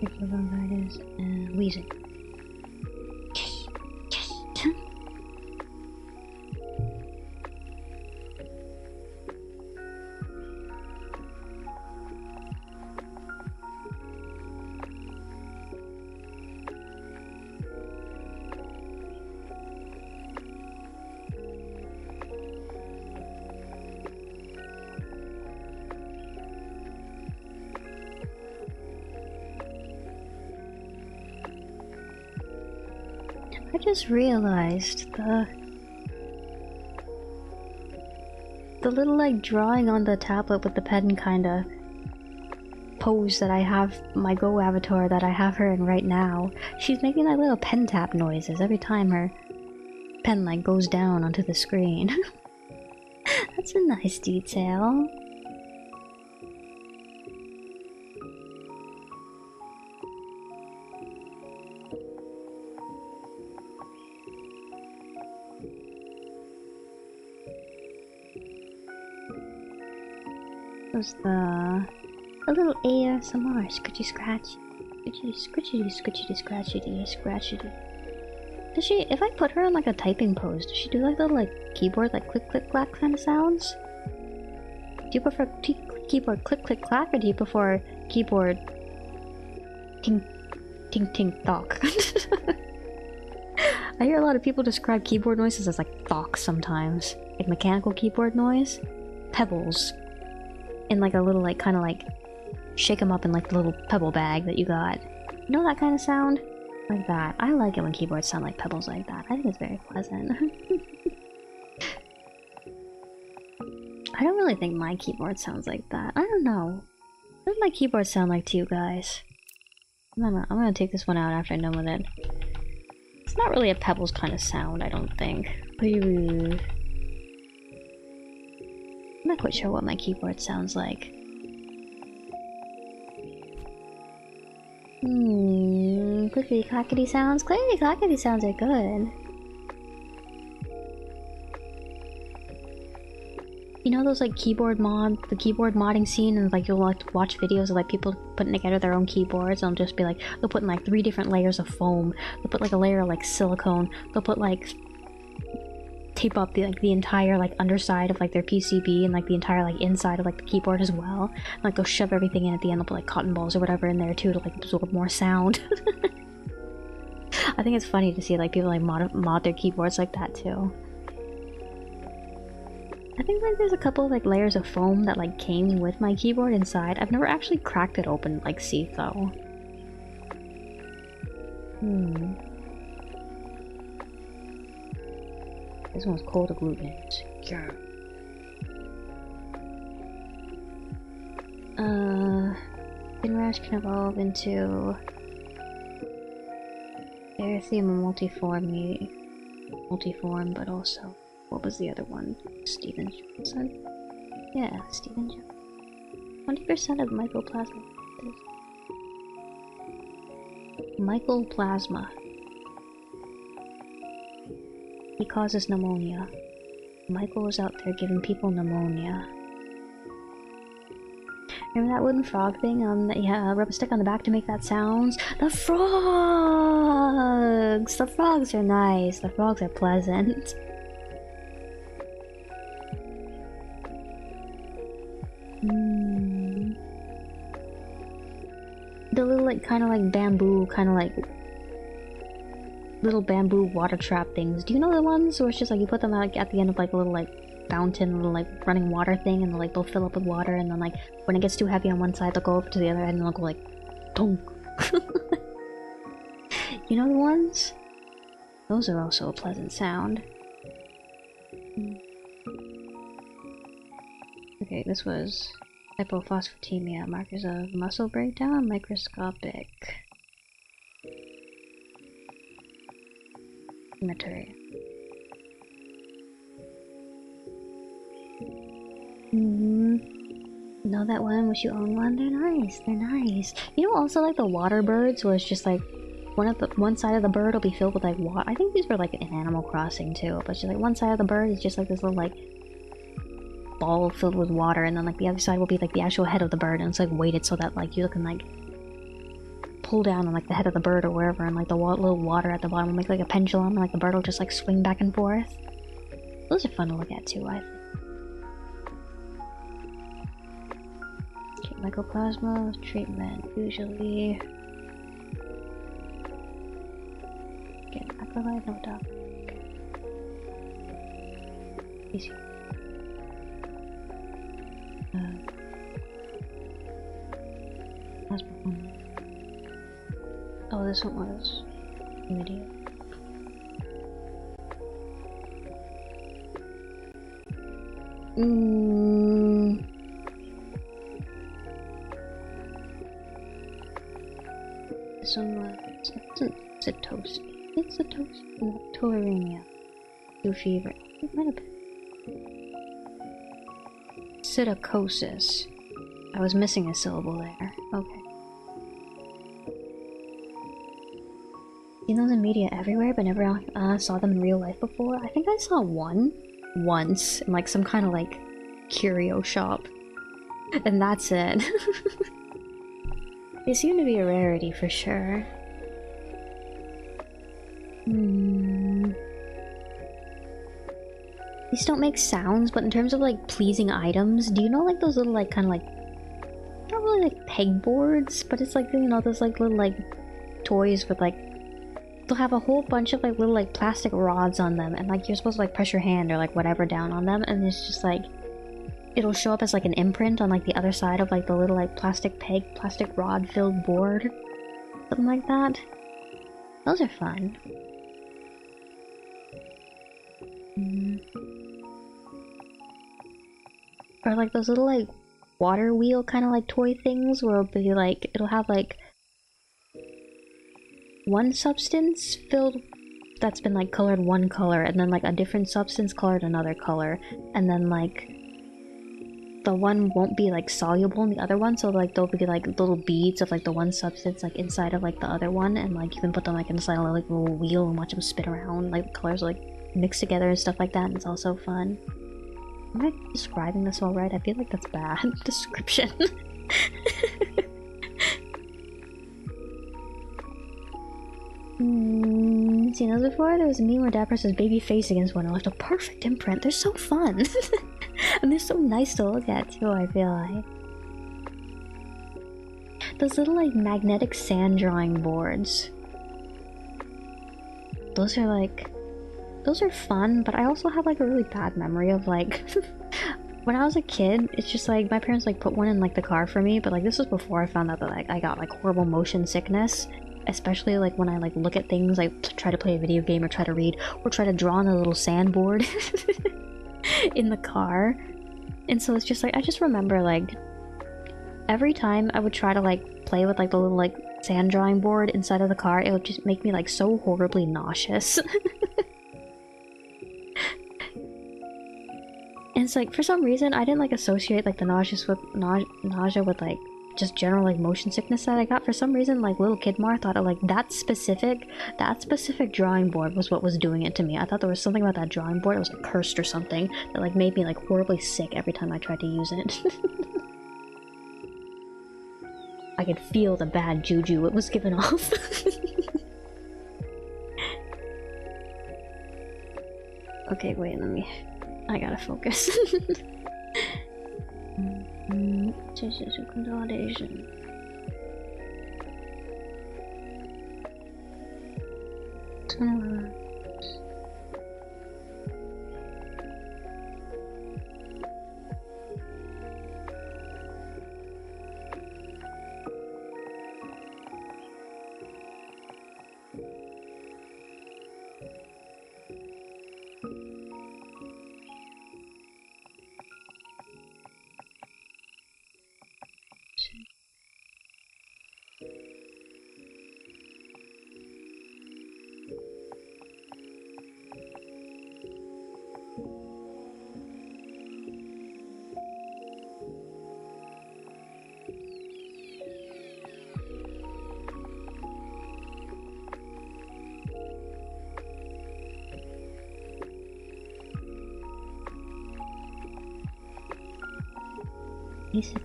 Tracheobronchitis and wheezing. Yes, yes. I just realized the little like drawing on the tablet with the pen kinda pose that I have my Go avatar that I have her in right now. She's making like little pen tap noises every time her pen like goes down onto the screen. That's a nice detail. Was a little ASMR scratchy scratch, scratchy scratchity scratchity. Does she? If I put her in like a typing pose, does she do like little like keyboard like click click clack kind of sounds? Do you prefer keyboard click click clack, or do you prefer keyboard ting ting ting thok? I hear a lot of people describe keyboard noises as like thok sometimes, like mechanical keyboard noise, pebbles. In like a little like kind of like shake them up in like the little pebble bag that you got. You know that kind of sound? Like that. I like it when keyboards sound like pebbles like that. I think it's very pleasant. I don't really think my keyboard sounds like that. I don't know. What does my keyboard sound like to you guys? I'm gonna take this one out after I'm done with it. It's not really a pebbles kind of sound, I don't think. I'm not quite sure what my keyboard sounds like. Clickety clackety sounds? Clickety clackety sounds are good. You know those like keyboard modding scene, and like you'll like watch videos of like people putting together their own keyboards, and they'll just be like, they'll put in like 3 different layers of foam, they'll put like a layer of like silicone, they'll put like tape up the like the entire like underside of like their PCB and like the entire like inside of like the keyboard as well. And, like they'll shove everything in at the end. They'll put like cotton balls or whatever in there too to like absorb more sound. I think it's funny to see like people like mod their keyboards like that too. I think like there's a couple of like layers of foam that like came with my keyboard inside. I've never actually cracked it open like see though. This one's cold agglutinated. Yeah. Skin rash can evolve into erythema multiform, but also, what was the other one? Steven Johnson? Yeah, Steven Johnson. 20% of mycoplasma. Mycoplasma. He causes pneumonia. Michael was out there giving people pneumonia. Remember that wooden frog thing? Yeah, rub a stick on the back to make that sounds? The frogs! The frogs are nice. The frogs are pleasant. The little like kind of like bamboo, kind of like little bamboo water trap things. Do you know the ones where it's just like you put them like at the end of like a little like fountain, little like running water thing, and like they'll fill up with water, and then like when it gets too heavy on one side they'll go over to the other end and they'll go like tonk. You know the ones? Those are also a pleasant sound. Okay, this was hypophosphatemia, markers of muscle breakdown, microscopic material. Know that one? Wish you owned one? They're nice. They're nice. You know, also like the water birds, where it's just like one side of the bird will be filled with like water. I think these were like in Animal Crossing too, but just like one side of the bird is just like this little like ball filled with water, and then like the other side will be like the actual head of the bird, and it's like weighted so that like you can like pull down on like the head of the bird or wherever, and like the little water at the bottom will make like a pendulum, and like the bird will just like swing back and forth. Those are fun to look at too, I think. Okay, mycoplasma treatment usually get acrolide, no doubt. Easy. Oh, this one was immediate. This one was... It's a toast. It's a toast. No, tularemia. Flu fever. It might have been. Psittacosis. I was missing a syllable there. Okay. Seen those in media everywhere, but never saw them in real life before. I think I saw one once in like some kind of like curio shop, and that's it. They seem to be a rarity for sure. These don't make sounds, but in terms of like pleasing items, do you know like those little like kind of like, not really like pegboards, but it's like, you know, those like little like toys with like, they'll have a whole bunch of like little like plastic rods on them, and like you're supposed to like press your hand or like whatever down on them, and it's just like, it'll show up as like an imprint on like the other side of like the little like plastic rod filled board. Something like that. Those are fun. Or like those little like water wheel kind of like toy things where it'll be like, it'll have like one substance filled that's been like colored one color, and then like a different substance colored another color, and then like the one won't be like soluble in the other one, so like there'll be like little beads of like the one substance like inside of like the other one, and like you can put them like inside a like little wheel and watch them spin around, like the colors like mix together and stuff like that, and it's also fun. Am I describing this all right? I feel like that's bad description. Seen those before? There was a meme where Dad pressed his baby face against one and left a perfect imprint. They're so fun! And they're so nice to look at too, I feel like. Those little like magnetic sand drawing boards. Those are like... Those are fun, but I also have like a really bad memory of like... when I was a kid, it's just like my parents like put one in like the car for me, but like this was before I found out that like I got like horrible motion sickness. Especially like when I like look at things, like try to play a video game or try to read or try to draw on a little sandboard in the car. And so it's just like, I just remember like every time I would try to like play with like the little like sand drawing board inside of the car, it would just make me like so horribly nauseous. And it's like, for some reason, I didn't like associate like the nausea with like just general like motion sickness that I got. For some reason, like little kid Mar thought of like that specific drawing board was what was doing it to me. I thought there was something about that drawing board, it was like cursed or something, that like made me like horribly sick every time I tried to use it. I could feel the bad juju it was giving off. Okay, wait, I gotta focus. This is a consolidation. It's gonna...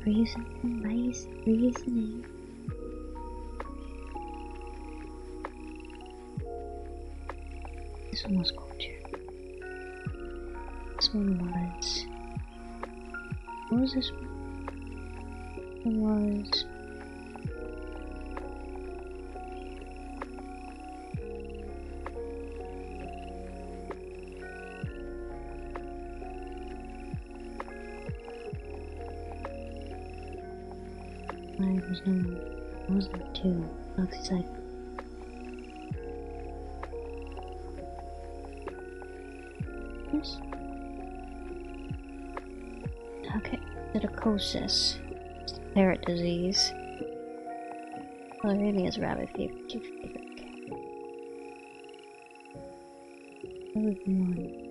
Basic reasoning. This one was culture. This one was... What was this one? It was... What was there two? Oxycycle. Yes. Okay, psittacosis. Parrot disease. Malaria is rabbit fever. Two fever. Okay. One.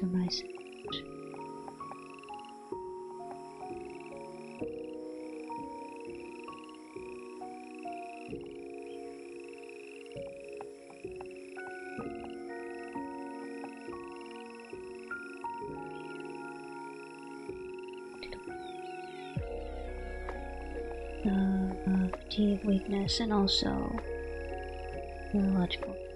Mice. Fatigue, weakness, and also neurological things.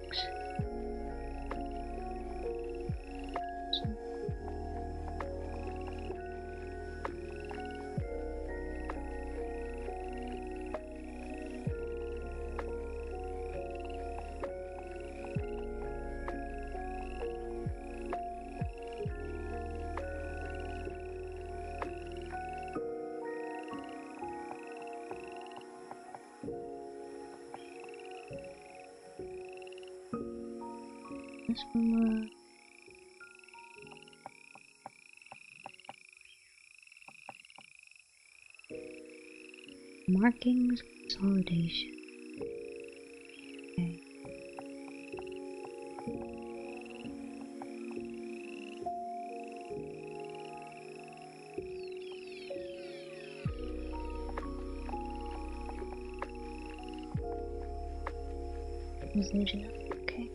This one markings consolidation. Okay. Position. Okay.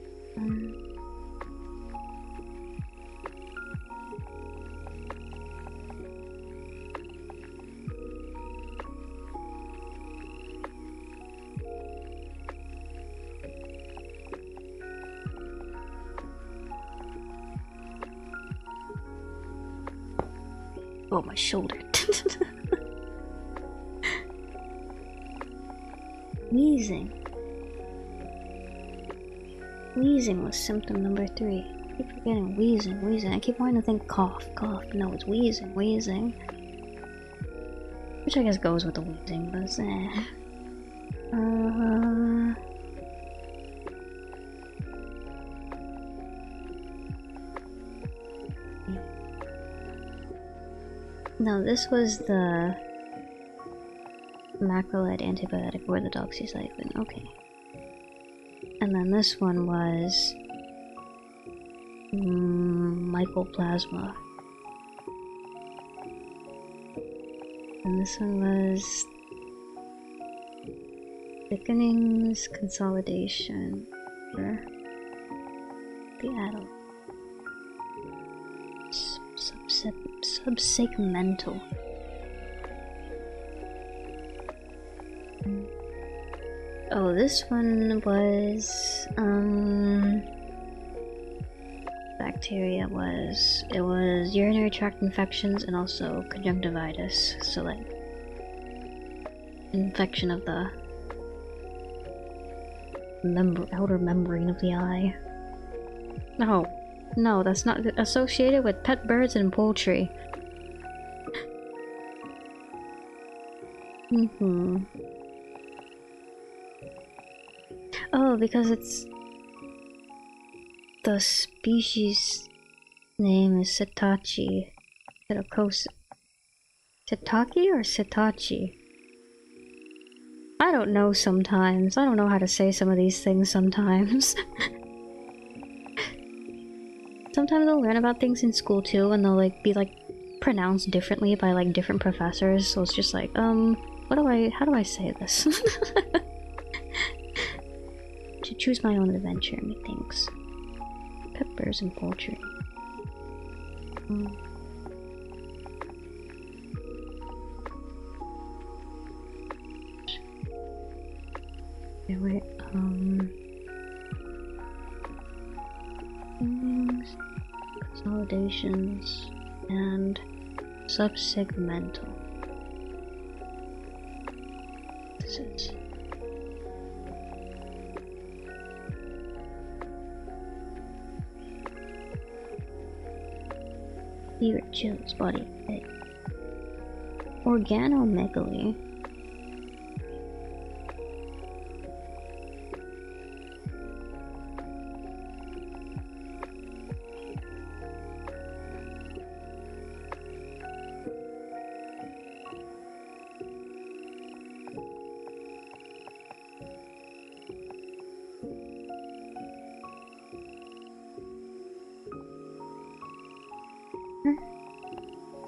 Oh, my shoulder. Wheezing. Wheezing was symptom number 3. I keep forgetting wheezing. I keep wanting to think cough. No, it's wheezing. Which I guess goes with the wheezing, but it's No, this was the macrolide antibiotic or the doxycycline. Okay. And then this one was mycoplasma. And this one was thickenings, consolidation for the adult. Subsegmental. Oh, this one was bacteria was urinary tract infections and also conjunctivitis, so like infection of the outer membrane of the eye. No, that's not associated with pet birds and poultry. Oh, because it's the species name is Sitachi. Sitaki or Sitachi? I don't know sometimes. I don't know how to say some of these things sometimes. Sometimes I'll learn about things in school too, and they'll like be like pronounced differently by like different professors, so it's just like, how do I say this? To choose my own adventure, methinks. Peppers and poultry. Okay, wait, things, consolidations, and subsegmental. This is fever, chills, body ache. Organomegaly.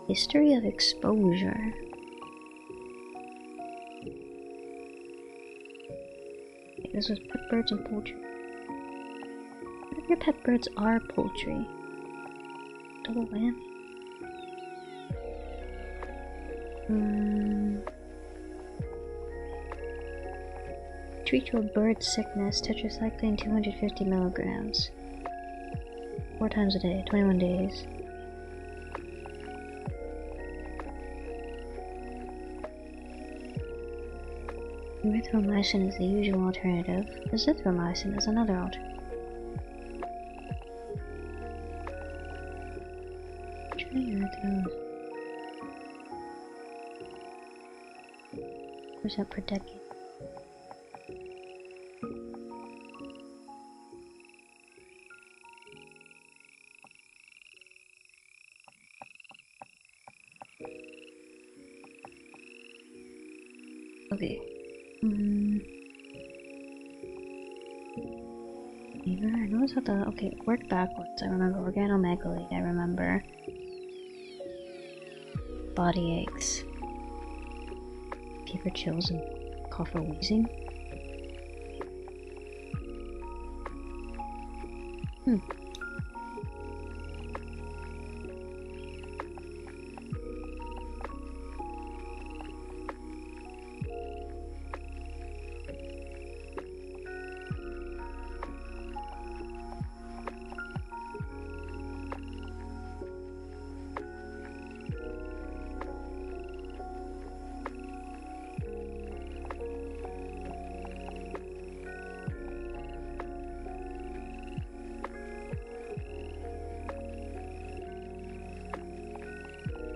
History of exposure. Okay, this was pet birds and poultry. What if your pet birds are poultry? Double whammy. Treat your bird sickness, tetracycline 250 milligrams. 4 times a day, 21 days. Erythromycin is the usual alternative. Azithromycin is another alternative. Try erythromas. % per decade. Okay. Fever, I noticed how the okay, work backwards. I remember organomegaly, I remember body aches. Fever, chills, and cough or wheezing.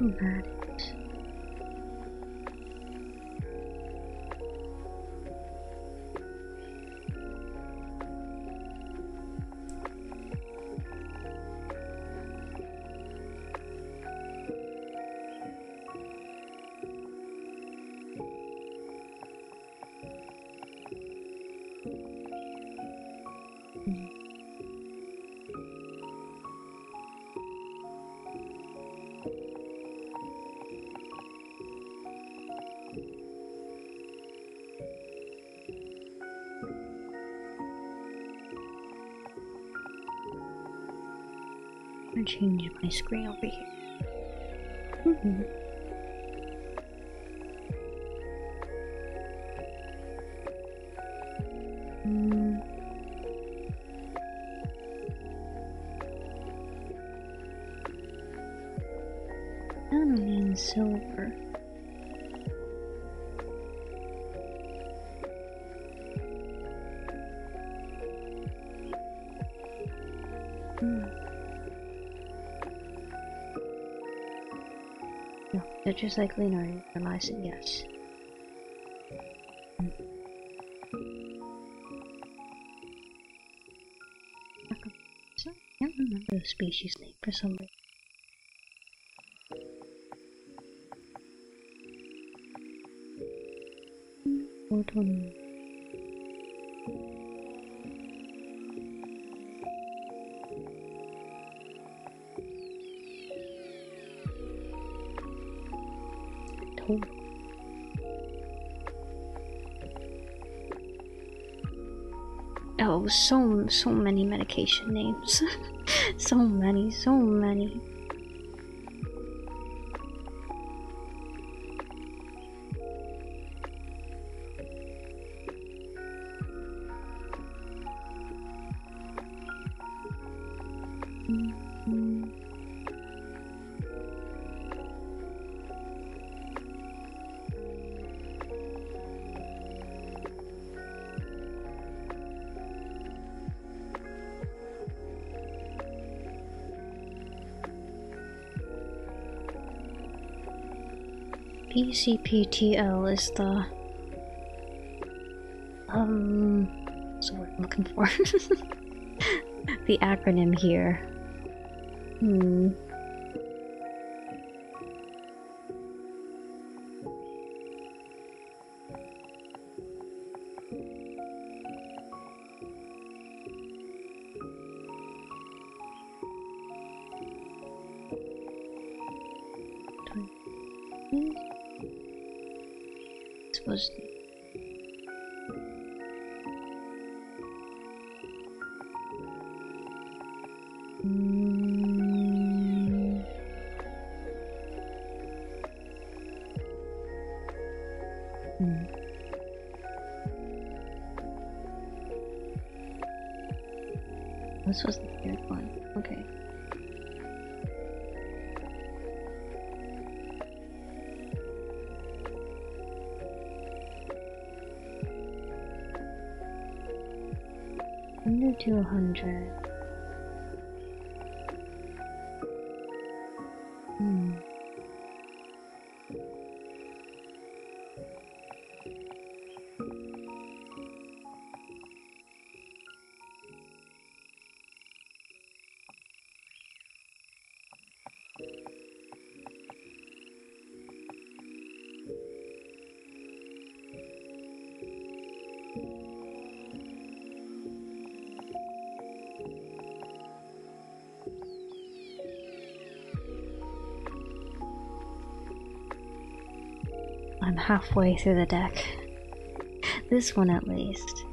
That is. I'm gonna change my screen over here. Aniline silver. No, tetracycline or erythromycin, yes. I can't remember the species name for some reason. Oh, so many medication names. so many. PCPTL is the what's the word I'm looking for? The acronym here. Supposed to. This was the third one. Okay. Under 200. I'm halfway through the deck. This one at least.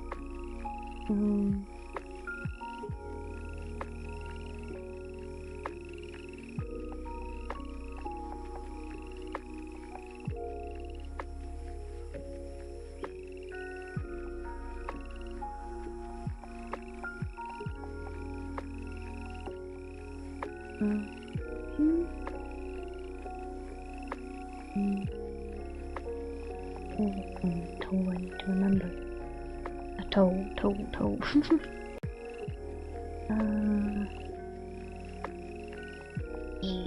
Toe, I need to remember. A toe.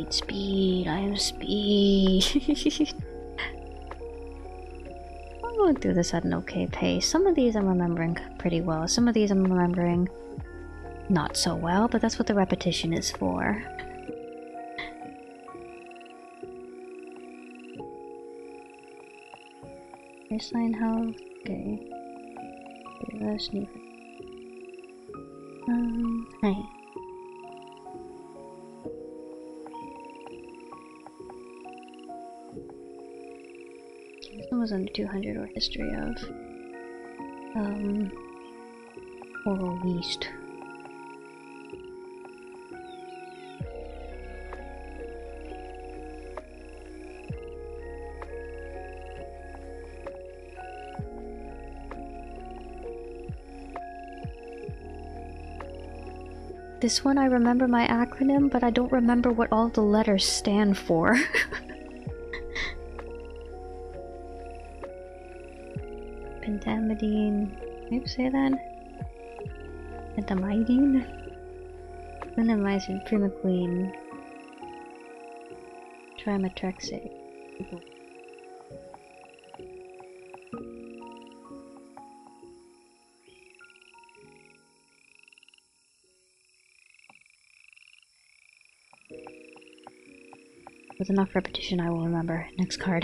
Speed, I have speed. I'm going through this at an okay pace. Some of these I'm remembering pretty well. Some of these I'm remembering not so well, but that's what the repetition is for. Baseline health, okay. Reverse new. Hey. This one was under 200 or history of. Oral yeast. This one I remember my acronym, but I don't remember what all the letters stand for. Pentamidine. Can you say that? Pentamidine? Clindamycin, primaquine. Trimethoxate. With enough repetition, I will remember. Next card.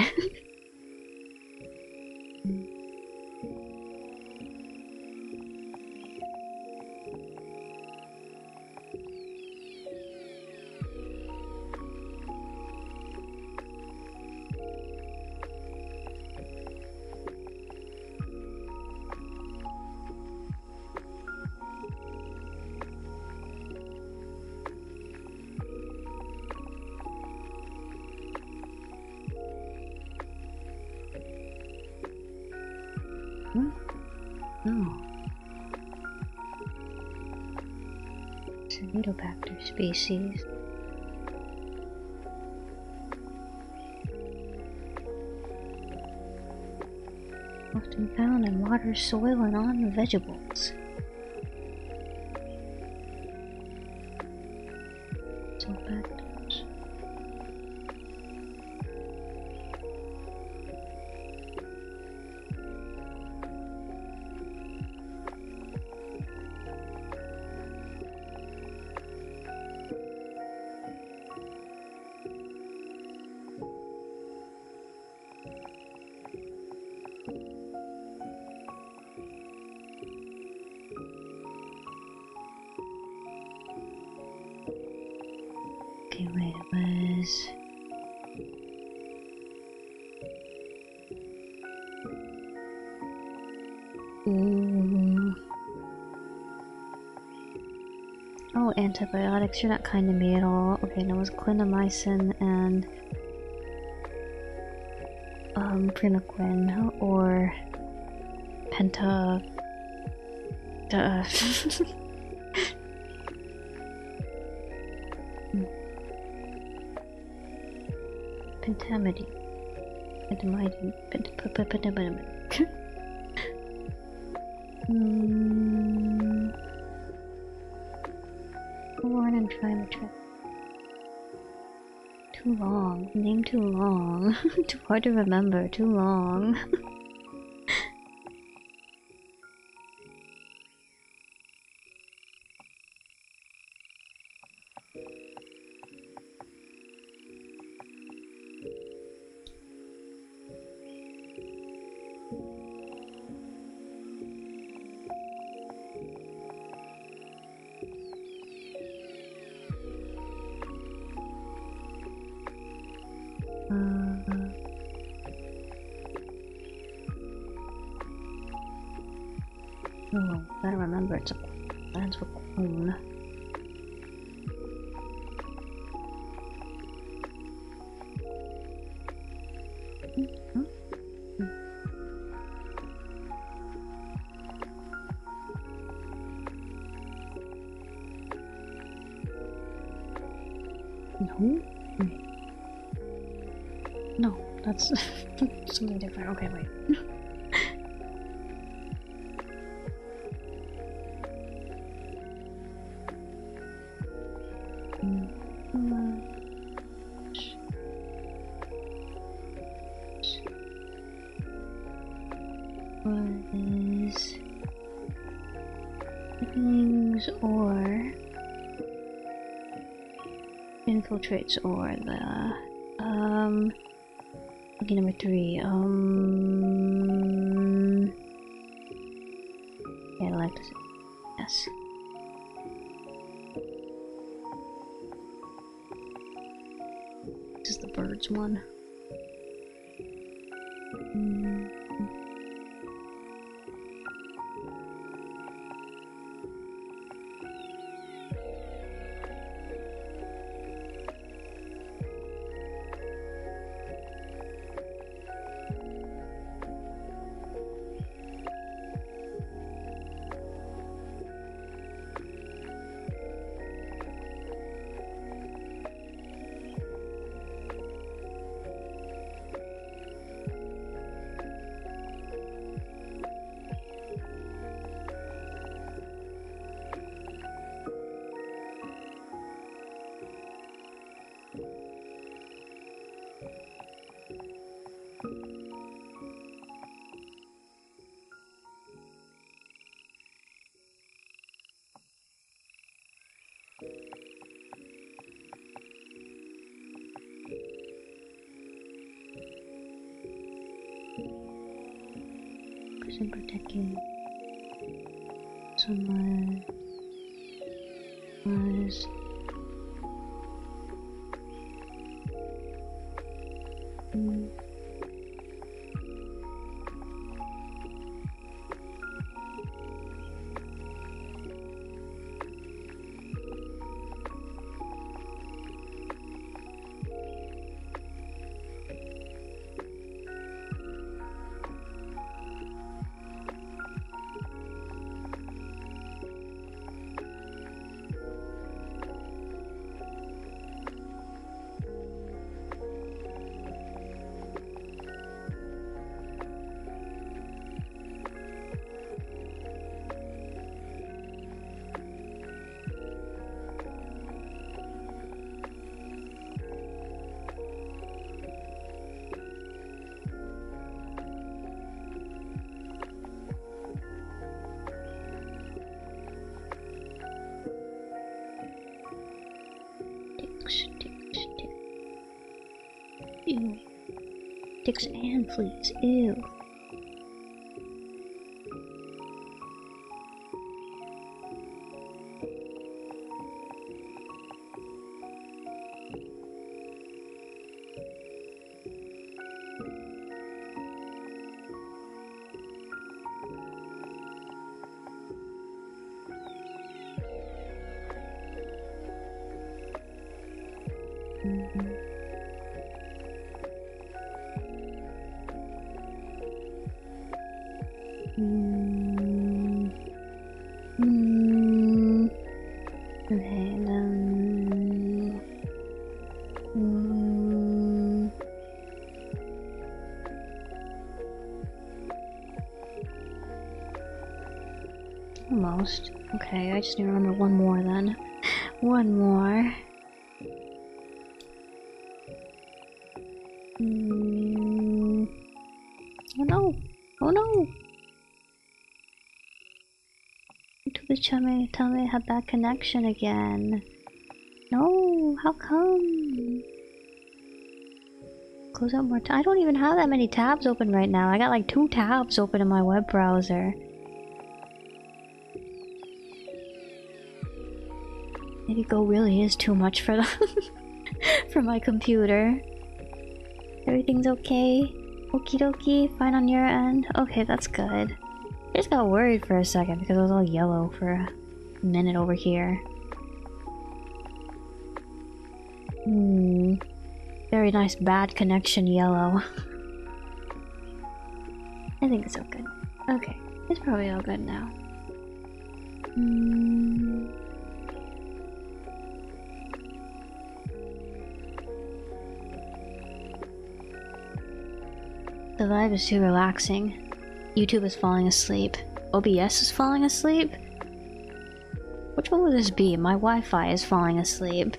Acetobacter species. Often found in water, soil, and on vegetables. Sulfactors. Okay, wait, it was... Ooh. Oh, antibiotics, you're not kind to me at all. Okay, no, it was clindamycin and primaquine or penta... pentamidine. Pentamidine. Pentamidine. Corn and trimetry. Too long. Name too long. Too hard to remember. Too long. Oh, gotta remember it's a plans for clone. No? No, that's something different. Okay, wait. Things or infiltrates or the okay, number 3 yeah, I like this. Yes. This is the birds one. Person protecting someone was ew. Ticks and fleas, ew. almost. Okay, I just need to remember one more then. One more. Oh no! Oh no! Tell me I have bad connection again. No, how come? Close out more tabs. I don't even have that many tabs open right now. I got like 2 tabs open in my web browser. Maybe Go really is too much for the for my computer. Everything's okay? Okie dokie, fine on your end? Okay, that's good. I just got worried for a second because it was all yellow for a minute over here. Very nice bad connection yellow. I think it's all good. Okay, it's probably all good now. The vibe is too relaxing. YouTube is falling asleep. OBS is falling asleep? Which one would this be? My Wi-Fi is falling asleep.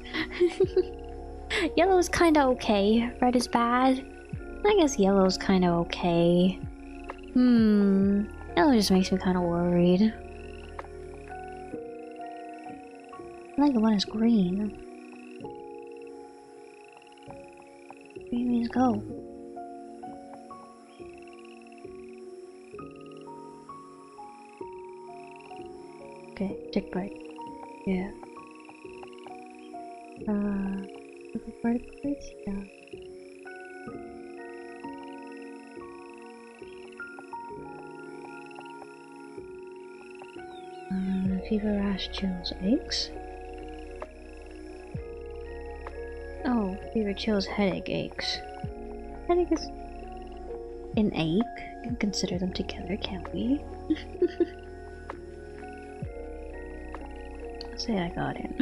Yellow is kinda okay. Red is bad. I guess yellow is kinda okay. Yellow just makes me kinda worried. I like the one that's green. Green means go. Okay, take a break. Yeah. Verticals? Yeah. Fever, rash, chills, aches? Oh, fever, chills, headache, aches. Headache is an ache. We can consider them together, can't we? Say I got in.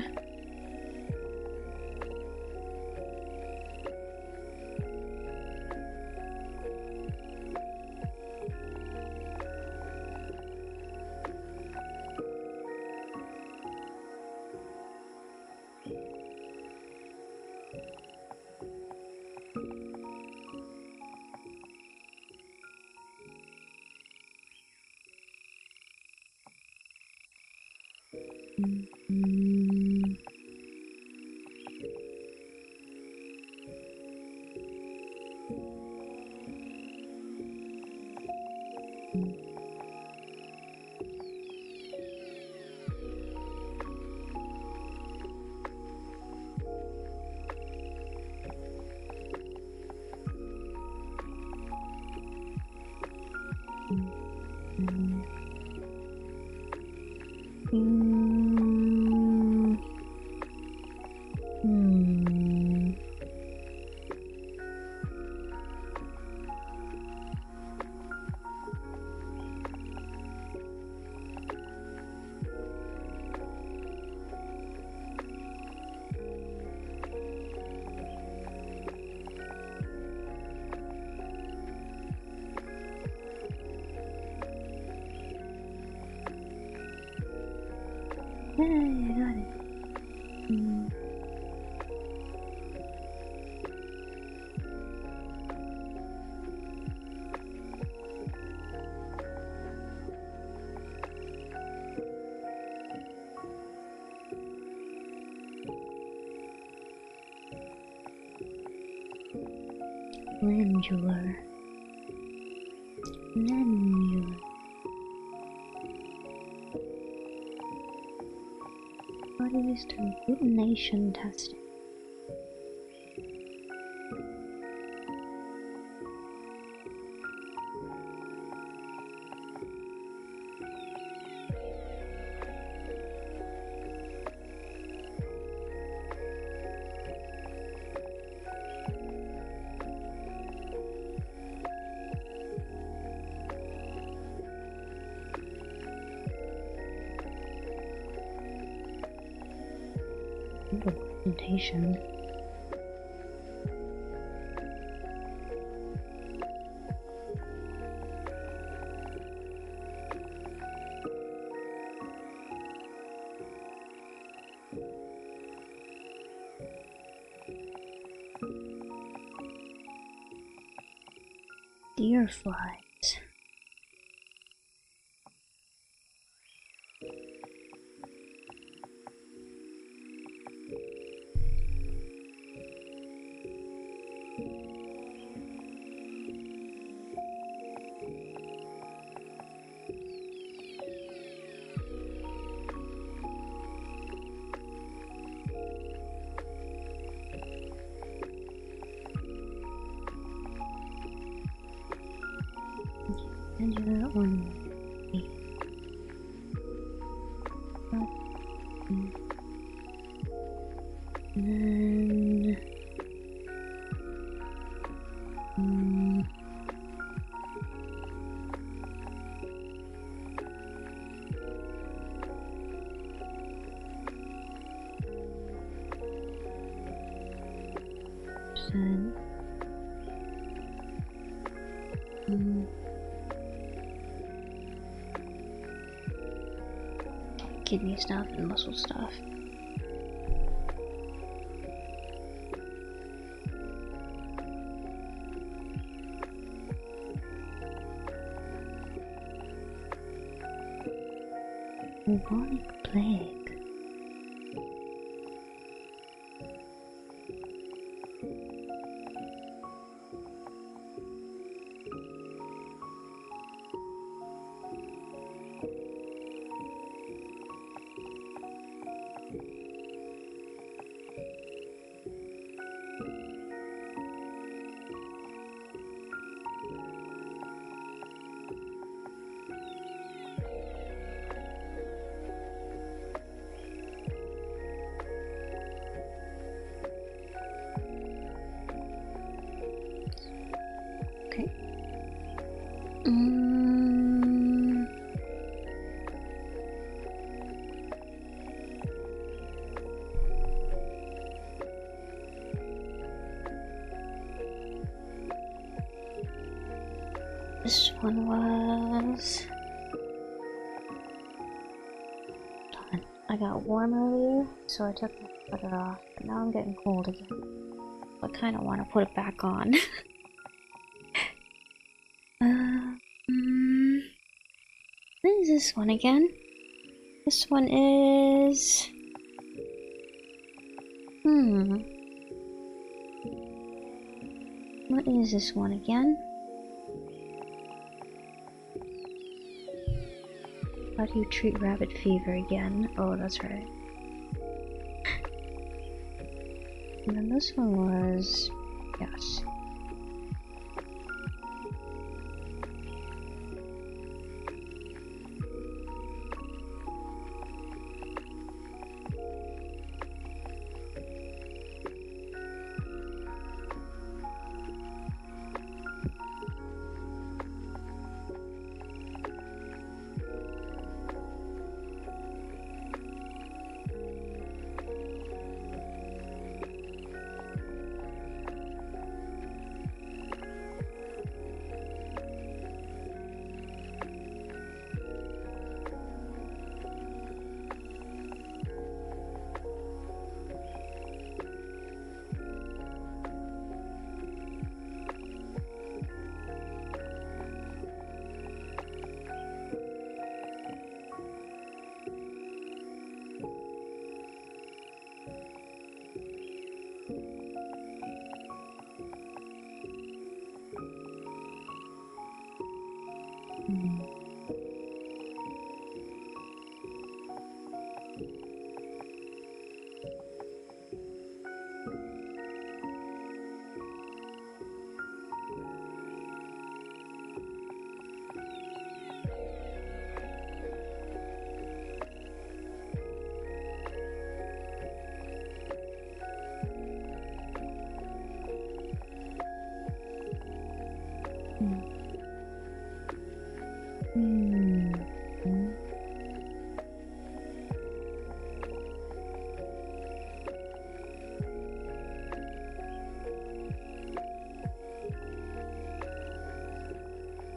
Yeah, I got it. Glandular. Glandular. Bodies to agglutination testing. Augmentation. deer flies. And that one. And then kidney stuff and muscle stuff. Bubonic plague. Okay. This one was... Darn. I got warm earlier, so I took my sweater off, but now I'm getting cold again. I kind of want to put it back on. What is this one again? This one is... What is this one again? How do you treat rabbit fever again? Oh, that's right. And then this one was... Yes.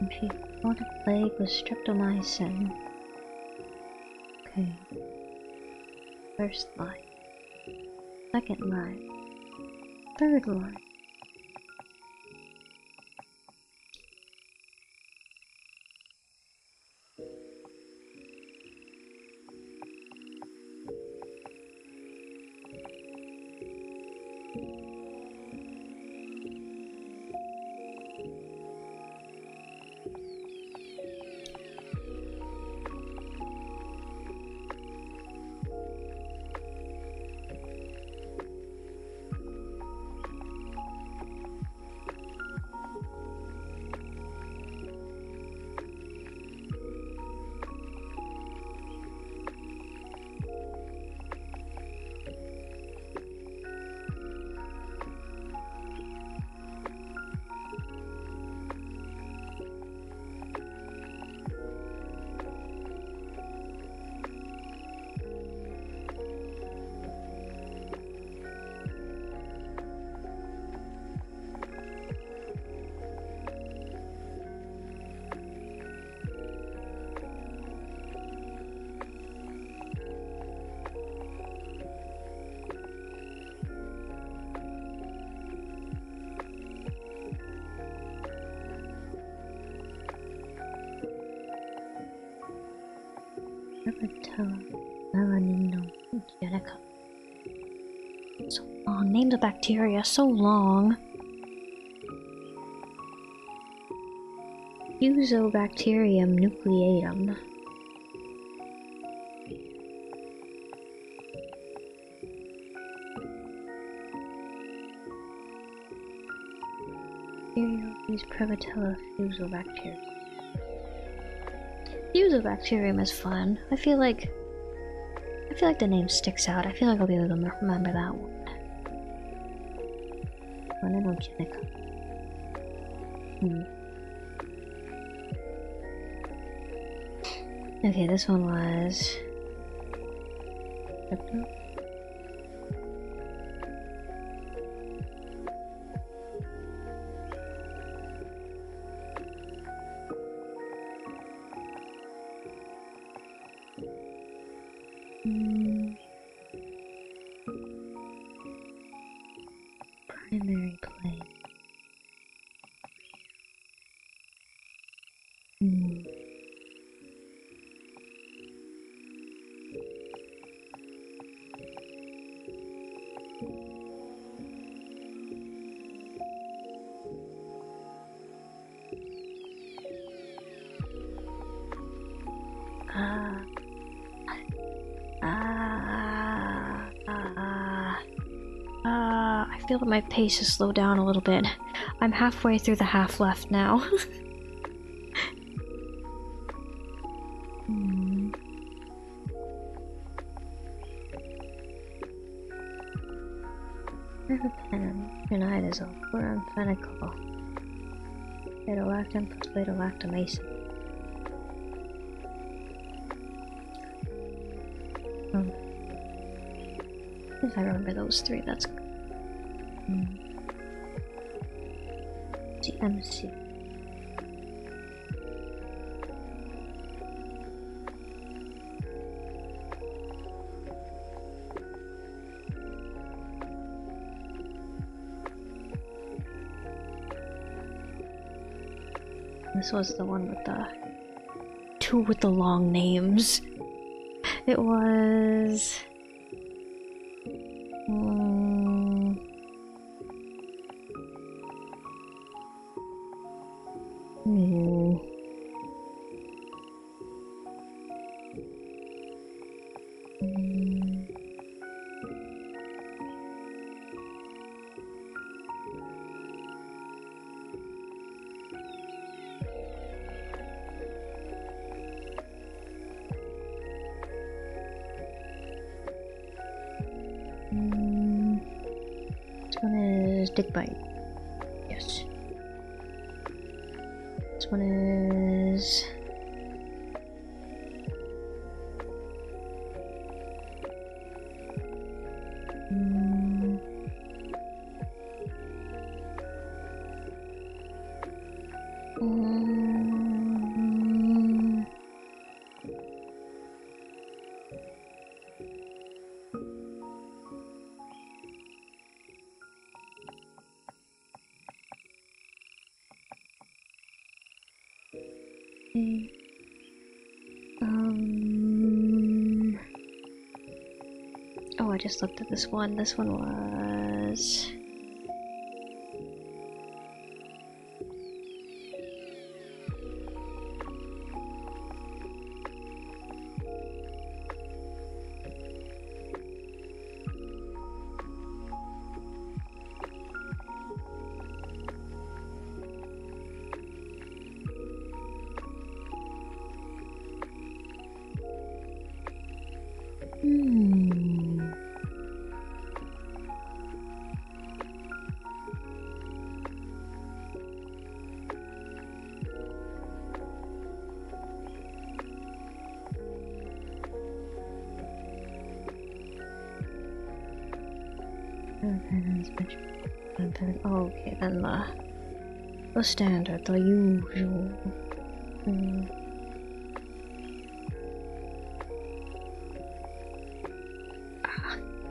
Okay, bubonic plague was streptomycin. Okay. First line. Second line. Third line. Prevotella, Melanino, Jenica. So long. Names of bacteria, so long. Fusobacterium nucleatum. Use Prevotella fusobacterium. Fusobacterium is fun. I feel like the name sticks out. I feel like I'll be able to remember that one. Jenica. Okay, this one was... Primary plane. I feel that my pace has slowed down a little bit. I'm halfway through the half left now. Riverpen, Unidazole, chloramphenicol, beta-lactam plus beta-lactamase. If I remember those three, that's good. GMC. This was the one with the two with the long names. It was... This one is Dick Bite. Yes. This one is... Oh, I just looked at this one. This one was... Oh, okay, then the standard, the usual.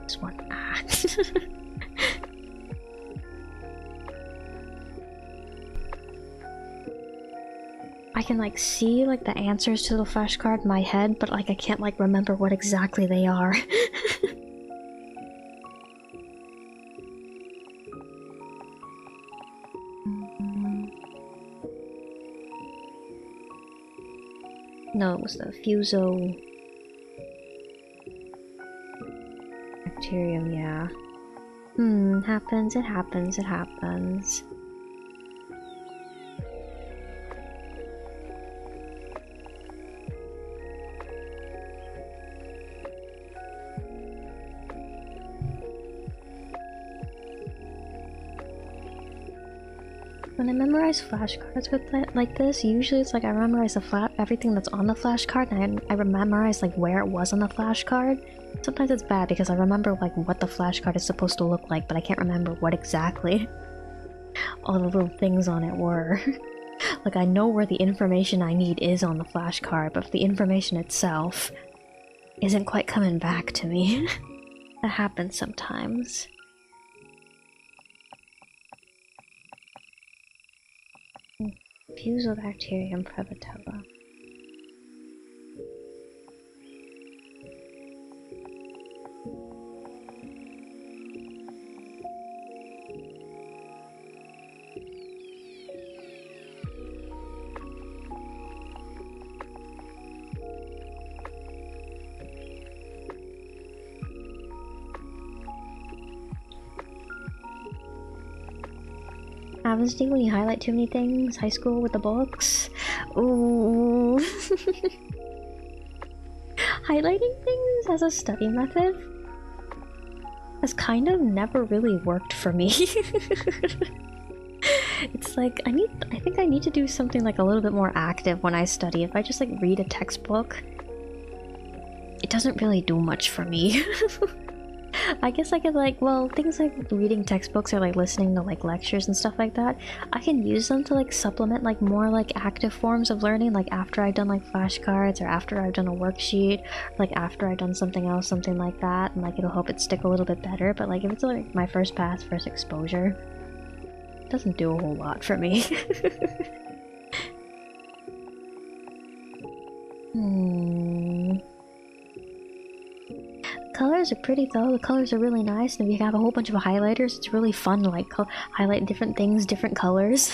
This one. I can like see like the answers to the flashcard in my head, but like I can't like remember what exactly they are. No, it was the fuso bacterium, yeah. Happens, it happens, it happens. When I memorize flashcards with like this, usually it's like I memorize everything that's on the flashcard, and I memorize like where it was on the flashcard. Sometimes it's bad because I remember like what the flashcard is supposed to look like, but I can't remember what exactly all the little things on it were. Like I know where the information I need is on the flashcard, but if the information itself isn't quite coming back to me. That happens sometimes. Fusobacterium prevotella. Happens to you when you highlight too many things? High school with the books? Ooh. Highlighting things as a study method has kind of never really worked for me. It's like, I think I need to do something like a little bit more active when I study. If I just like read a textbook, it doesn't really do much for me. I guess I could like, well, things like reading textbooks or like listening to like lectures and stuff like that, I can use them to like supplement like more like active forms of learning, like after I've done like flashcards or after I've done a worksheet, like after I've done something else, something like that, and like it'll help it stick a little bit better. But like if it's like my first pass, first exposure, it doesn't do a whole lot for me. Colors are pretty though, the colors are really nice, and if you have a whole bunch of highlighters, it's really fun to like highlight different things, different colors.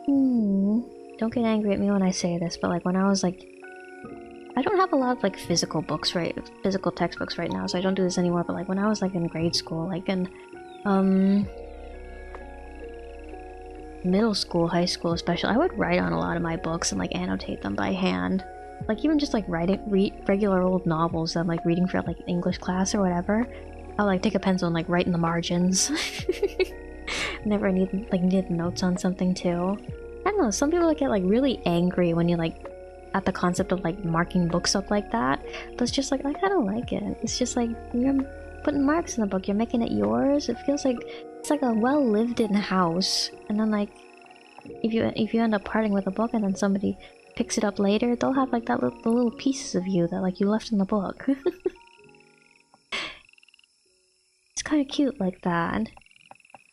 Don't get angry at me when I say this, but like when I was like... I don't have a lot of like physical textbooks right now, so I don't do this anymore, but like when I was like in grade school, like in middle school, high school especially, I would write on a lot of my books and like annotate them by hand. Like even just like read regular old novels that I'm like reading for like English class or whatever, I'll like take a pencil and like write in the margins. Whenever needed notes on something too. I don't know, some people like get like really angry when you like at the concept of like marking books up like that, but it's just like I kind of like it. It's just like you're putting marks in the book, you're making it yours. It feels like it's like a well lived in house, and then like if you end up parting with a book and then somebody picks it up later, they'll have like the little pieces of you that like you left in the book. It's kind of cute like that.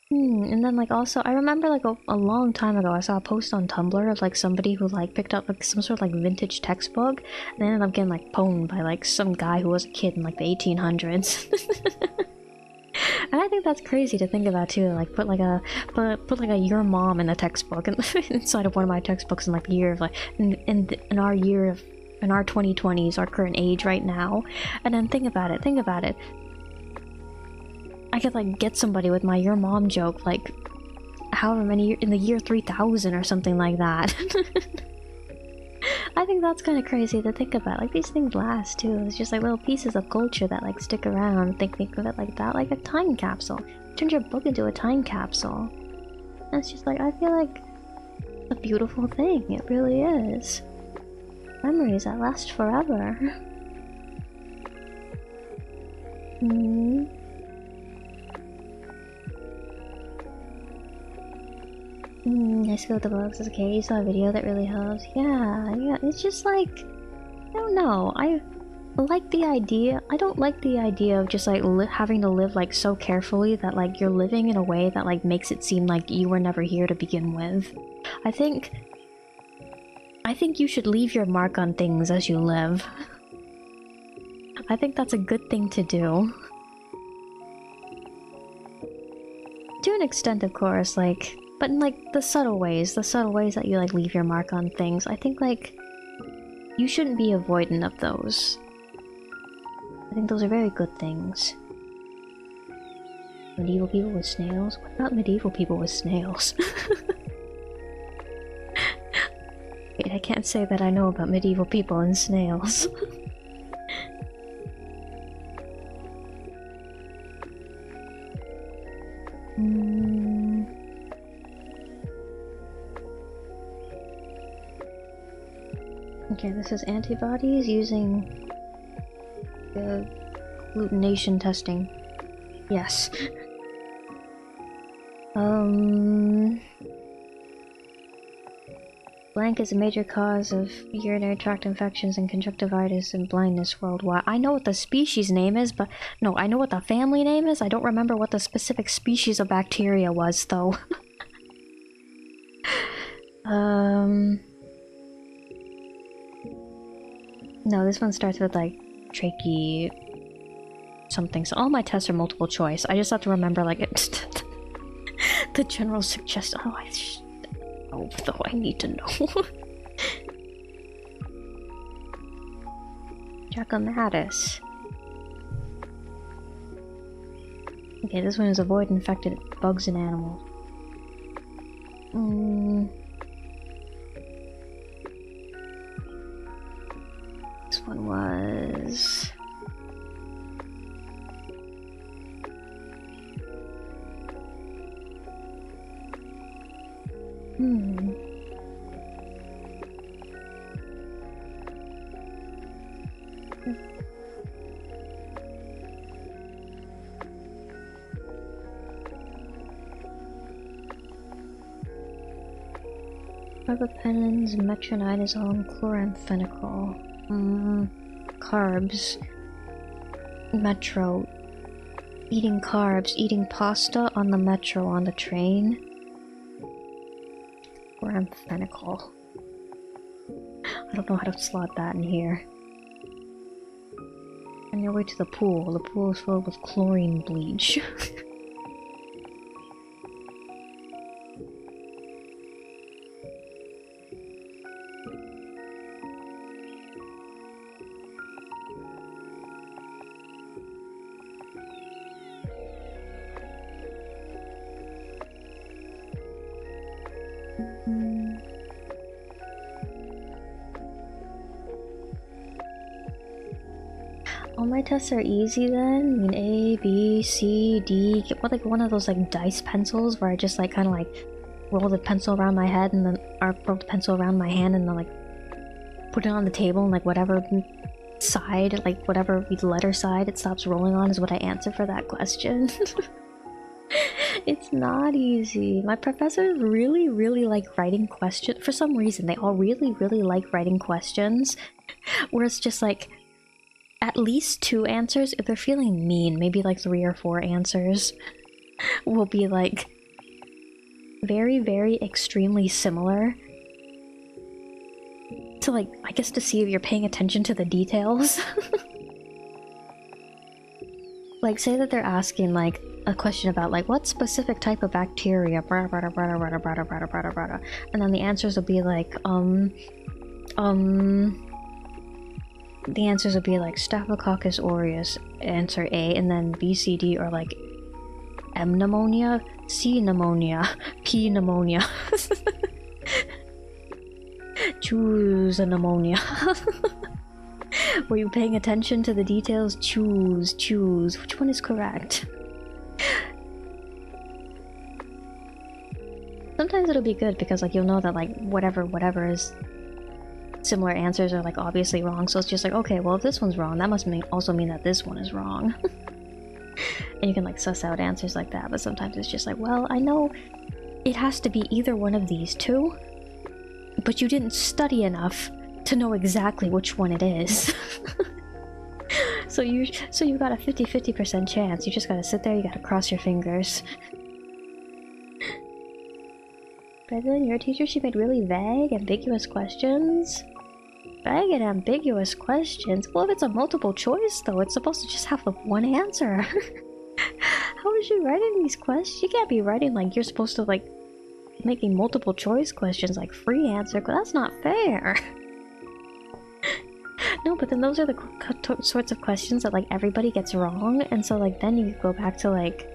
And then like also I remember like a long time ago I saw a post on Tumblr of like somebody who like picked up like some sort of like vintage textbook and ended up getting like pwned by like some guy who was a kid in like the 1800s. And I think that's crazy to think about too. Like put like a your mom in a textbook and inside of one of my textbooks in like the year of like in our 2020s, our current age right now. And then think about it. I could like get somebody with my your mom joke like however many in the year 3000 or something like that. I think that's kind of crazy to think about. Like these things last too. It's just like little pieces of culture that like stick around. Think of it like that, like a time capsule. Turn your book into a time capsule. And it's just like I feel like it's a beautiful thing. It really is. Memories that last forever. Nice to go with the books. Okay, you saw a video that really helps. Yeah, it's just like I don't know. like the idea. I don't like the idea of just like having to live like so carefully that like you're living in a way that like makes it seem like you were never here to begin with. I think you should leave your mark on things as you live. I think that's a good thing to do. To an extent, of course, like, but in like the subtle ways that you like leave your mark on things, I think like you shouldn't be avoidant of those. I think those are very good things. Medieval people with snails? What about medieval people with snails? Wait, I can't say that I know about medieval people and snails. Okay, this is antibodies using the agglutination testing. Yes. Blank is a major cause of urinary tract infections and conjunctivitis and blindness worldwide. I know what the species name is, but no, I know what the family name is. I don't remember what the specific species of bacteria was, though. No, this one starts with like trachea something. So all my tests are multiple choice. I just have to remember like the general suggestion. Oh, though I need to know. Jacomatus. Okay, this one is avoid infected bugs and animals. This one was... Carbapenems, metronidazole, and chloramphenicol. Carbs. Metro. Eating carbs. Eating pasta on the metro on the train. Chloramphenicol. I don't know how to slot that in here. On your way to the pool. The pool is filled with chlorine bleach. All my tests are easy then? I mean A, B, C, D. What, like one of those like dice pencils where I just like kind of like roll the pencil around my head and then or roll the pencil around my hand and then like put it on the table and like whatever side, like whatever letter side it stops rolling on is what I answer for that question. It's not easy. My professors really like writing questions. For some reason, they all really like writing questions where it's just like at least 2 answers. If they're feeling mean, maybe like 3 or 4 answers will be like very extremely similar to like, I guess to see if you're paying attention to the details. Like say that they're asking like a question about like what specific type of bacteria, and then the answers will be like the answers would be like Staphylococcus aureus, answer A, and then B, C, D are like M pneumonia, C pneumonia, P pneumonia. Choose a pneumonia. Were you paying attention to the details? Choose. Which one is correct? Sometimes it'll be good because like you'll know that like whatever is similar answers are like obviously wrong, so it's just like, okay, well if this one's wrong, that must also mean that this one is wrong. And you can like suss out answers like that, but sometimes it's just like, well, I know it has to be either one of these two, but you didn't study enough to know exactly which one it is. So you got a 50% chance. You just gotta sit there, you gotta cross your fingers. But then your teacher, she made really vague, ambiguous questions. Vague and ambiguous questions? Well, if it's a multiple choice though, it's supposed to just have the one answer. How is she writing these questions? She can't be writing like you're supposed to like making multiple choice questions like free answer, because that's not fair. No, but then those are the sorts of questions that like everybody gets wrong, and so like then you go back to like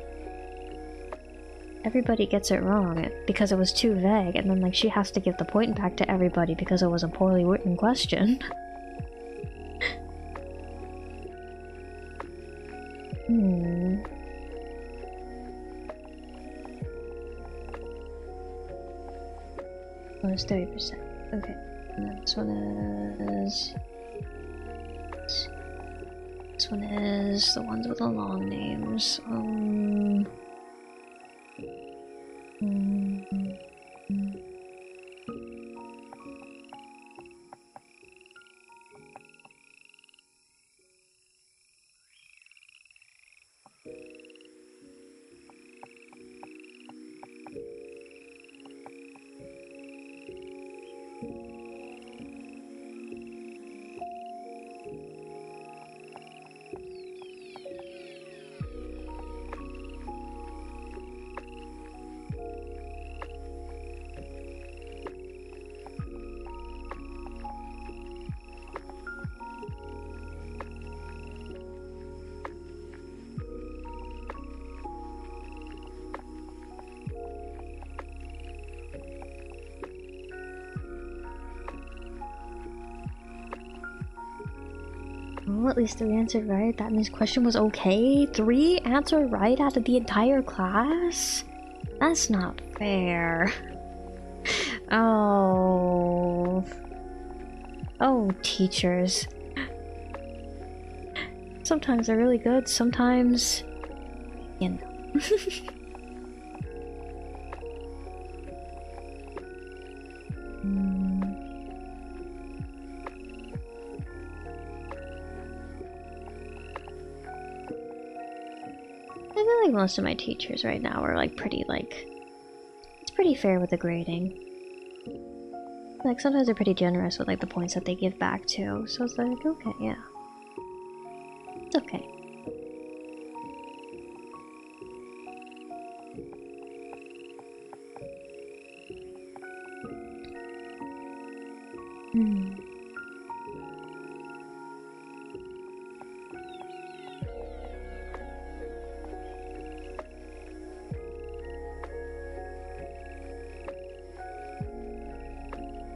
everybody gets it wrong because it was too vague, and then like she has to give the point back to everybody because it was a poorly written question. Oh, it's 30%. Okay. And then this one is... This one is the ones with the long names. Well, at least 3 answered right. That means question was okay. 3 answered right out of the entire class? That's not fair. Oh. Oh, teachers. Sometimes they're really good, sometimes... you know. I feel like most of my teachers right now are like pretty like... it's pretty fair with the grading. Like sometimes they're pretty generous with like the points that they give back too, so it's like, okay, yeah. It's okay.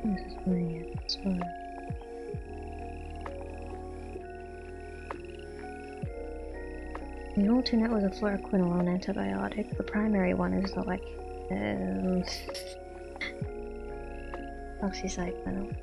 This is brilliant. It's fun. The alternate was a fluoroquinolone antibiotic. The primary one is the like oxycycline.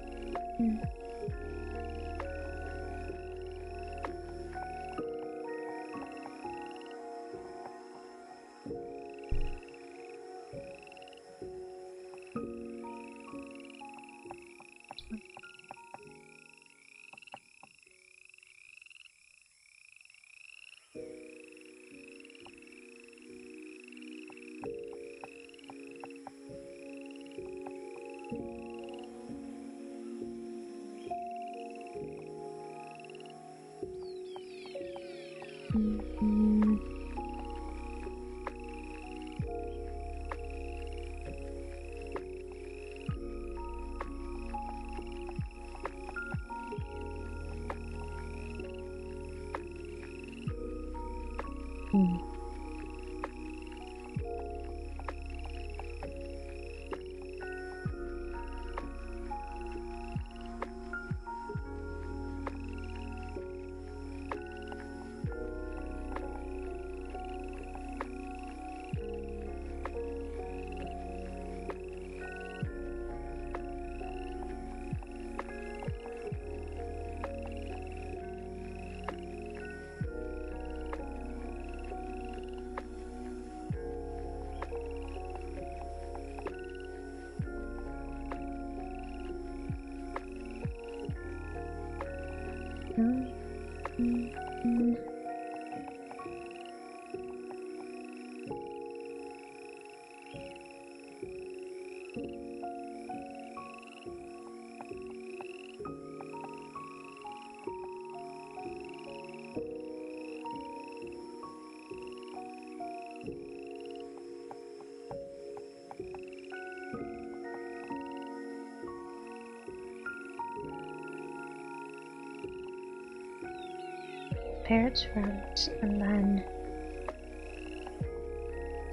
Parrots, rabbits, and then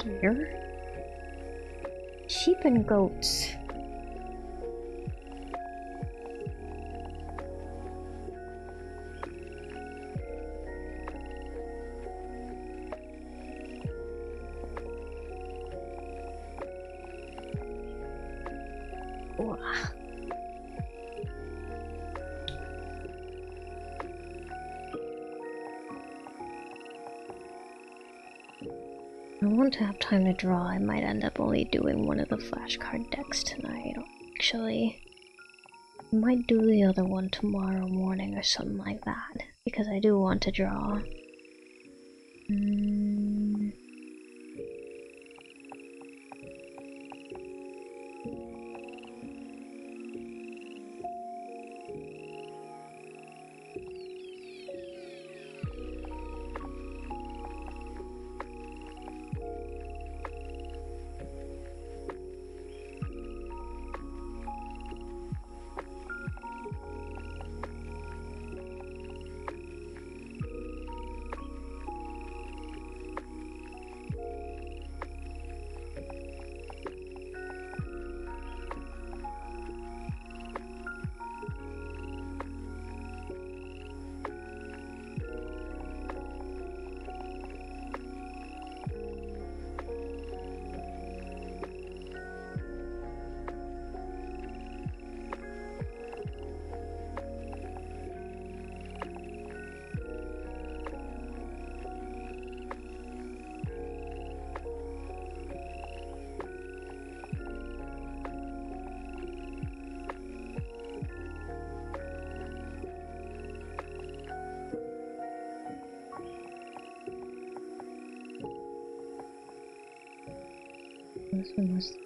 deer, sheep, and goats. Wow. I want to have time to draw. I might end up only doing one of the flashcard decks tonight, actually. I might do the other one tomorrow morning or something like that, because I do want to draw. This one was...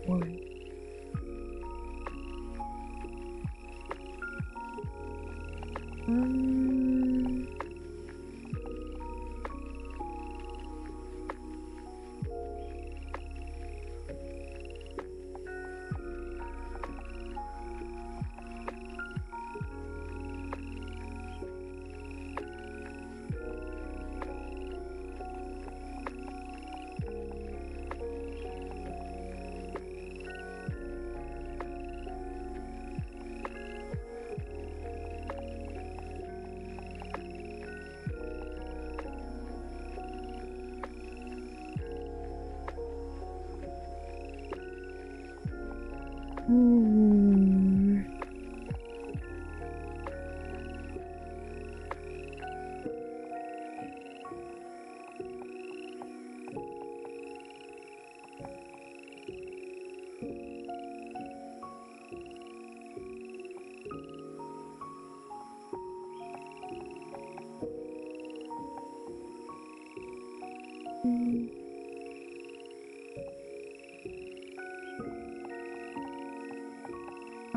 One.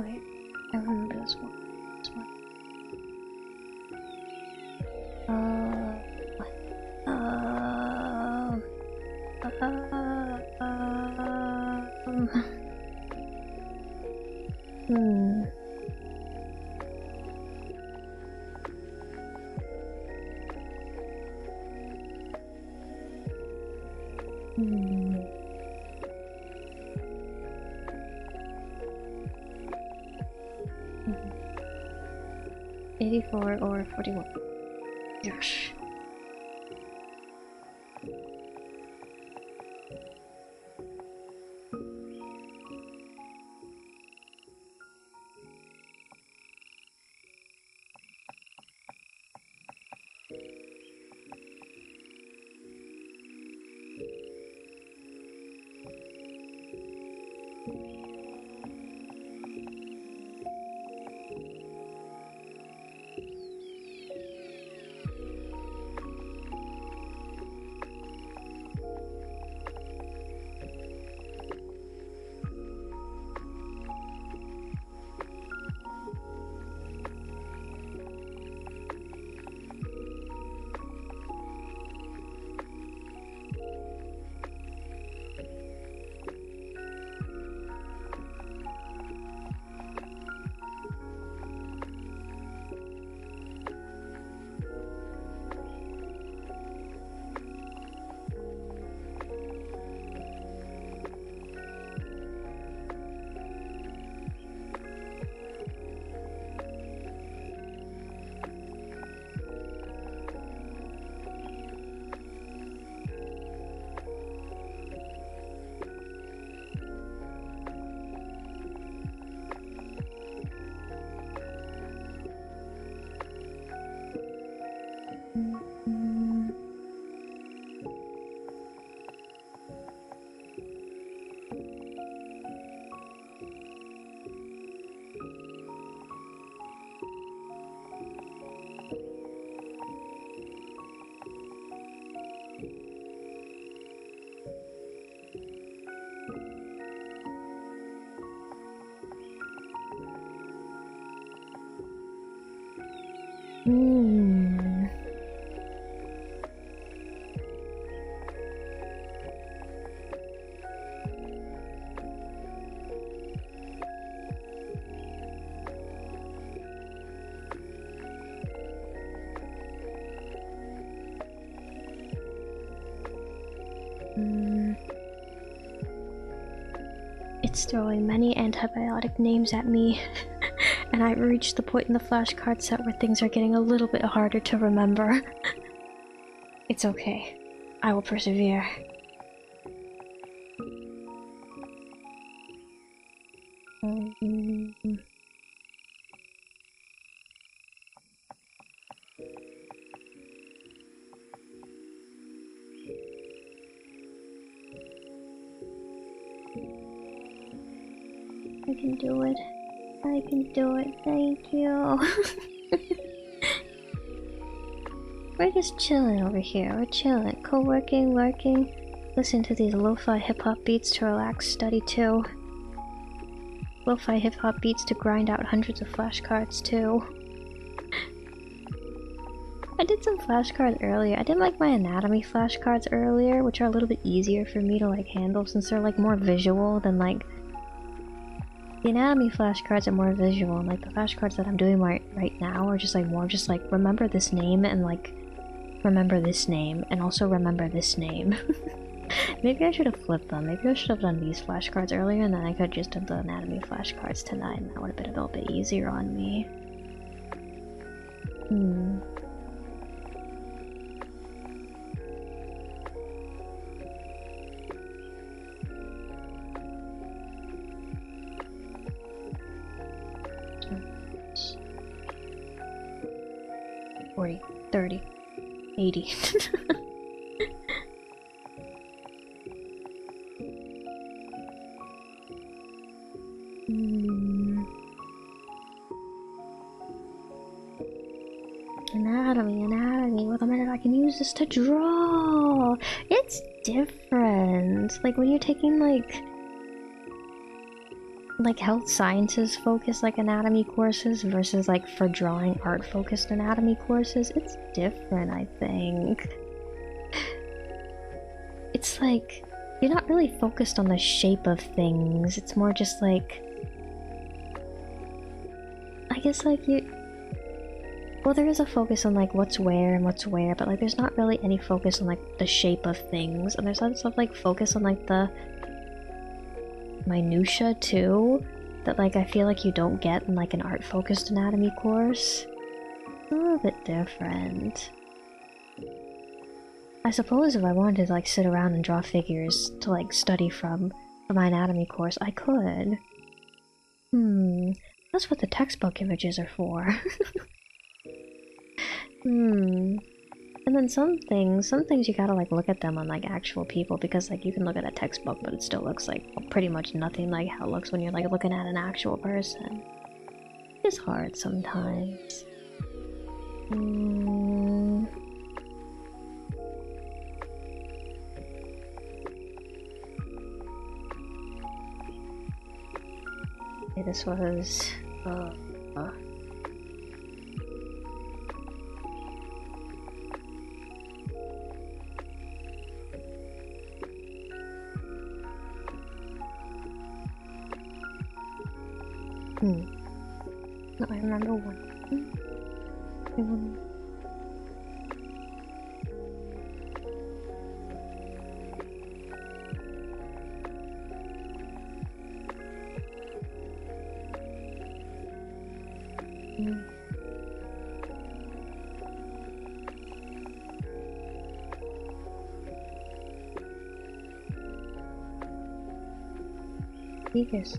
wait, I remember this one. This one. What? Hmm. Hmm. 84 or 41. Yes. Hmm. It's throwing many antibiotic names at me, and I've reached the point in the flashcard set where things are getting a little bit harder to remember. It's okay. I will persevere. I can do it. I can do it. Thank you. We're just chilling over here. We're chilling. Co-working, lurking. Listen to these lo-fi hip-hop beats to relax, study too. Lo-fi hip-hop beats to grind out hundreds of flashcards too. I did some flashcards earlier. I did like my anatomy flashcards earlier, which are a little bit easier for me to like handle since they're like more visual than like... The anatomy flashcards are more visual, and like the flashcards that I'm doing right now are just like more just like remember this name and like remember this name and also remember this name. Maybe I should have flipped them. Maybe I should have done these flashcards earlier and then I could just have the anatomy flashcards tonight and that would have been a little bit easier on me. Hmm. $40, $30, $80. Anatomy. Wait a minute, I can use this to draw. It's different. Like when you're taking like... like health sciences focused like anatomy courses versus like for drawing art focused anatomy courses, it's different, I think. It's like you're not really focused on the shape of things. It's more just like, I guess like well, there is a focus on like what's where and what's where, but like there's not really any focus on like the shape of things, and there's lots of like focus on like the minutia too, that like I feel like you don't get in like an art focused anatomy course. It's a little bit different. I suppose if I wanted to like sit around and draw figures to like study from for my anatomy course, I could. That's what the textbook images are for. And then some things you gotta like look at them on like actual people, because like you can look at a textbook but it still looks like pretty much nothing like how it looks when you're like looking at an actual person. It's hard sometimes. Okay, this was no, I remember one. Yes.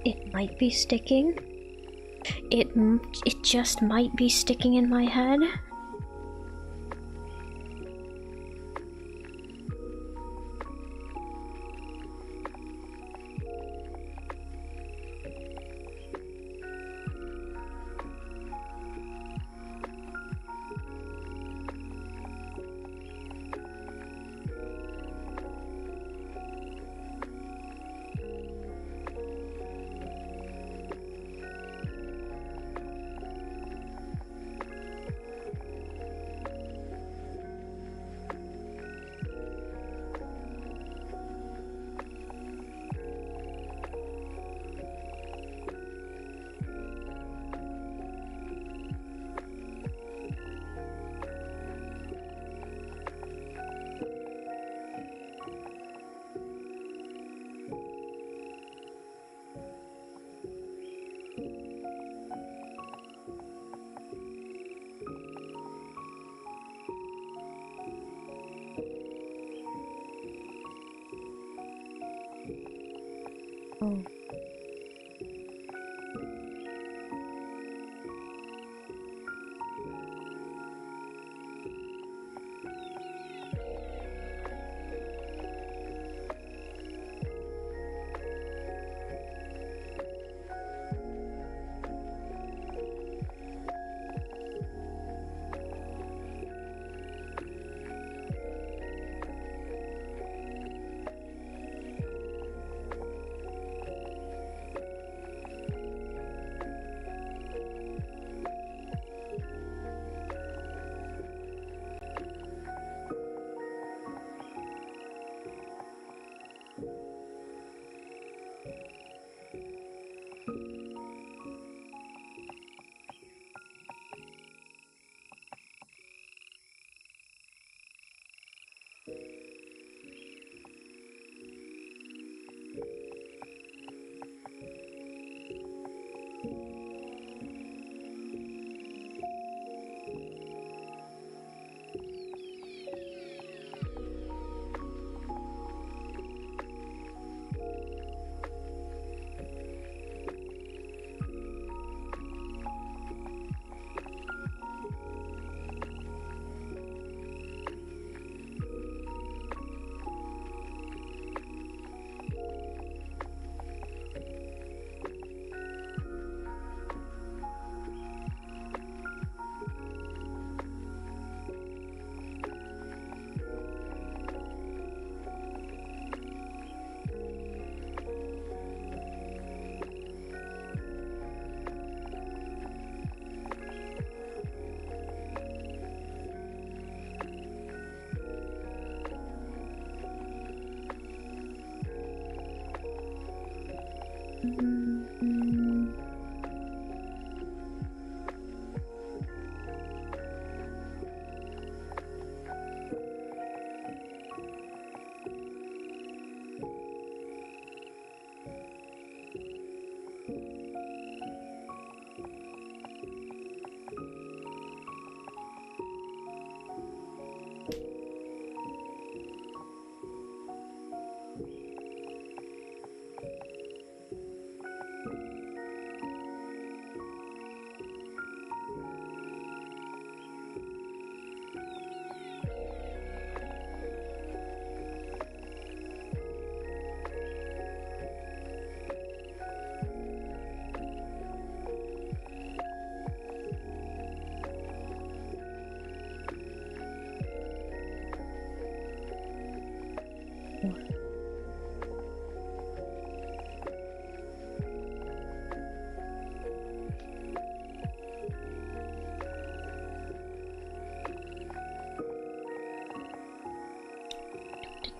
It might be sticking. It just might be sticking in my head. Oh.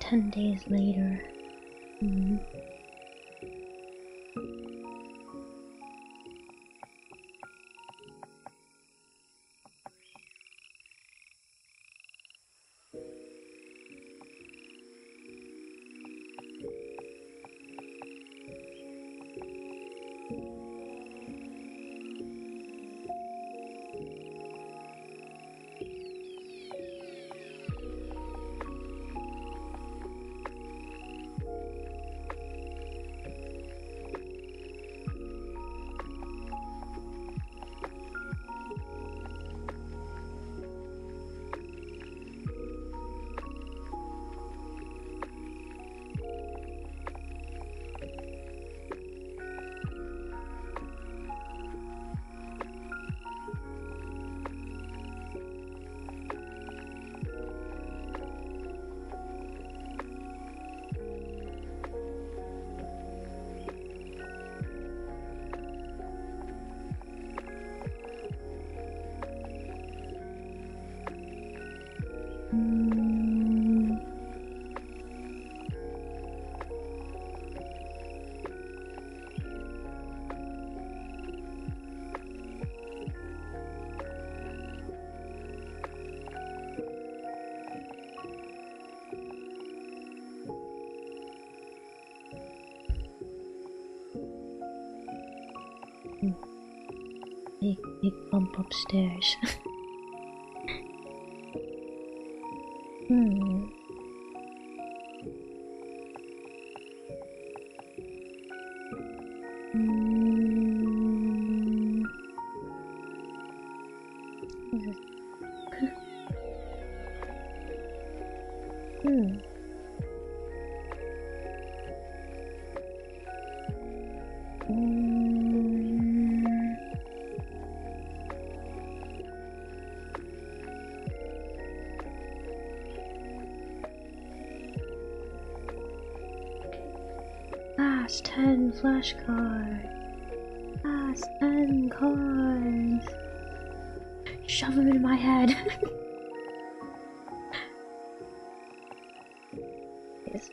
10 days later. Big bump upstairs. Last 10 flashcards. Last 10 cards. Shove them in my head. Yes.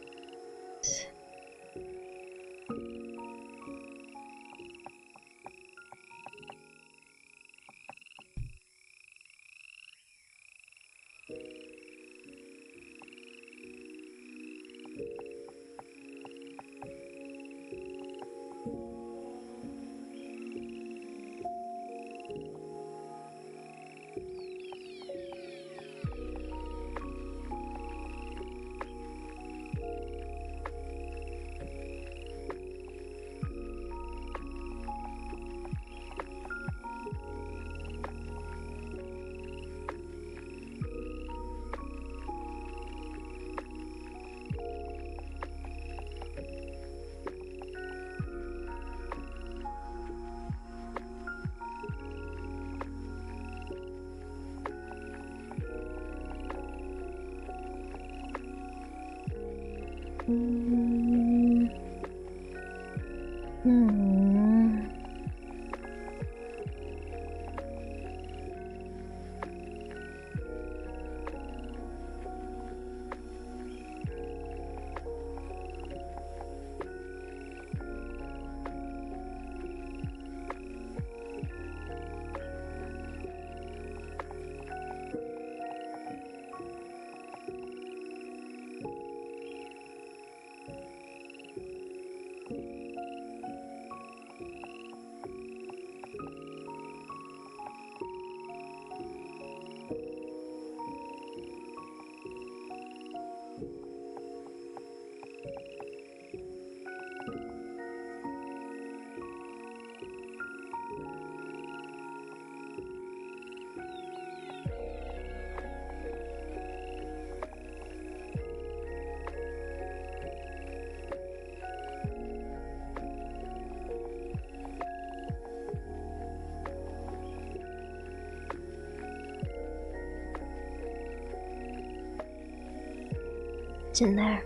It's in there.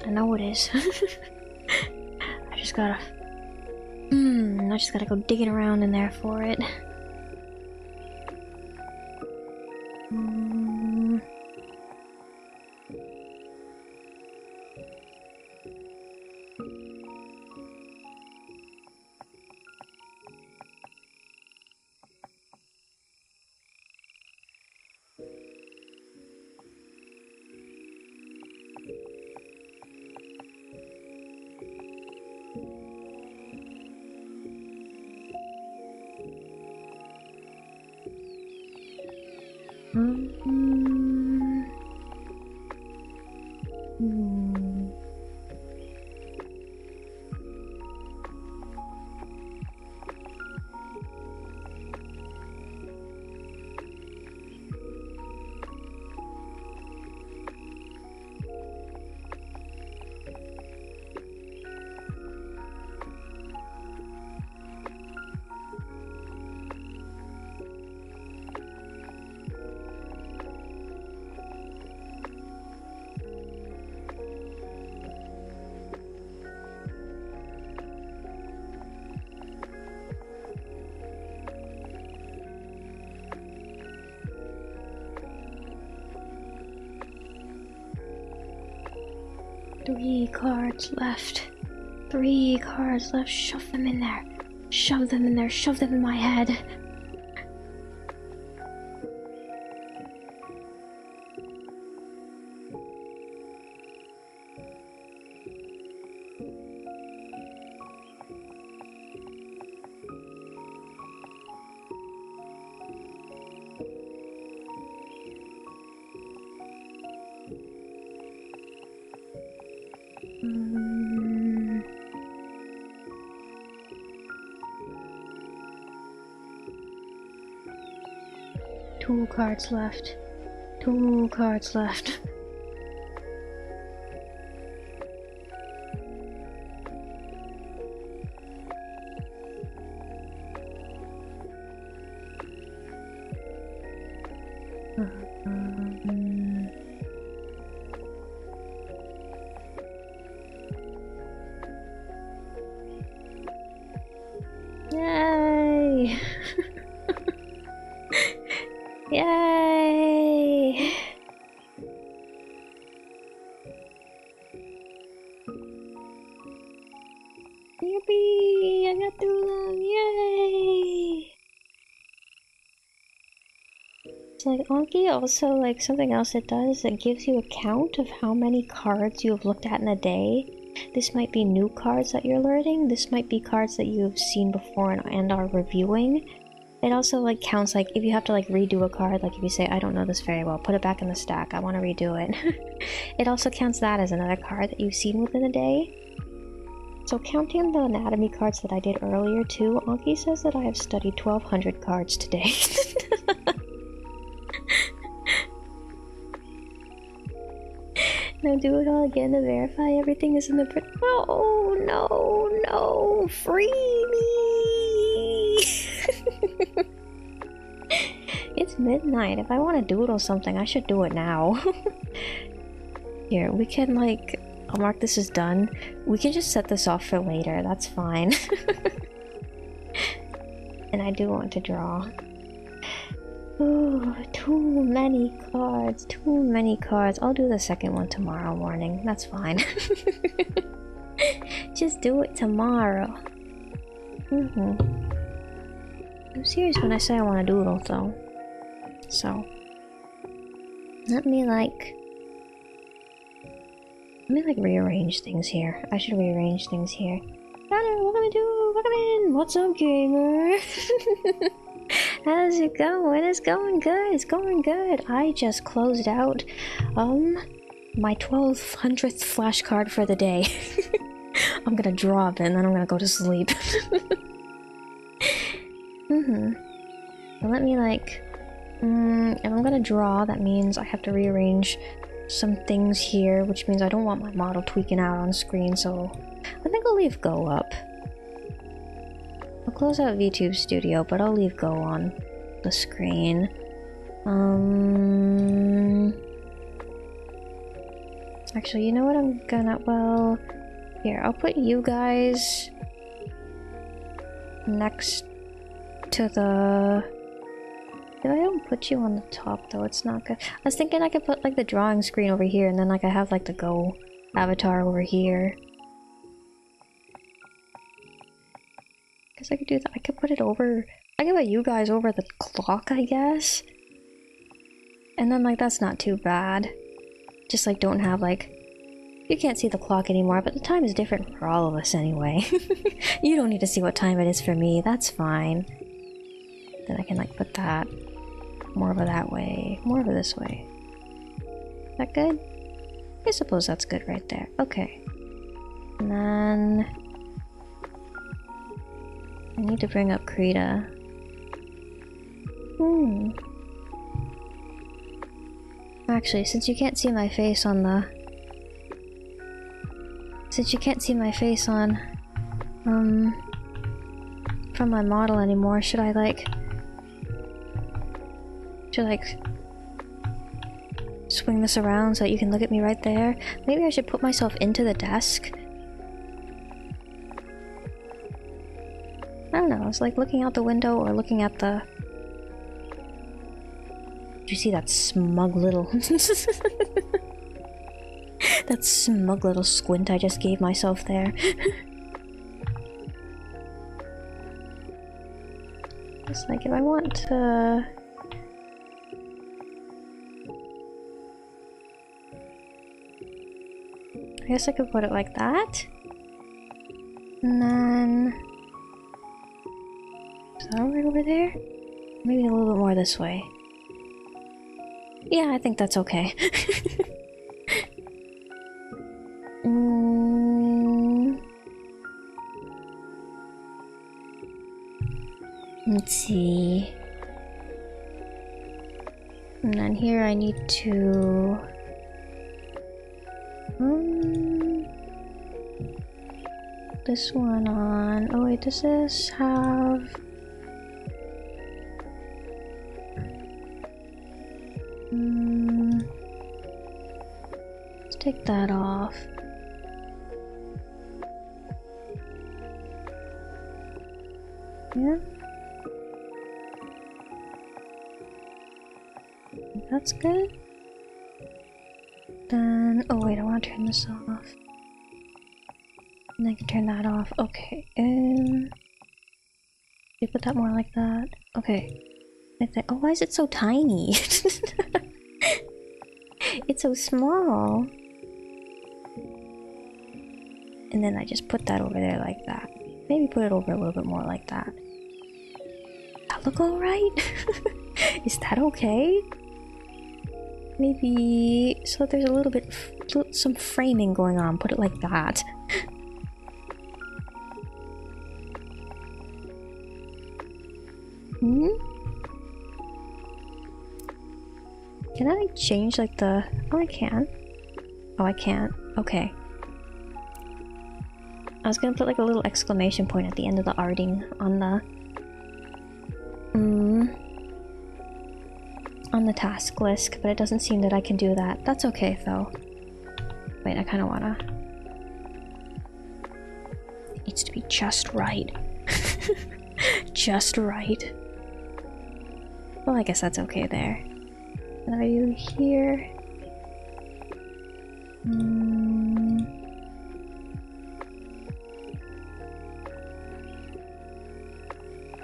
I know it is. I just gotta go digging around in there for it. Three cards left. 3 cards left. Shove them in there. Shove them in there. Shove them in my head. Two cards left. 2 cards left. Yay! Yay! Yippee! I got through them! Yay! It's like Anki also, like, something else it does that gives you a count of how many cards you have looked at in a day. This might be new cards that you're learning. This might be cards that you've seen before and are reviewing. It also like counts, like if you have to like redo a card, like if you say I don't know this very well, put it back in the stack, I want to redo it. It also counts that as another card that you've seen within a day. So counting the anatomy cards that I did earlier too, Anki says that I have studied 1200 cards today. Now do it all again to verify everything is in the print. Oh no, no, free me! It's midnight. If I want to doodle something, I should do it now. Here, we can like... I'll mark this as done. We can just set this off for later, that's fine. And I do want to draw. Ooh, too many cards, too many cards. I'll do the second one tomorrow morning, that's fine. Just do it tomorrow. I'm serious when I say I want to doodle though. So, let me rearrange things here. I should rearrange things here. Hello, what can I do? Welcome in! What's up, gamer? How's it going? It's going good, it's going good. I just closed out, my 1200th flashcard for the day. I'm gonna drop it and then I'm gonna go to sleep. But let me like... if I'm gonna draw, that means I have to rearrange some things here, which means I don't want my model tweaking out on screen, so I think I'll leave Go up. I'll close out VTube Studio, but I'll leave Go on the screen. Actually, you know what I'm gonna... Well... Here, I'll put you guys... next to the... If I don't put you on the top though, it's not good. I was thinking I could put like the drawing screen over here and then like I have like the Go avatar over here. Guess I could do that. I could put it over... I could put you guys over the clock, I guess. And then like that's not too bad. Just like don't have like... You can't see the clock anymore, but the time is different for all of us anyway. You don't need to see what time it is for me, that's fine. Then I can like put that more of it that way, more of it this way. Is that good? I suppose that's good right there. Okay. And then... I need to bring up Krita. Actually, since you can't see my face on the... Since you can't see my face on... from my model anymore, should I like... Should I like... swing this around so that you can look at me right there? Maybe I should put myself into the desk? I don't know, it's like looking out the window or looking at the... Did you see that smug little... that smug little squint I just gave myself there? It's like if I want to... I guess I could put it like that. And then... Is that right over there? Maybe a little bit more this way. Yeah, I think that's okay. Let's see. And then here I need to... this one on... Oh wait, does this have... Let's take that off. Yeah. That's good. Then... Oh wait, I want to turn this off. And I can turn that off. Okay, you put that more like that. Okay. I think... Oh, why is it so tiny? It's so small. And then I just put that over there like that. Maybe put it over a little bit more like that. That look alright? Is that okay? Maybe... So there's a little bit... some framing going on. Put it like that. Can I change like the... Oh, I can. Oh, I can't. Okay. I was gonna put like a little exclamation point at the end of the arting on the... on the task list, but it doesn't seem that I can do that. That's okay though. Wait, I kinda wanna... It needs to be just right. Just right. Well, I guess that's okay there. And are you here? And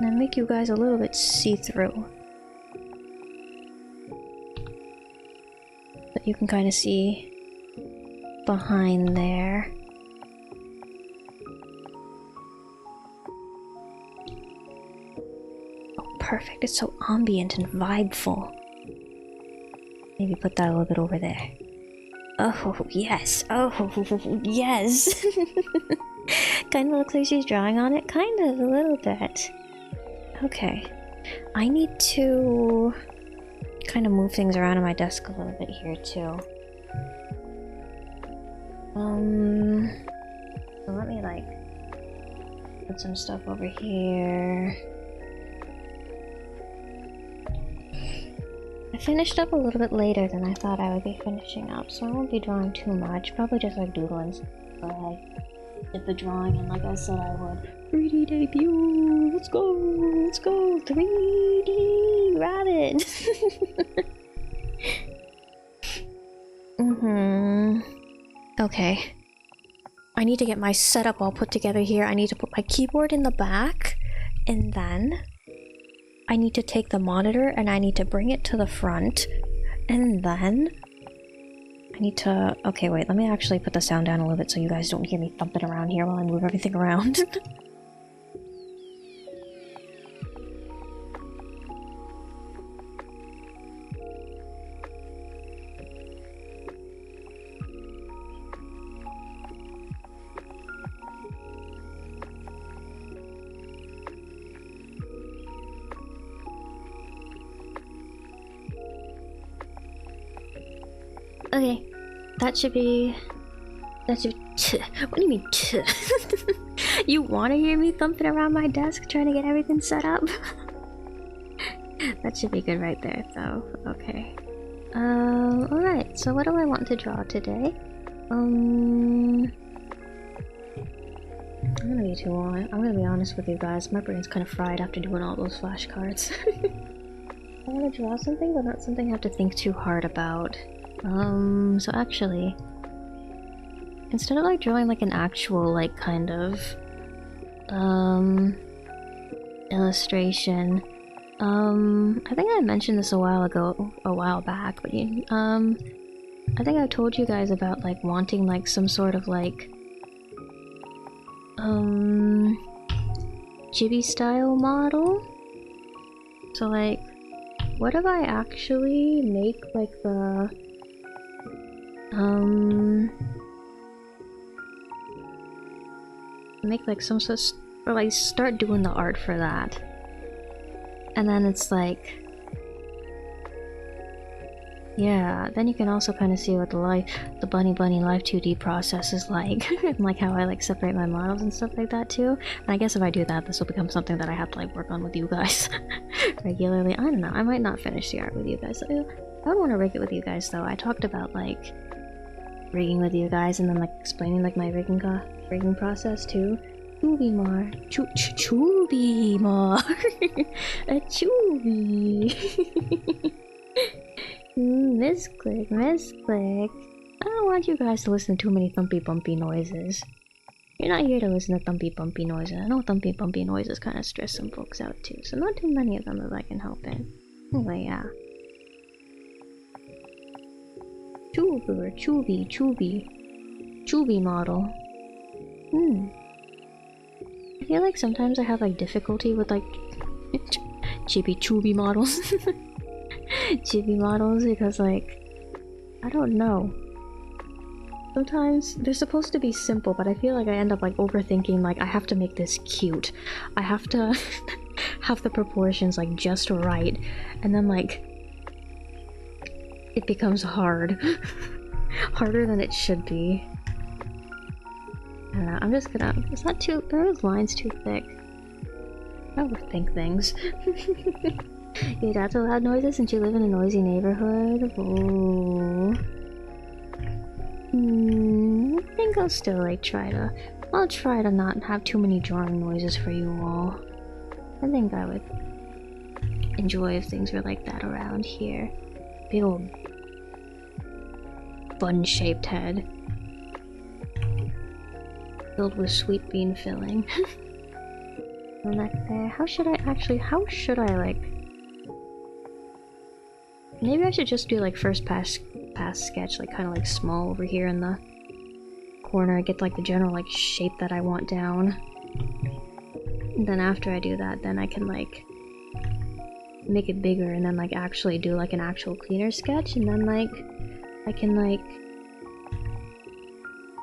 I make you guys a little bit see-through. But you can kind of see behind there. Oh, perfect. It's so ambient and vibeful. Maybe put that a little bit over there. Oh, yes. Oh, yes. Kind of looks like she's drawing on it. Kind of, a little bit. Okay. I need to kind of move things around on my desk a little bit here, too. So let me, like, put some stuff over here. I I finished up a little bit later than I thought I would be finishing up, so I won't be drawing too much. Probably just like doodling. But I did the drawing, and like I said I would. 3D debut! Let's go! Let's go! 3D rabbit! Okay. I need to get my setup all put together here. I need to put my keyboard in the back, and then I need to take the monitor and I need to bring it to the front, and then I need to... Okay, wait, let me actually put the sound down a little bit so you guys don't hear me thumping around here while I move everything around. Okay, that should be... What do you mean You want to hear me thumping around my desk trying to get everything set up? That should be good right there, though. Okay. Alright, so what do I want to draw today? I'm gonna be too long. I'm gonna be honest with you guys, my brain's kind of fried after doing all those flashcards. I want to draw something, but not something I have to think too hard about. So actually, instead of like drawing like an actual like kind of illustration, I think I mentioned this a while back, but I think I told you guys about like wanting like some sort of like chibi style model. So like, what if I actually make like the make like some sort of, or like start doing the art for that, and then it's like, yeah, then you can also kind of see what the bunny live 2D process is like, and like how I like separate my models and stuff like that too. And I guess if I do that, this will become something that I have to like work on with you guys regularly. I don't know, I might not finish the art with you guys. I would want to rig it with you guys though. I talked about like rigging with you guys and then like explaining like my rigging process too. Chubimar. Chubimar. A chubi. Misclick. I don't want you guys to listen to too many thumpy bumpy noises. You're not here to listen to thumpy bumpy noises. I know thumpy bumpy noises kind of stress some folks out too, so not too many of them if I can help it. Anyway, yeah. Chuber, Chubi model. I feel like sometimes I have like difficulty with like chibi models. Chibi models, because like, I don't know. Sometimes they're supposed to be simple, but I feel like I end up like overthinking, like I have to make this cute. I have to have the proportions like just right, and then like it becomes hard. Harder than it should be. I don't know, I'm just gonna... Is that too... Are those lines too thick? I overthink things. Your dad's a loud noises since you live in a noisy neighborhood? Oh. I think I'll still like try to... I'll try to not have too many drawing noises for you all. I think I would enjoy if things were like that around here. Big old bun-shaped head. Filled with sweet bean filling. And that there. How should I like... Maybe I should just do like first pass sketch, like kind of like small over here in the corner, get like the general like shape that I want down. And then after I do that, then I can like make it bigger and then like actually do like an actual cleaner sketch, and then like I can like,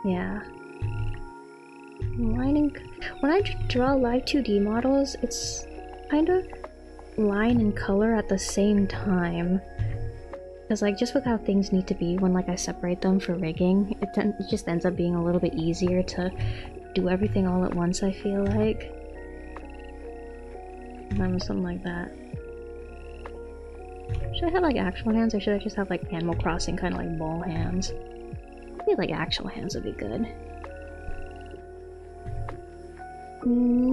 yeah. Lining. When I draw live 2D models, it's kind of line and color at the same time. Because like just with how things need to be when like I separate them for rigging, it just ends up being a little bit easier to do everything all at once, I feel like. Something like that. Should I have like actual hands or should I just have like Animal Crossing kind of like ball hands? I feel like actual hands would be good.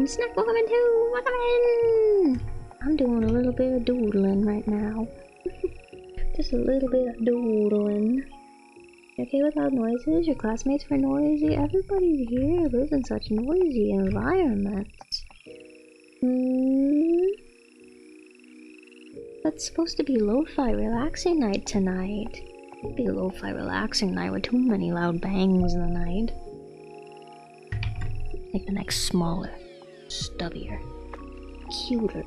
Snack will come in too! Welcome in! I'm doing a little bit of doodling right now. Just a little bit of doodling. You okay with loud noises? Your classmates were noisy? Everybody here lives in such noisy environments. That's supposed to be lo-fi relaxing night tonight. It'd be a lo-fi relaxing night with too many loud bangs in the night. Make the neck smaller, stubbier, cuter.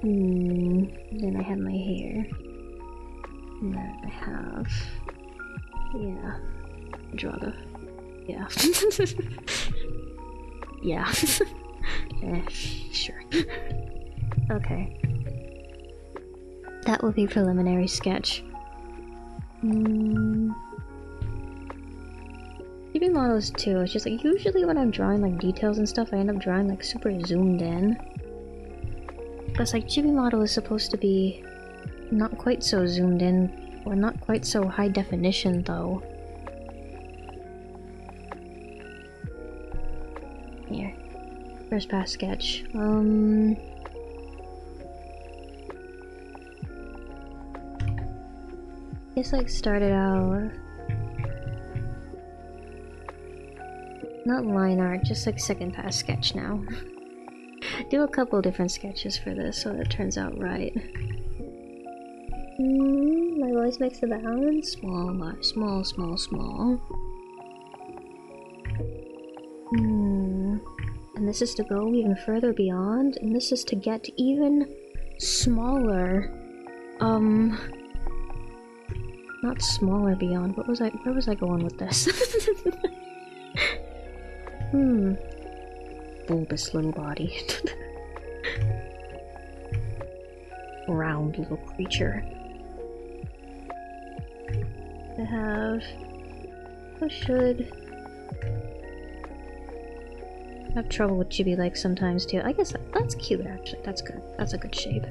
Then I have my hair. And then I have... yeah. Draw the... yeah. yeah. Sure. Okay. That will be preliminary sketch. Even models too, it's just like usually when I'm drawing like details and stuff I end up drawing like super zoomed in. But it's like chibi model is supposed to be not quite so zoomed in or not quite so high definition though. Here. First pass sketch. Just like started out not line art, just like second pass sketch now. Do a couple different sketches for this so that it turns out right. My voice makes the balance. Small, small, small, small. And this is to go even further beyond, and this is to get even smaller. Not smaller beyond. Where was I going with this? Bulbous little body. Round little creature. I have trouble with chibi legs sometimes too. I guess that's cute actually. That's good. That's a good shape.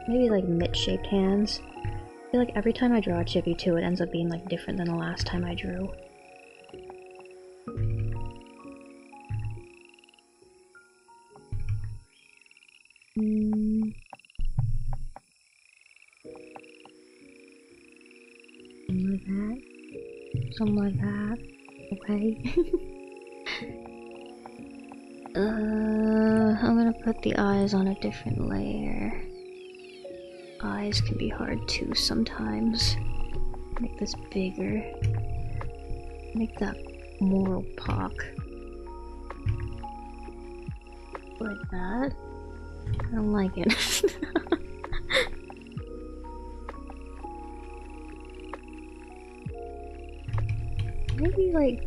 Maybe like mitt-shaped hands. I feel like every time I draw a chibi too, it ends up being like different than the last time I drew. Something like that. Something like that. Okay. I'm gonna put the eyes on a different layer. Eyes can be hard too sometimes. Make this bigger. Make that more opaque. Like that. I don't like it. Maybe like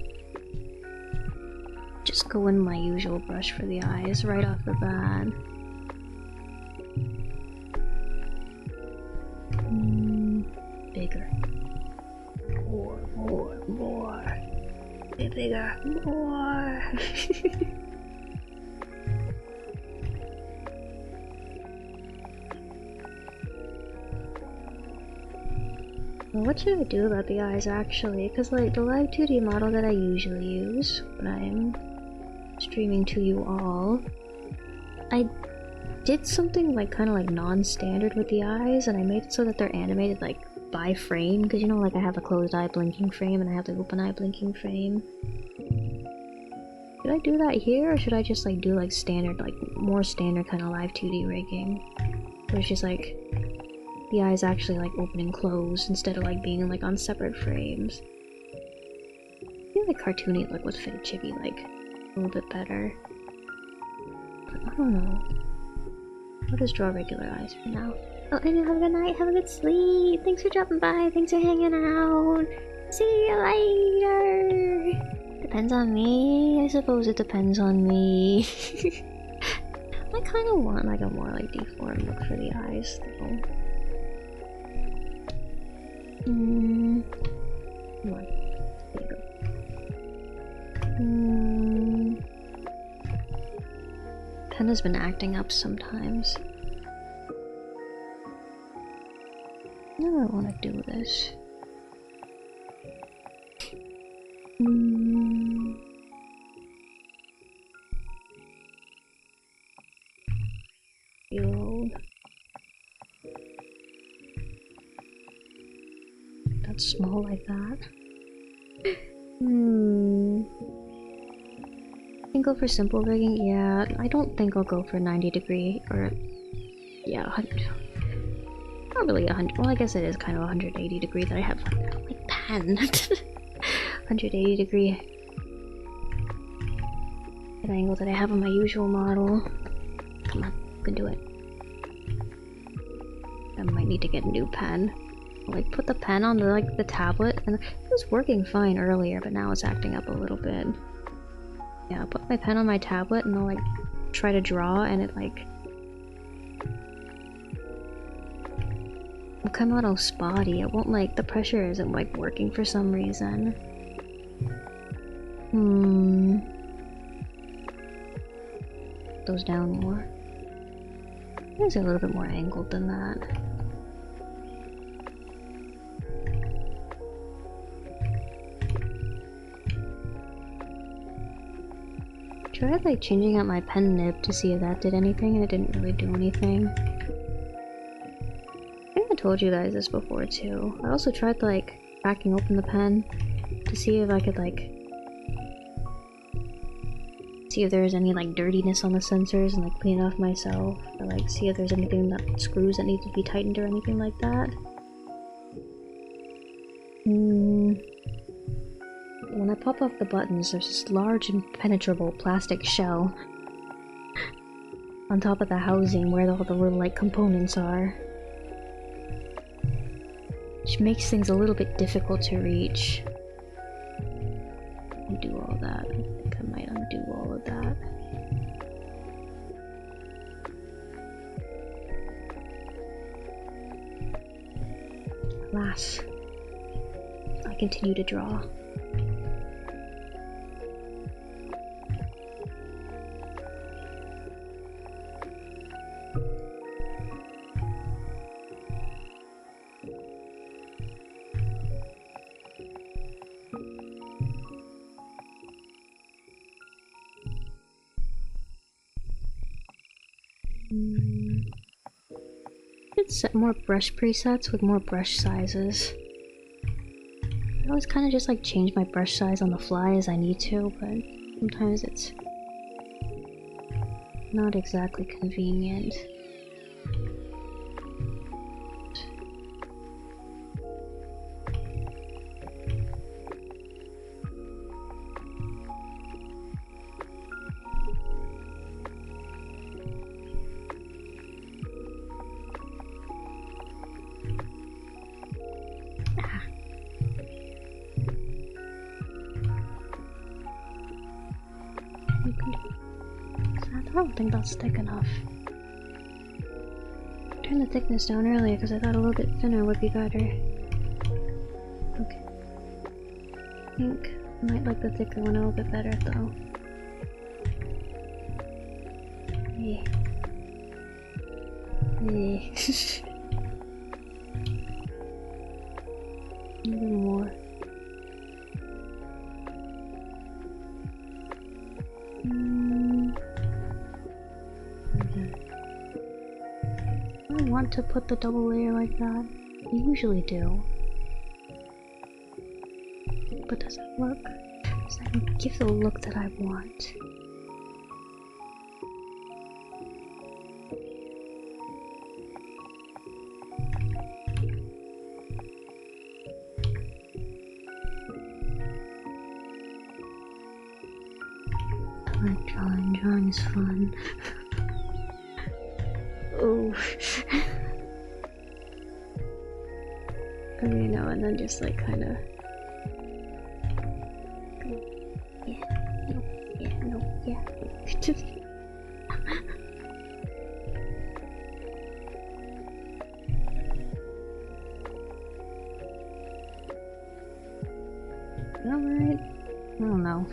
just go in my usual brush for the eyes right off the bat. Bigger. More. Bigger. More. What should I do about the eyes actually? Because like the live 2D model that I usually use when I'm streaming to you all, I did something like kind of like non-standard with the eyes, and I made it so that they're animated like by frame, because you know like I have a closed eye blinking frame and I have the open eye blinking frame. Should I do that here, or should I just like do like standard, like more standard kind of live 2D rigging? Where it's just like the eyes actually like open and close instead of like being like on separate frames. I feel like cartoony look would fit chibi like a little bit better. But I don't know. I'll just draw regular eyes for now. Oh, and have a good night, have a good sleep. Thanks for dropping by, thanks for hanging out. See you later. Depends on me. I suppose it depends on me. I kind of want like a more like deformed look for the eyes though. Come on. There you go. Pen has been acting up sometimes. Now I want to do this. Yeow. That's small like that. I can go for simple rigging. Yeah, I don't think I'll go for 90 degree or yeah, 100. Not really 100. Well, I guess it is kind of 180 degree that I have like pen. 180 degree at angle that I have on my usual model. Come on, you can do it. I might need to get a new pen. Like put the pen on the tablet, and it was working fine earlier, but now it's acting up a little bit. Yeah, I'll put my pen on my tablet and I'll like try to draw, and it like will come out all spotty. It won't like, the pressure isn't like working for some reason. Those down more. It's a little bit more angled than that. Tried like changing out my pen nib to see if that did anything, and it didn't really do anything. I think I told you guys this before too. I also tried like cracking open the pen to see if I could like see if there's any like dirtiness on the sensors and like clean it off myself, or like see if there's anything that screws that need to be tightened or anything like that. When I pop off the buttons, there's this large impenetrable plastic shell on top of the housing where all the little like components are, which makes things a little bit difficult to reach. Undo all that. I think I might undo all of that. Alas, I continue to draw. Set more brush presets with more brush sizes. I always kind of just like change my brush size on the fly as I need to, but sometimes it's not exactly convenient. I don't think that's thick enough. Turn the thickness down earlier because I thought a little bit thinner would be better. Okay. I think I might like the thicker one a little bit better though. Yeah. Yeah. A little more. I want to put the double layer like that. I usually do. But does it work? Does that give the look that I want? I like drawing. Drawing is fun. Oh. Every now and then just like kind of yeah, no, yeah, no, yeah. Alright. I don't know.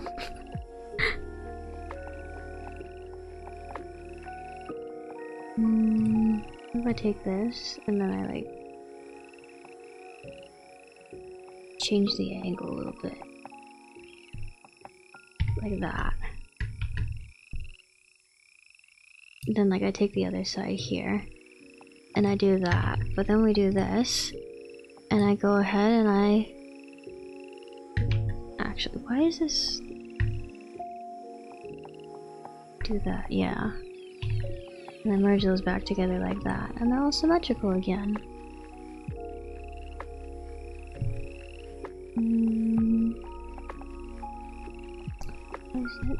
If I take this and then I like change the angle a little bit, like that. Then like I take the other side here and I do that, but then we do this and I go ahead and I actually, why is this do that? Yeah, and then merge those back together like that and they're all symmetrical again. What is it?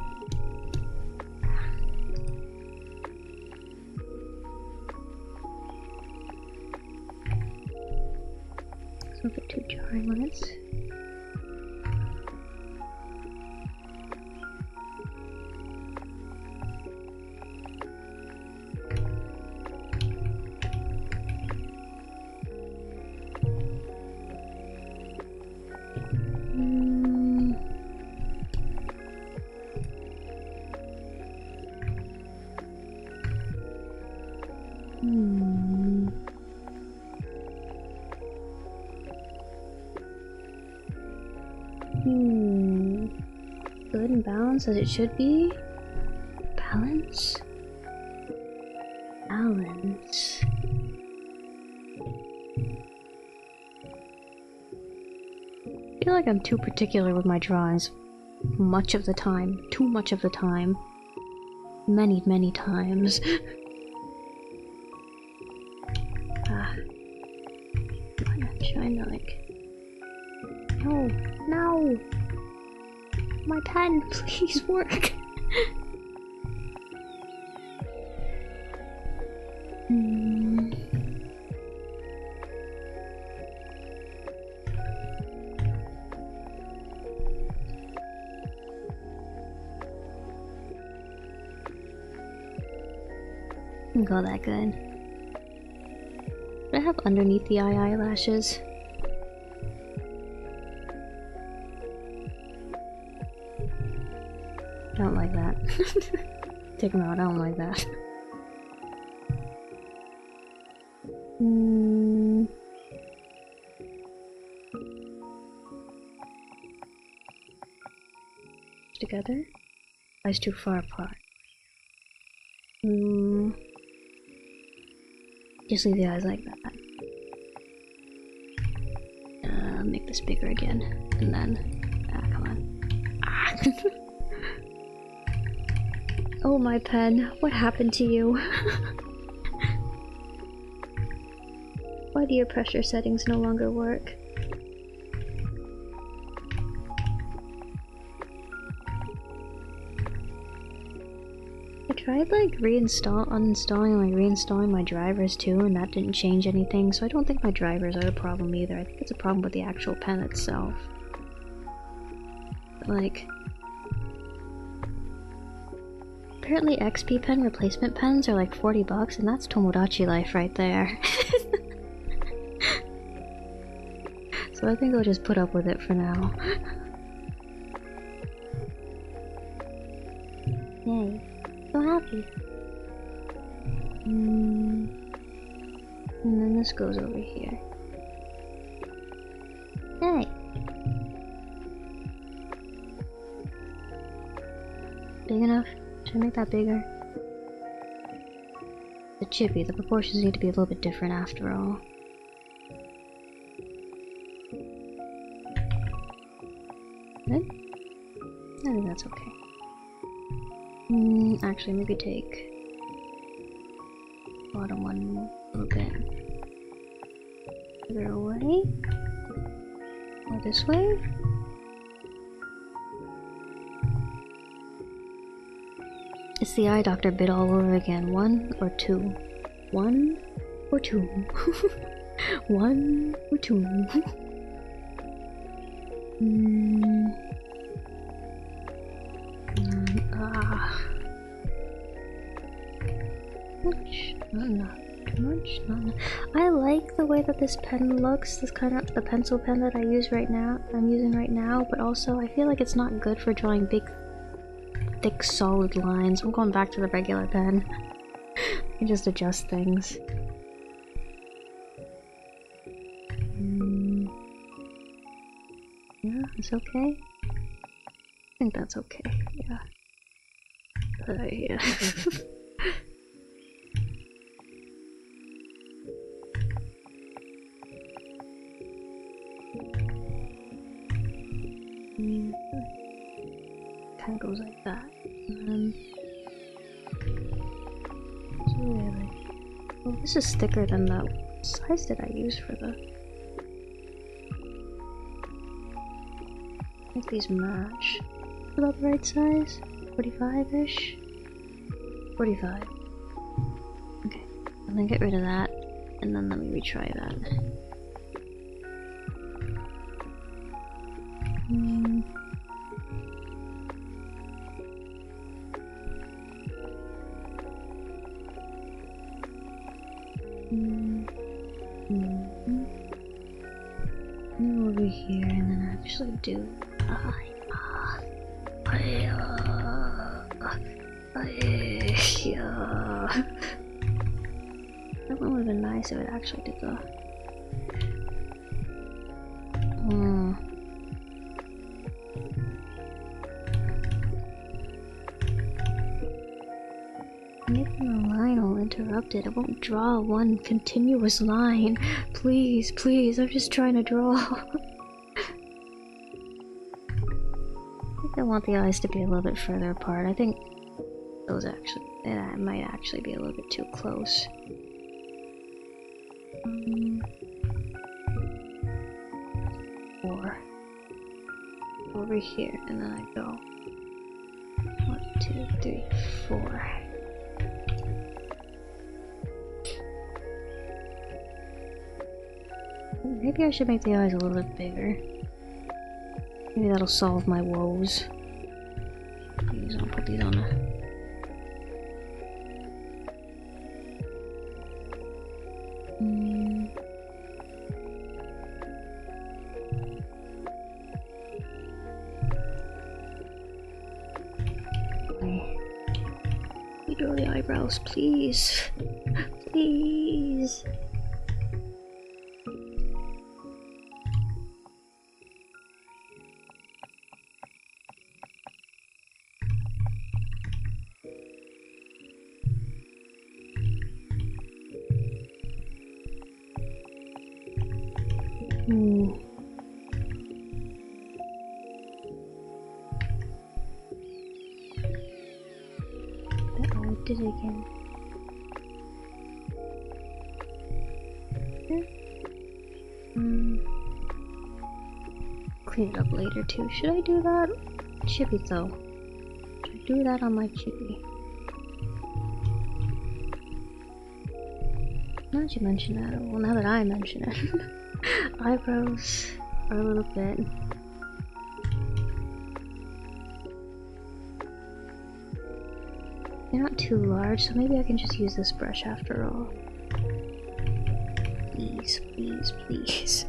It's a bit too jarring when it's good and balanced as it should be. Balance? Balance. I feel like I'm too particular with my drawings much of the time. Too much of the time. Many, many times. I'm trying to like... No! No! My pen, please work! Didn't go that good. Did I have underneath the eyelashes? I don't like that. Take them out, I don't like that. Together? Eyes too far apart. Just leave the eyes like that. Make this bigger again. And then... come on. Oh, my pen. What happened to you? Why do your pressure settings no longer work? I tried like uninstalling and reinstalling my drivers too, and that didn't change anything, so I don't think my drivers are the problem either. I think it's a problem with the actual pen itself. But, like... apparently XP pen replacement pens are like 40 bucks, and that's Tomodachi life right there. So I think I'll just put up with it for now. Yay. So happy. And then this goes over here. Yay! Big enough? Should I make that bigger? The chippy, the proportions need to be a little bit different after all. Good? I think that's okay. Actually, maybe take bottom one a little bit further away. Or this way. It's the eye doctor bit all over again. 1 or 2? 1 or 2? 1 or 2? Much, not enough. Too much, not enough. I like the way that this pen looks. This kind of the pencil pen that I'm using right now, but also I feel like it's not good for drawing big, thick, solid lines. I'm going back to the regular pen. I can just adjust things. Yeah, it's okay. I think that's okay. Yeah. Yeah. Kind of goes like that. Oh, this is thicker than the size that I used for the. I think these match. About the right size? 45-ish? 45. Okay, and then get rid of that, and then let me retry that. Over here, and then actually do. That one would have been nice if it actually did the. Making the line all interrupted. I won't draw one continuous line. Please, please, I'm just trying to draw. I want the eyes to be a little bit further apart. I think those actually, that might actually be a little bit too close. Four. Over here, and then I go 1, 2, 3, 4. Maybe I should make the eyes a little bit bigger. Maybe that'll solve my woes. I'll put these on a... Redraw the eyebrows, please. Please. Did it again. Clean it up later too. Should I do that? Chibi though. Should I do that on my chibi? Now that you mention that, well, now that I mention it, eyebrows are a little bit. They're not too large, so maybe I can just use this brush after all. Please, please, please.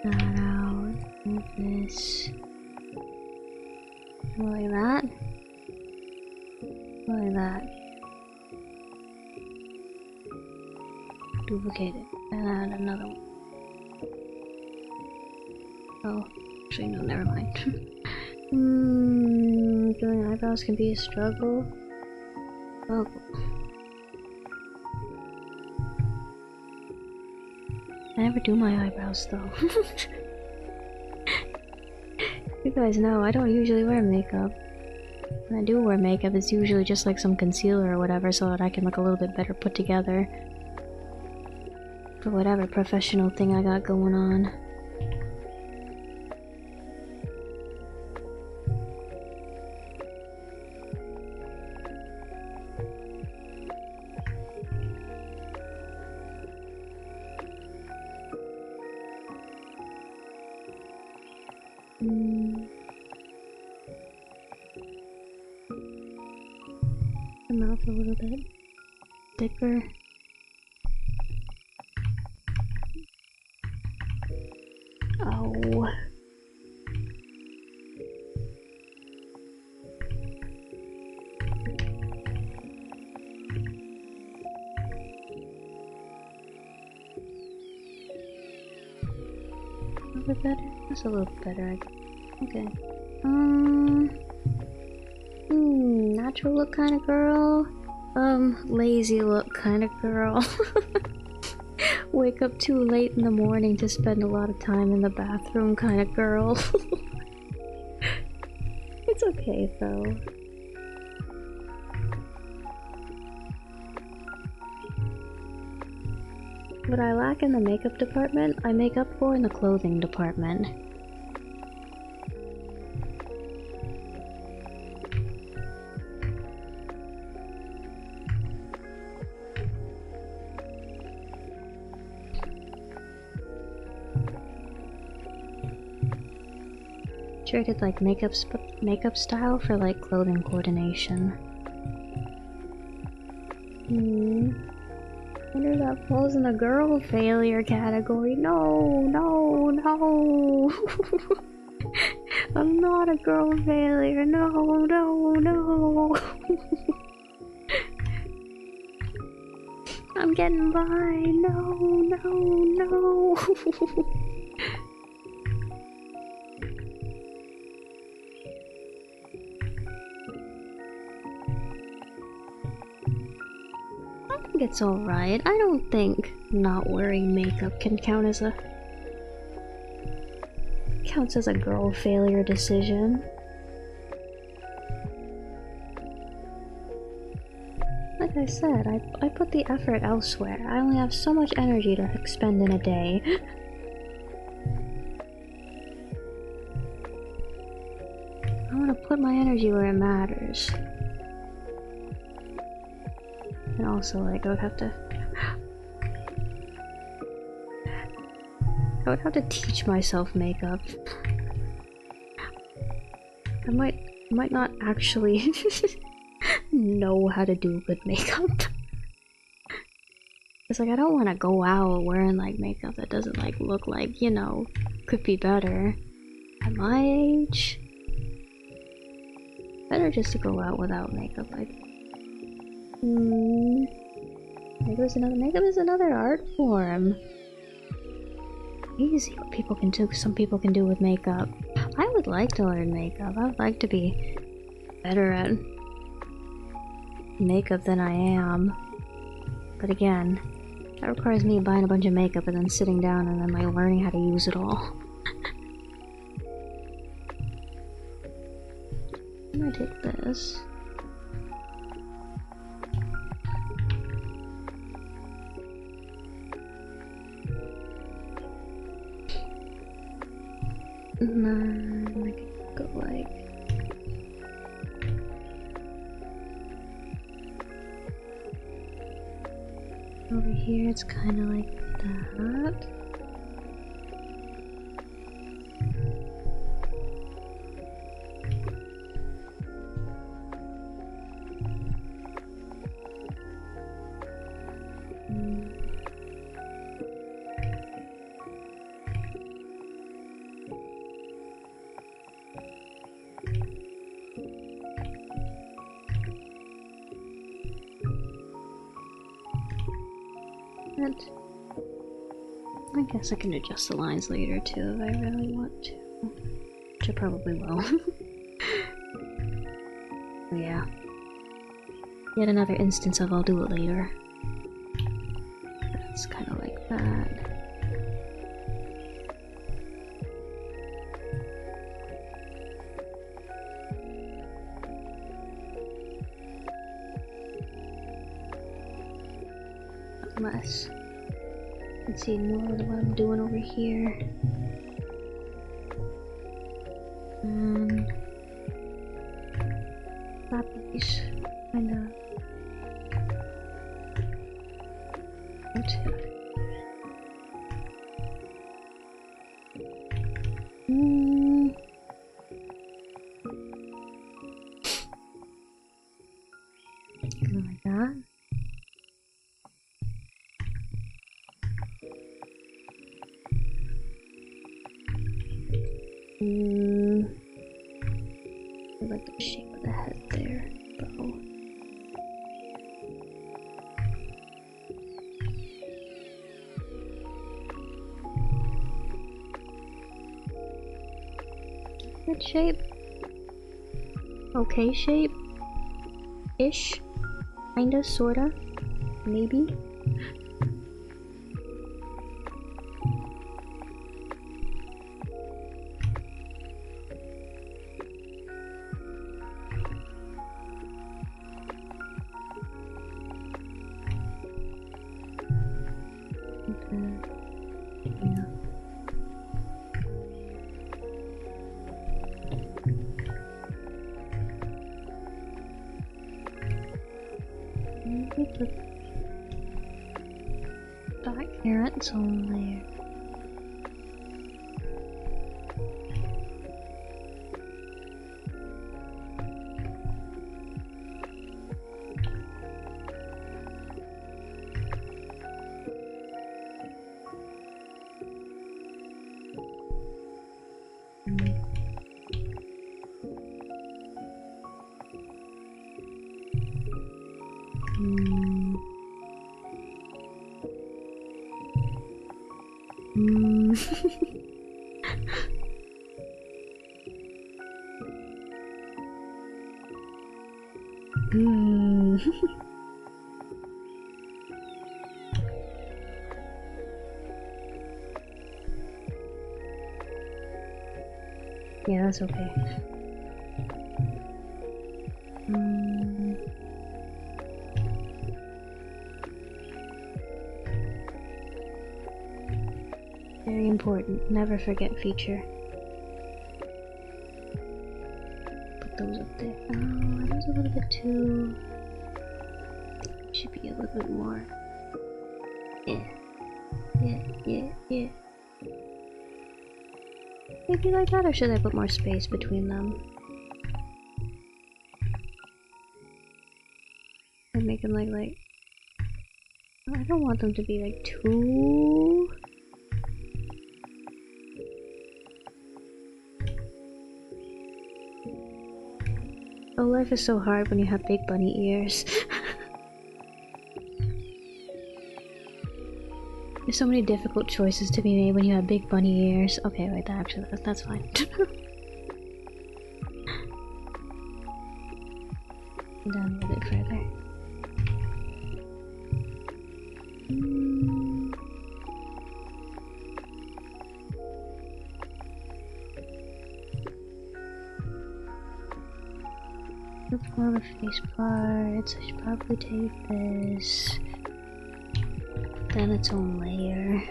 That out, move this. Like that. Like that. Duplicate it. And add another one. Oh, actually no, never mind. Doing eyebrows can be a struggle. Oh. I never do my eyebrows though. You guys know I don't usually wear makeup. When I do wear makeup, it's usually just like some concealer or whatever so that I can look a little bit better put together. For whatever professional thing I got going on. the mouth a little bit thicker. Oh. A little bit better? That's a little better. Okay. Natural look kind of girl. Lazy look kind of girl. Wake up too late in the morning to spend a lot of time in the bathroom kind of girl. It's okay though. What I lack in the makeup department, I make up for in the clothing department. Traded like makeup style for like clothing coordination. Wonder if that falls in the girl failure category. No, no, no. I'm not a girl failure. No, no, no. I'm getting by. No, no, no. It's alright. I don't think not wearing makeup can counts as a girl failure decision. Like I said, I put the effort elsewhere. I only have so much energy to expend in a day. I want to put my energy where it matters. And also, like, I would have to teach myself makeup. I might not actually know how to do good makeup. It's like, I don't want to go out wearing, like, makeup that doesn't, like, look like, you know, could be better. At my age, better just to go out without makeup, I think. Makeup is another art form. Crazy what people can do. Some people can do with makeup. I would like to learn makeup. I would like to be better at makeup than I am. But again, that requires me buying a bunch of makeup and then sitting down and then like learning how to use it all. I'm gonna take this. And then I could go like over here, it's kind of like that. I guess I can adjust the lines later too if I really want to. Which I probably will. Yeah. Yet another instance of I'll do it later. That's kind of like that. Less. Let's see more of what I'm doing over here. Lappies. Kinda. I like the shape of the head there, though. Good shape. Okay shape. Ish. Kinda, sorta. Maybe. Back carrot's on there. Yeah, that's okay. Very important. Never forget feature. Put those up there. Oh, that was a little bit too... Should be a little bit more. Yeah. Maybe like that, or should I put more space between them? And make them like... I don't want them to be like too... Oh, life is so hard when you have big bunny ears. There's so many difficult choices to be made when you have big bunny ears. Okay, wait, that's fine. Down a little bit further. All the face parts. I should probably take this. Then its own layer.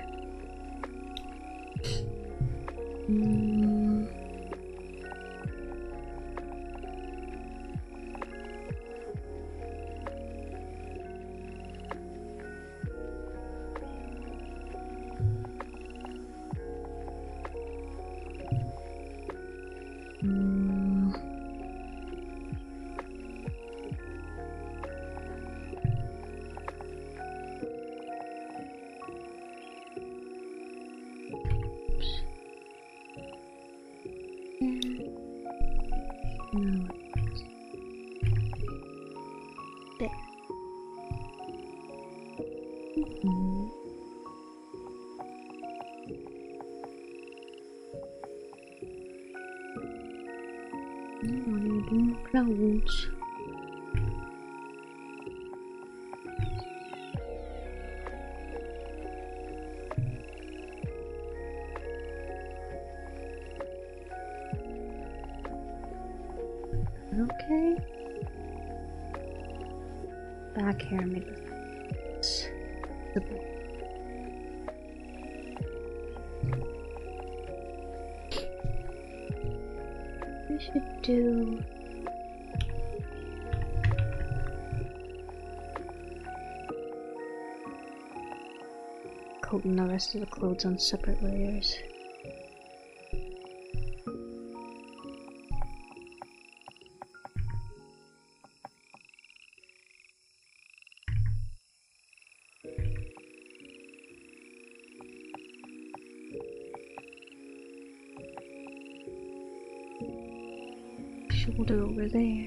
Clouds. Okay. Back here, make this. We should do. Coating the rest of the clothes on separate layers. shoulder over there.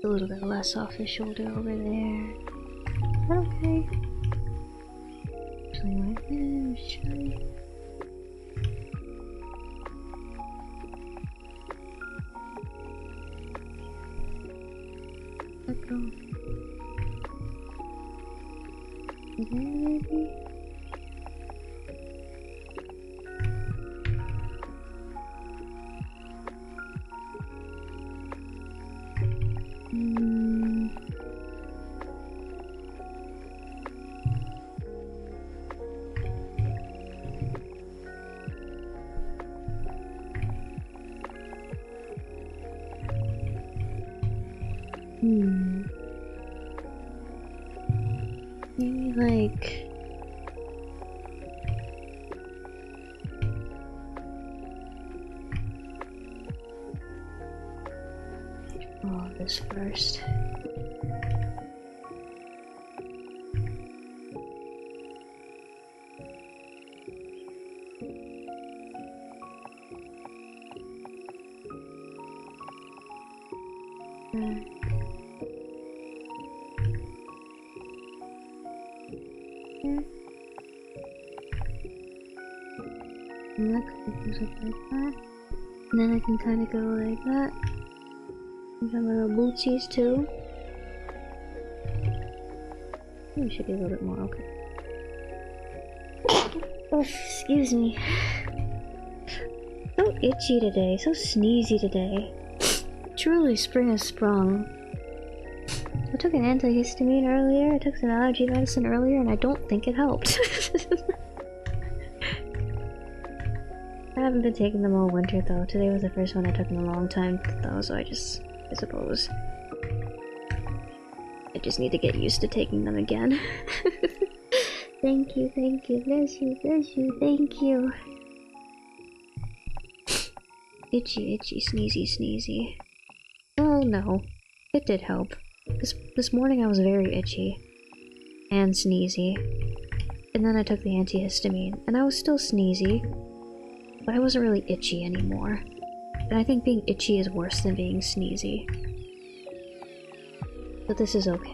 A little bit less off his shoulder over there. Is that okay? Actually, right there, just try. Let go. There, maybe? Maybe like oh, this first. And that kind of goes up like that. And then I can kind of go like that. And have my little bootsies too. Maybe should be a little bit more okay. Oh, excuse me. So itchy today, so sneezy today. Truly, spring has sprung. I took an antihistamine earlier, I took some allergy medicine earlier, and I don't think it helped. I haven't been taking them all winter though. Today was the first one I took in a long time though, so I suppose I just need to get used to taking them again. Thank you, bless you, thank you. Itchy, sneezy, sneezy. Oh no, it did help. This morning I was very itchy and sneezy, and then I took the antihistamine, and I was still sneezy, but I wasn't really itchy anymore. And I think being itchy is worse than being sneezy. But this is okay.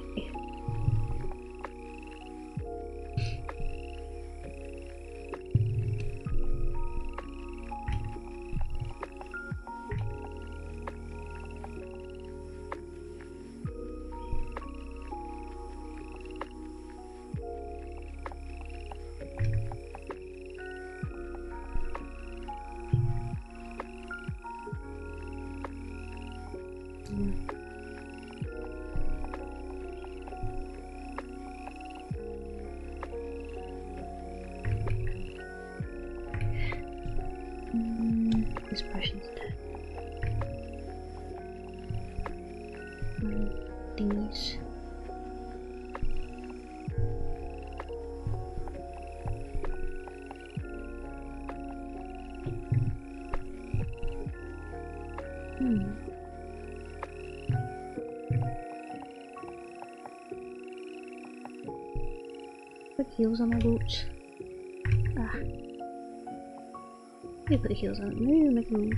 This brush instead. Thingies. Put heels on my boots. Ah. Maybe put heels on. Maybe make them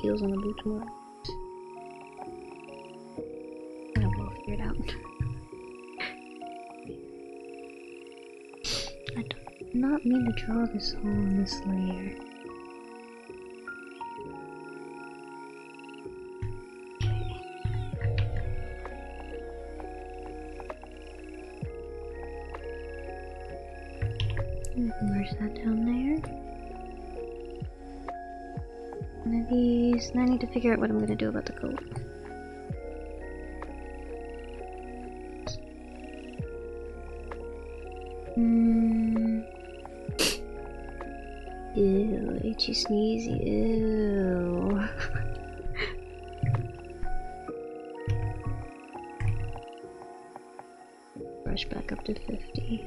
heels on the boots more. I don't know, figure it out. I do not mean to draw this hole in this layer. We can merge that down there. One of these, and I need to figure out what I'm gonna do about the coat. Ew, itchy sneezy, ew. Brush back up to 50.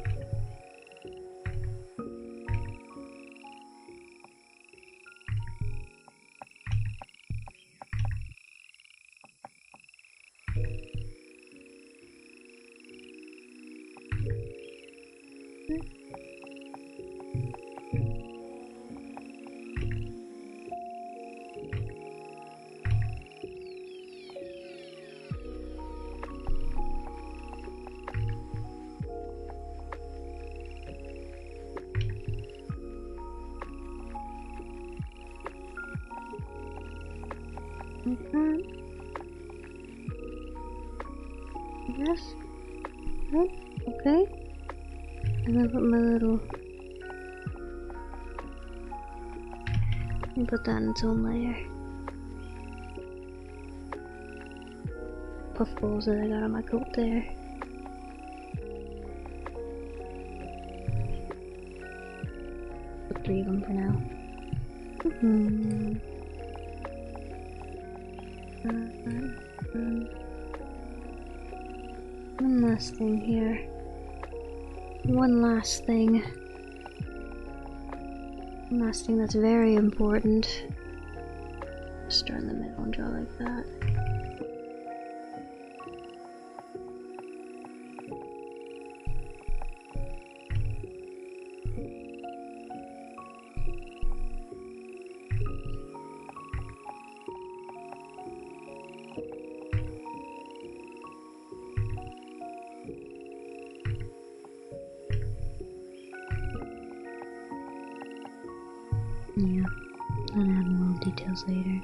like that. Yes. Good. Okay. And then put my little... Let me put that in its own layer. Puffballs that I got on my coat there. Put 3 of them for now. One last thing here. One last thing. One last thing that's very important. Start in the middle and draw like that. Yeah, I'll add more details later.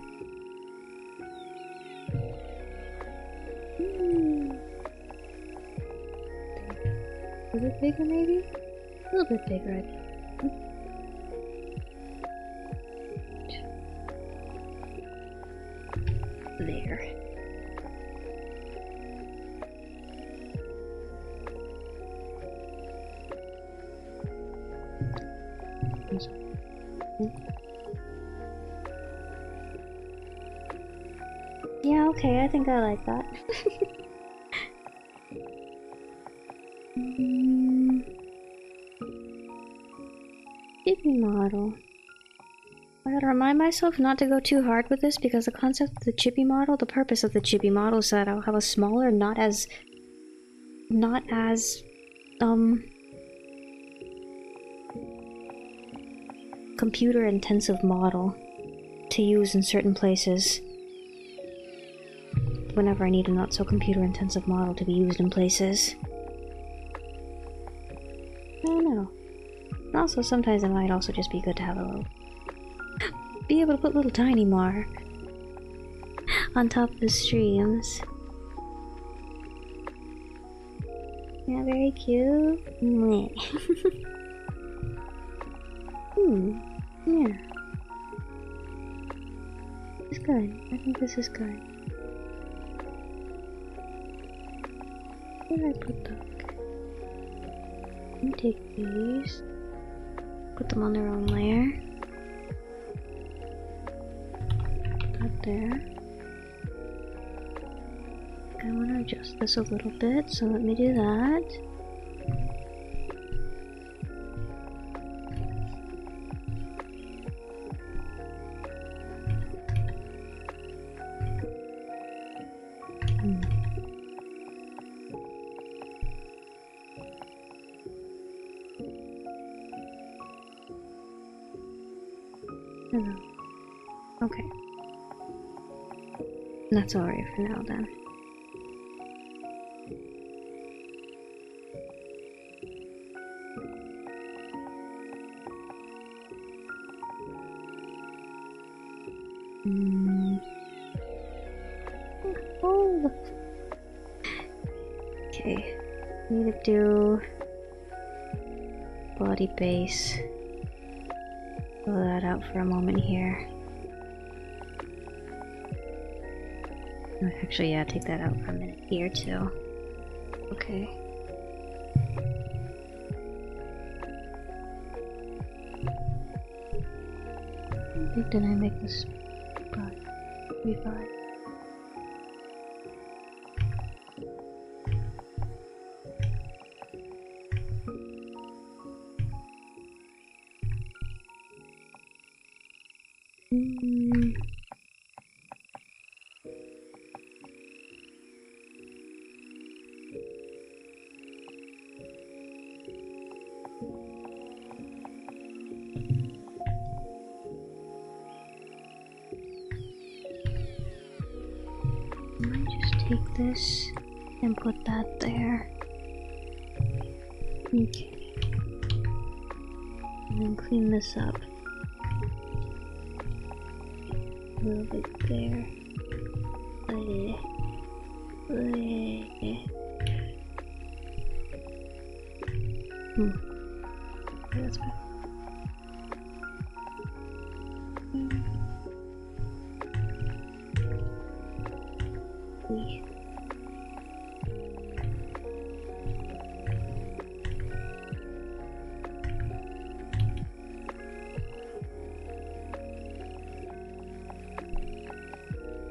A bit bigger, maybe? A little bit bigger, I think. There. Yeah, okay, I think I like that. Chippy model. I gotta remind myself not to go too hard with this because the concept of the chippy model, the purpose of the chippy model is that I'll have a smaller, not as computer intensive model to use in certain places whenever I need a not so computer intensive model to be used in places. I don't know. And also sometimes it might also just be good to have a little be able to put little tiny Mar on top of the streams. Yeah, very cute. Yeah. It's good. I think this is good. Where did I put them? Let me take these. Put them on their own layer. Put that there. I want to adjust this a little bit, so let me do that. Okay. That's alright for now then. Oh. Okay. Need to do body base. Blow that out for a moment here. Actually, yeah, take that out for a minute here too. Okay. How big did I make this body? 35. Take this and put that there. Okay. And then clean this up. A little bit there. That's bad.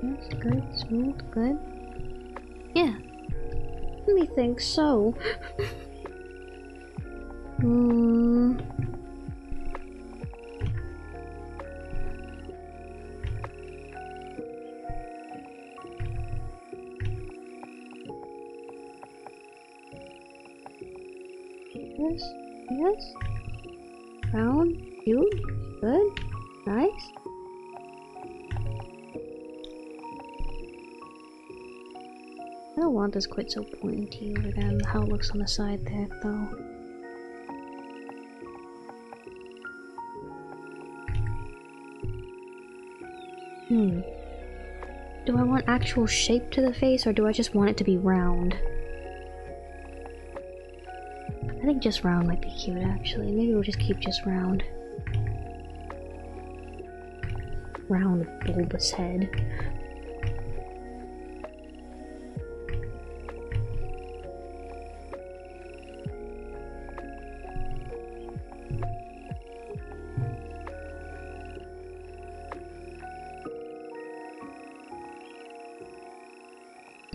That's good, smooth, good. Yeah. Me think so. Yes. Brown, cute, good, nice. I don't want this quite so pointy over there. How it looks on the side there, though. Do I want actual shape to the face, or do I just want it to be round? I think just round might be cute, actually. Maybe we'll just keep just round. Round bulbous head.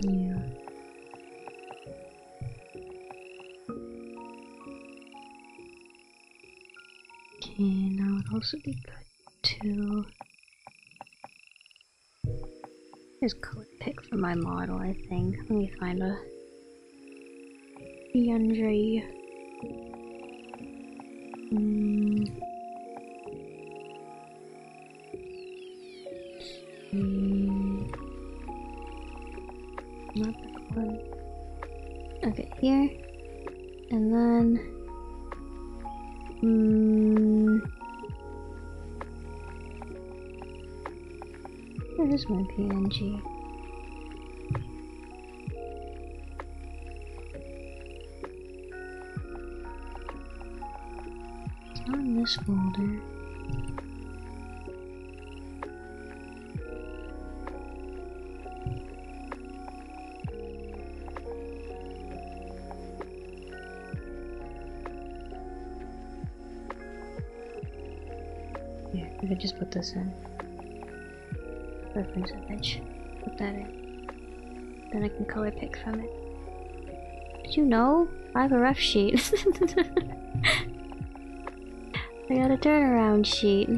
Yeah. Okay, now it'd also be good to just color pick for my model, I think. Let me find a DeAndre. Not that one. Okay, here. And then where's my PNG? It's not in this folder. Here, I could just put this in. Reference image. Put that in. Then I can color pick from it. Did you know? I have a rough sheet. I got a turnaround sheet.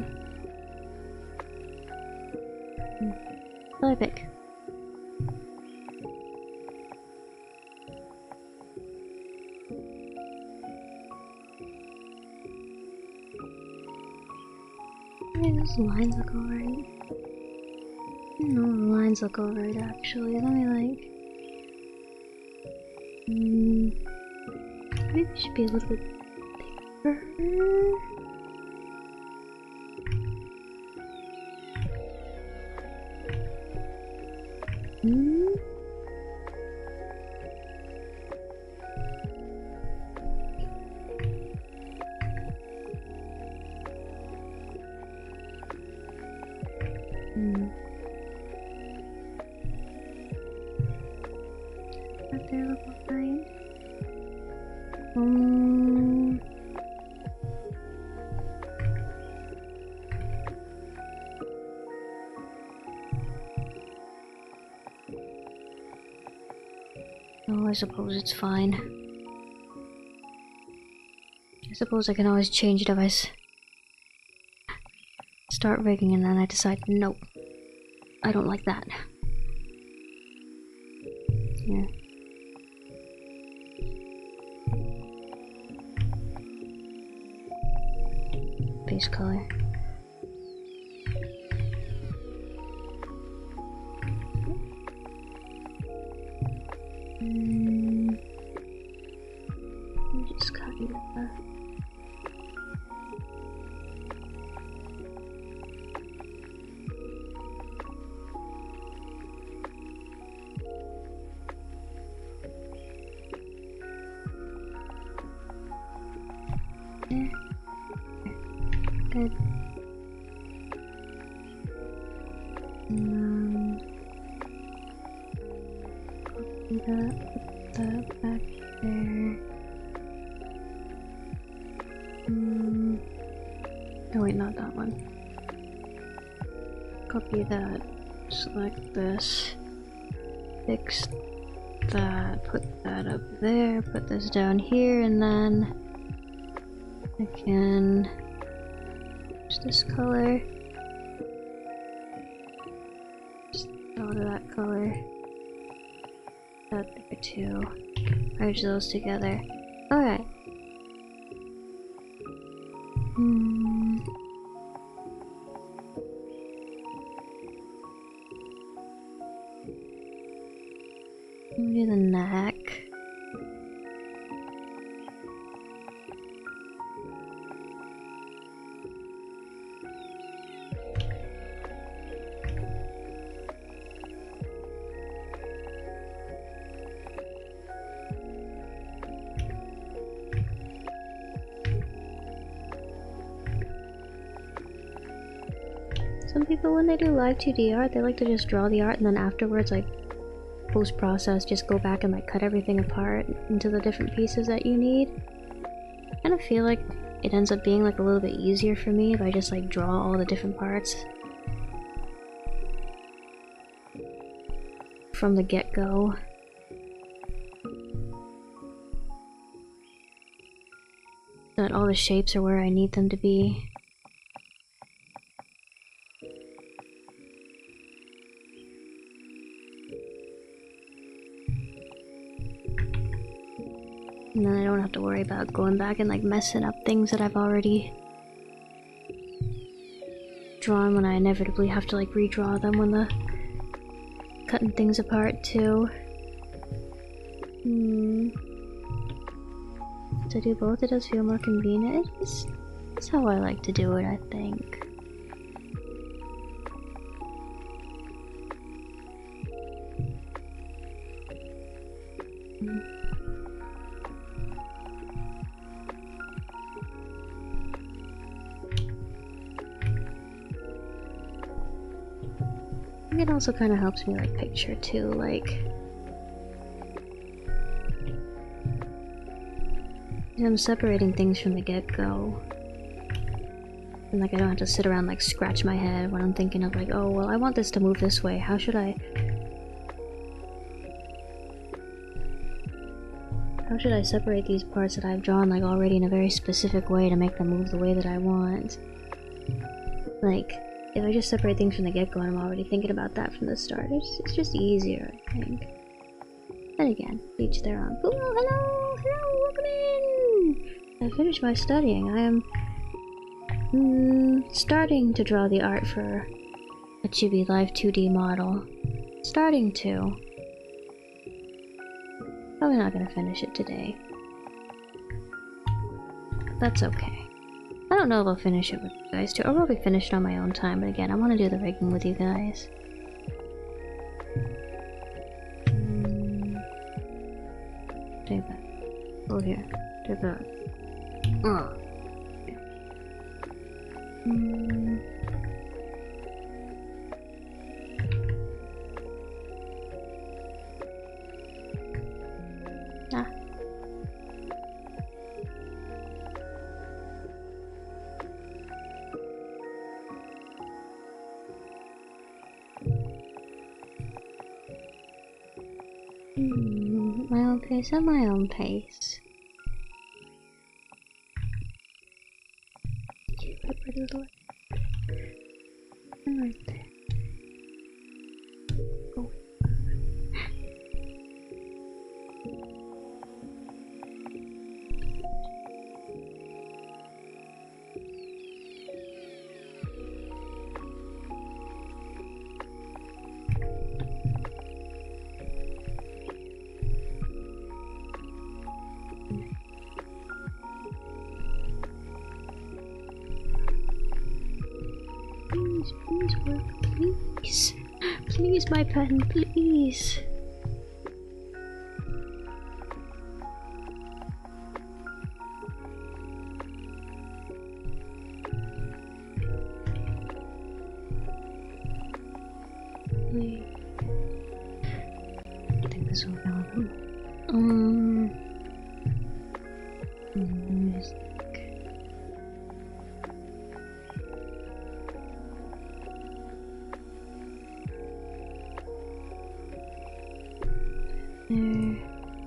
Color pick. Yeah, those lines look alright. No, the lines look alright actually. Let me like... maybe it should be a little bit bigger. Right there, look alright. Oh, I suppose it's fine. I suppose I can always change it if I start rigging and then I decide, nope, I don't like that. Yeah. Base color. Just copy that. Good. Copy that, put that back there. Oh wait, not that one. Copy that, select this, fix that, put that up there, put this down here, and then I can use this color. Just go to that color. That there too. Merge those together. Alright. Do the neck. Some people, when they do live 2D art, they like to just draw the art and then afterwards, like, post-process, just go back and like cut everything apart into the different pieces that you need. I kind of feel like it ends up being like a little bit easier for me if I just like draw all the different parts from the get-go. So that all the shapes are where I need them to be. And then I don't have to worry about going back and like messing up things that I've already drawn when I inevitably have to like redraw them when the cutting things apart too. To do both, it does feel more convenient. It's how I like to do it, I think. It also kind of helps me like picture too, like I'm separating things from the get-go, and like I don't have to sit around like scratch my head when I'm thinking of like, oh well, I want this to move this way, how should I separate these parts that I've drawn like already in a very specific way to make them move the way that I want. Like, if I just separate things from the get-go and I'm already thinking about that from the start, it's just easier, I think. And again, each their own. Ooh, hello! Hello! Welcome in! I finished my studying. I am starting to draw the art for a Chibi Live 2D model. Starting to. Probably not gonna finish it today. But that's okay. I don't know if I'll finish it with you guys too, or I'll be finished on my own time, but again, I want to do the rigging with you guys. Take that. Go here. Take that. Ah. My own pace at my own pace. Where is the light? Right there. Oh. Please work, please. Please, my pen, please. probably. I think this will help. Music.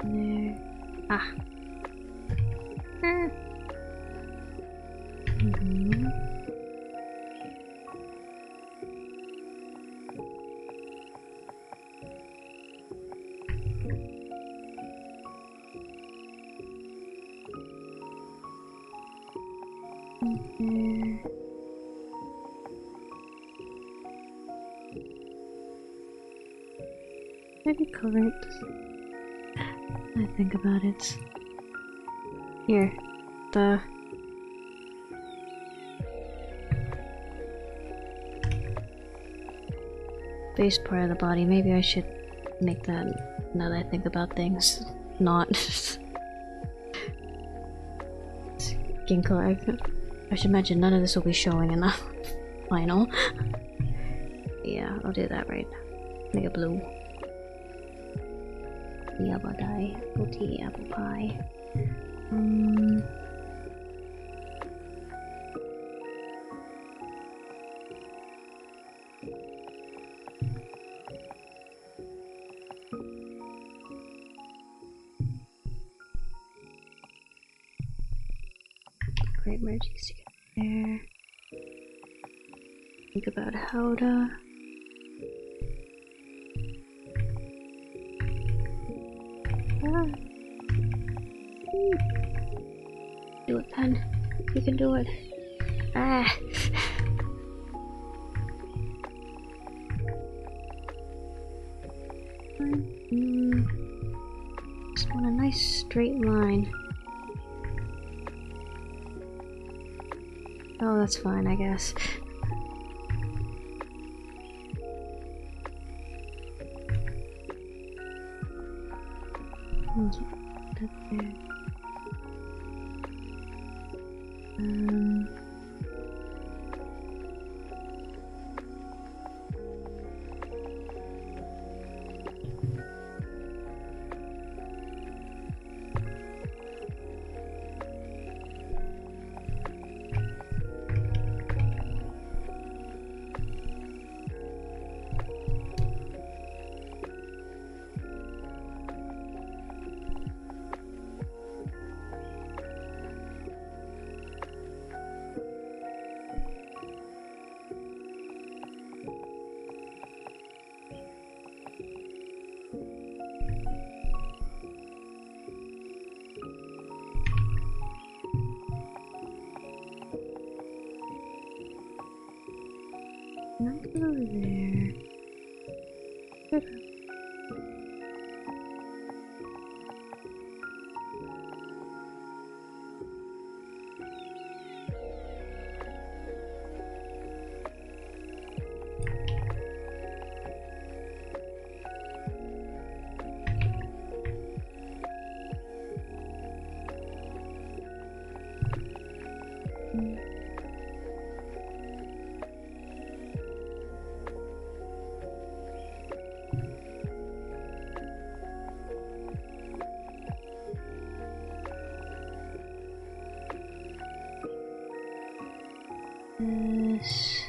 There. Ah. Maybe current. I think about it. Here, the base part of the body. Maybe I should make that now that I think about things. Not skin color. I should mention none of this will be showing in the final. Yeah, I'll do that right now. Make it blue. Apple dye, apple tea, apple pie. Great merges together there. Think about how to do it, pen. You can do it. Ah. Just want a nice straight line. Oh, that's fine, I guess. That there. Not over there. This.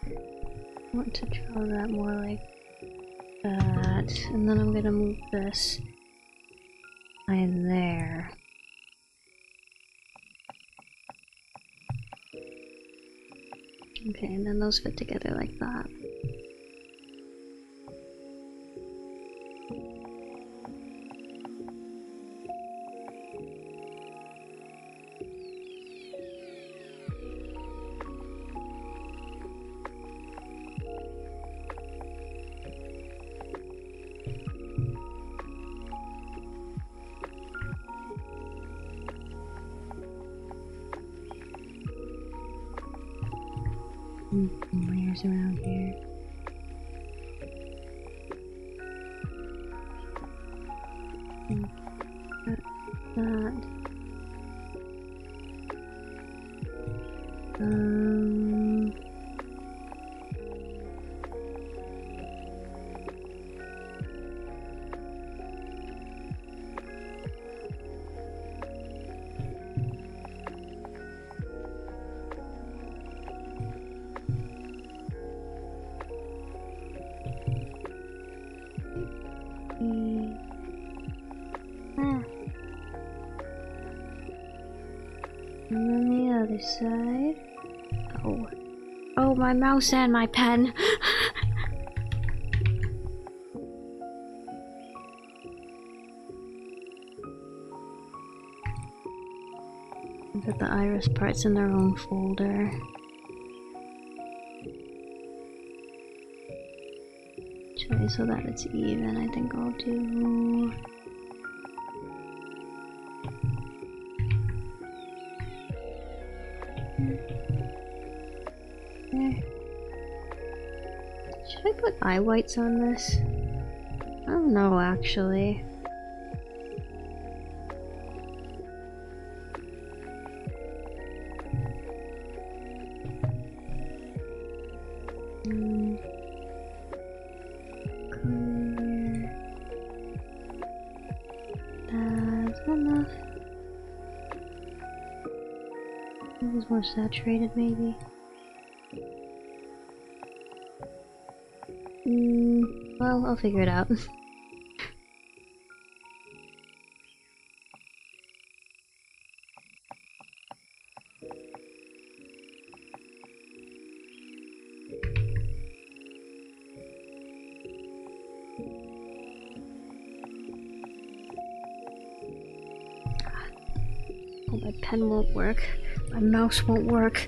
I want to draw that more like that, and then I'm gonna move this line there. Okay, and then those fit together like that. Layers around here. And that. other side. Oh. Oh, my mouse and my pen! Put the iris parts in their own folder. Okay, so that it's even, I think I'll do... There. Should I put eye whites on this? I don't know, actually. More saturated, maybe. Well, I'll figure it out. Oh, my pen won't work. My mouse won't work.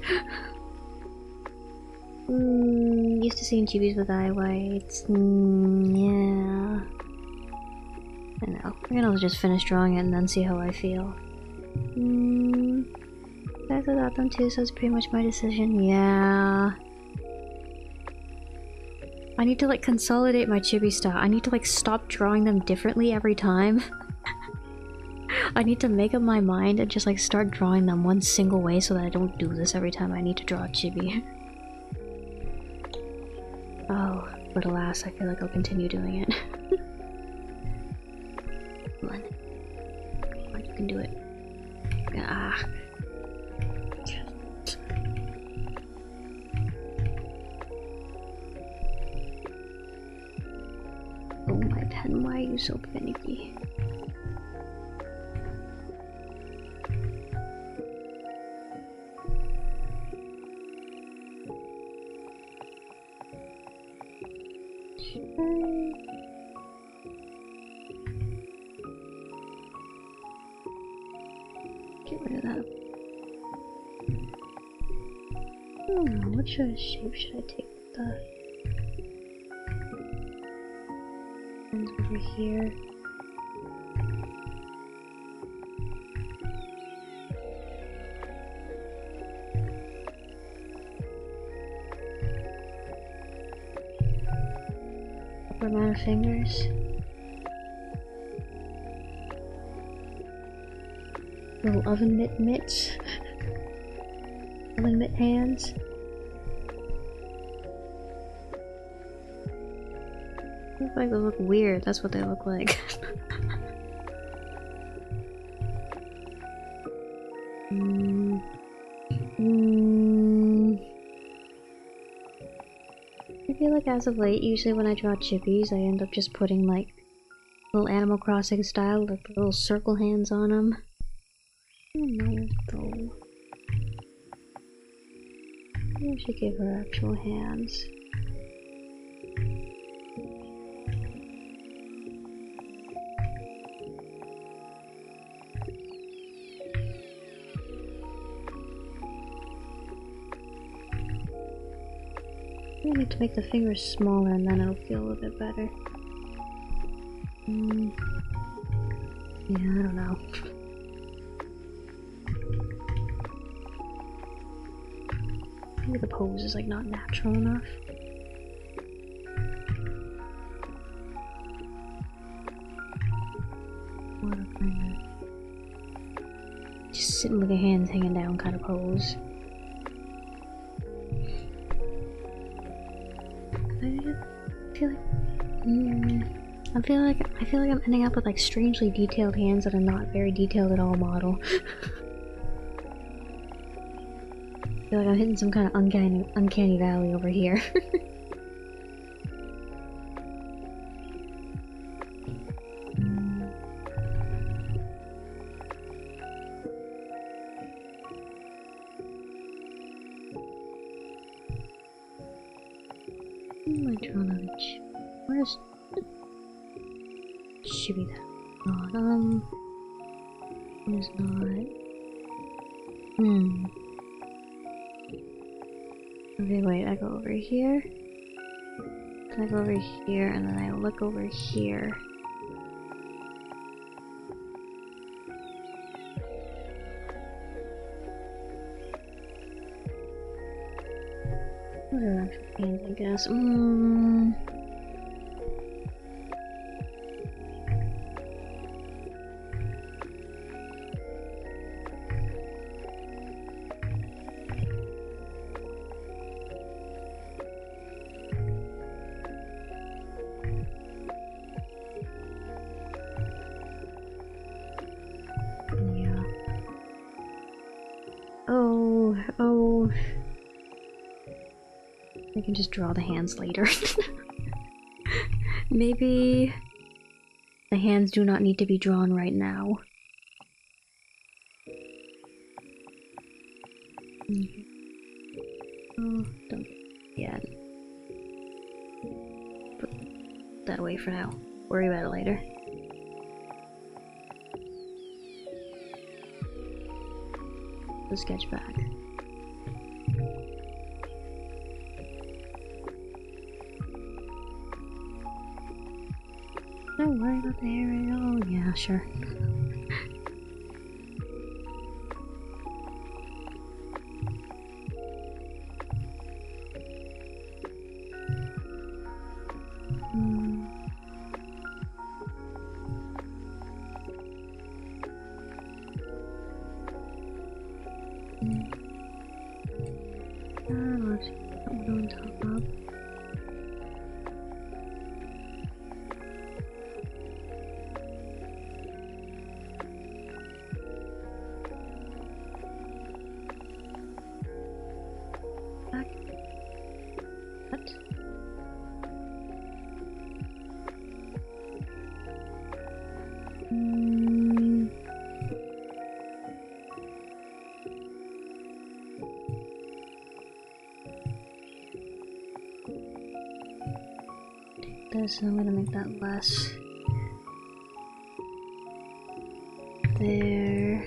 Used to seeing chibis with eye whites. Yeah. I know. I'm gonna just finish drawing it and then see how I feel. I thought about them too, so it's pretty much my decision. Yeah. I need to like consolidate my chibi style. I need to like stop drawing them differently every time. I need to make up my mind and just like start drawing them one single way so that I don't do this every time I need to draw a chibi. Oh, but alas, I feel like I'll continue doing it. Come on. Come on, you can do it. Ah. Oh my pen, why are you so finicky? Get rid of that. What shape should I take with the ones over here? Upper amount of fingers. Little oven mitts. Oven mitt hands. Look like they look weird, that's what they look like. I feel like as of late, usually when I draw chippies, I end up just putting like little Animal Crossing style, like little circle hands on them. I don't know though. Maybe I should give her actual hands. I need to make the fingers smaller and then it'll feel a little bit better. Yeah, I don't know. Maybe the pose is like not natural enough. What a kind of just sitting with your hands hanging down kind of pose. I feel like I'm ending up with like strangely detailed hands that are not very detailed at all model. I feel like I'm hitting some kind of uncanny valley over here. Where's should be that is not. Okay, wait, I go over here. Then I go over here, and then I look over here. What are actual pains, I guess? Oh. I can just draw the hands later. Maybe the hands do not need to be drawn right now. Oh, don't yet. Put that away for now. Worry about it later. The sketch back. Don't worry about the hair at all. Yeah, sure. On top of. This, I'm gonna make that less. There.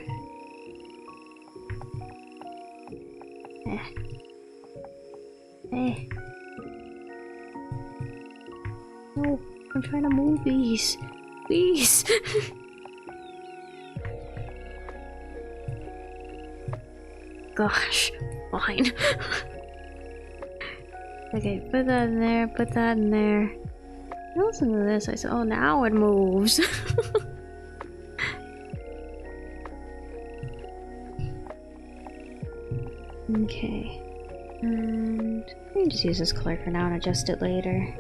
No, I'm trying to move these. Please. Gosh, fine. Okay, put that in there, put that in there. Listen to this, I said, oh, now it moves. Okay. And I can just use this color for now and adjust it later.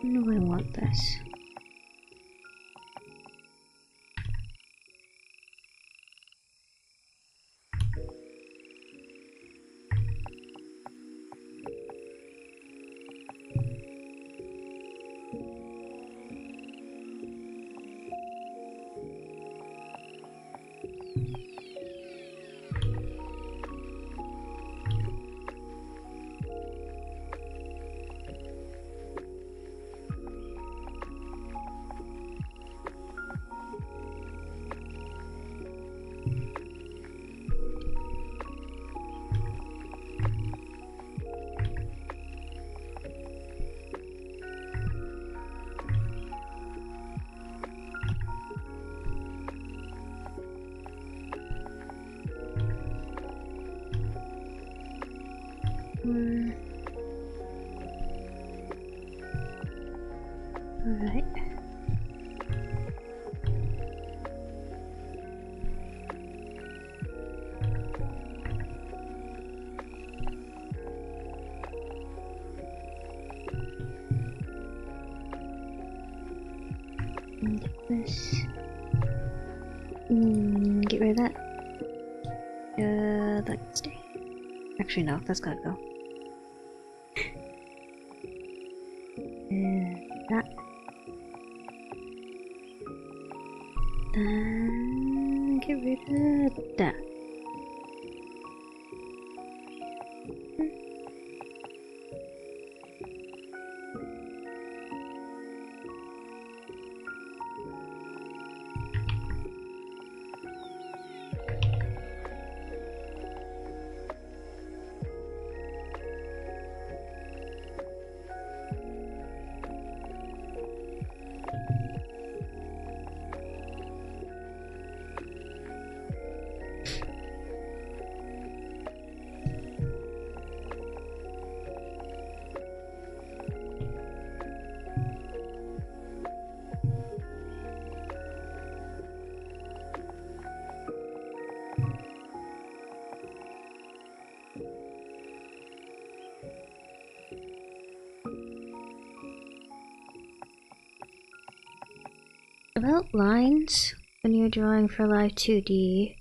No, I want this. Alright. This. Get rid of that. That can stay. Actually, no, that's gotta go. That. Then get rid of that. About lines, when you're drawing for Live 2D,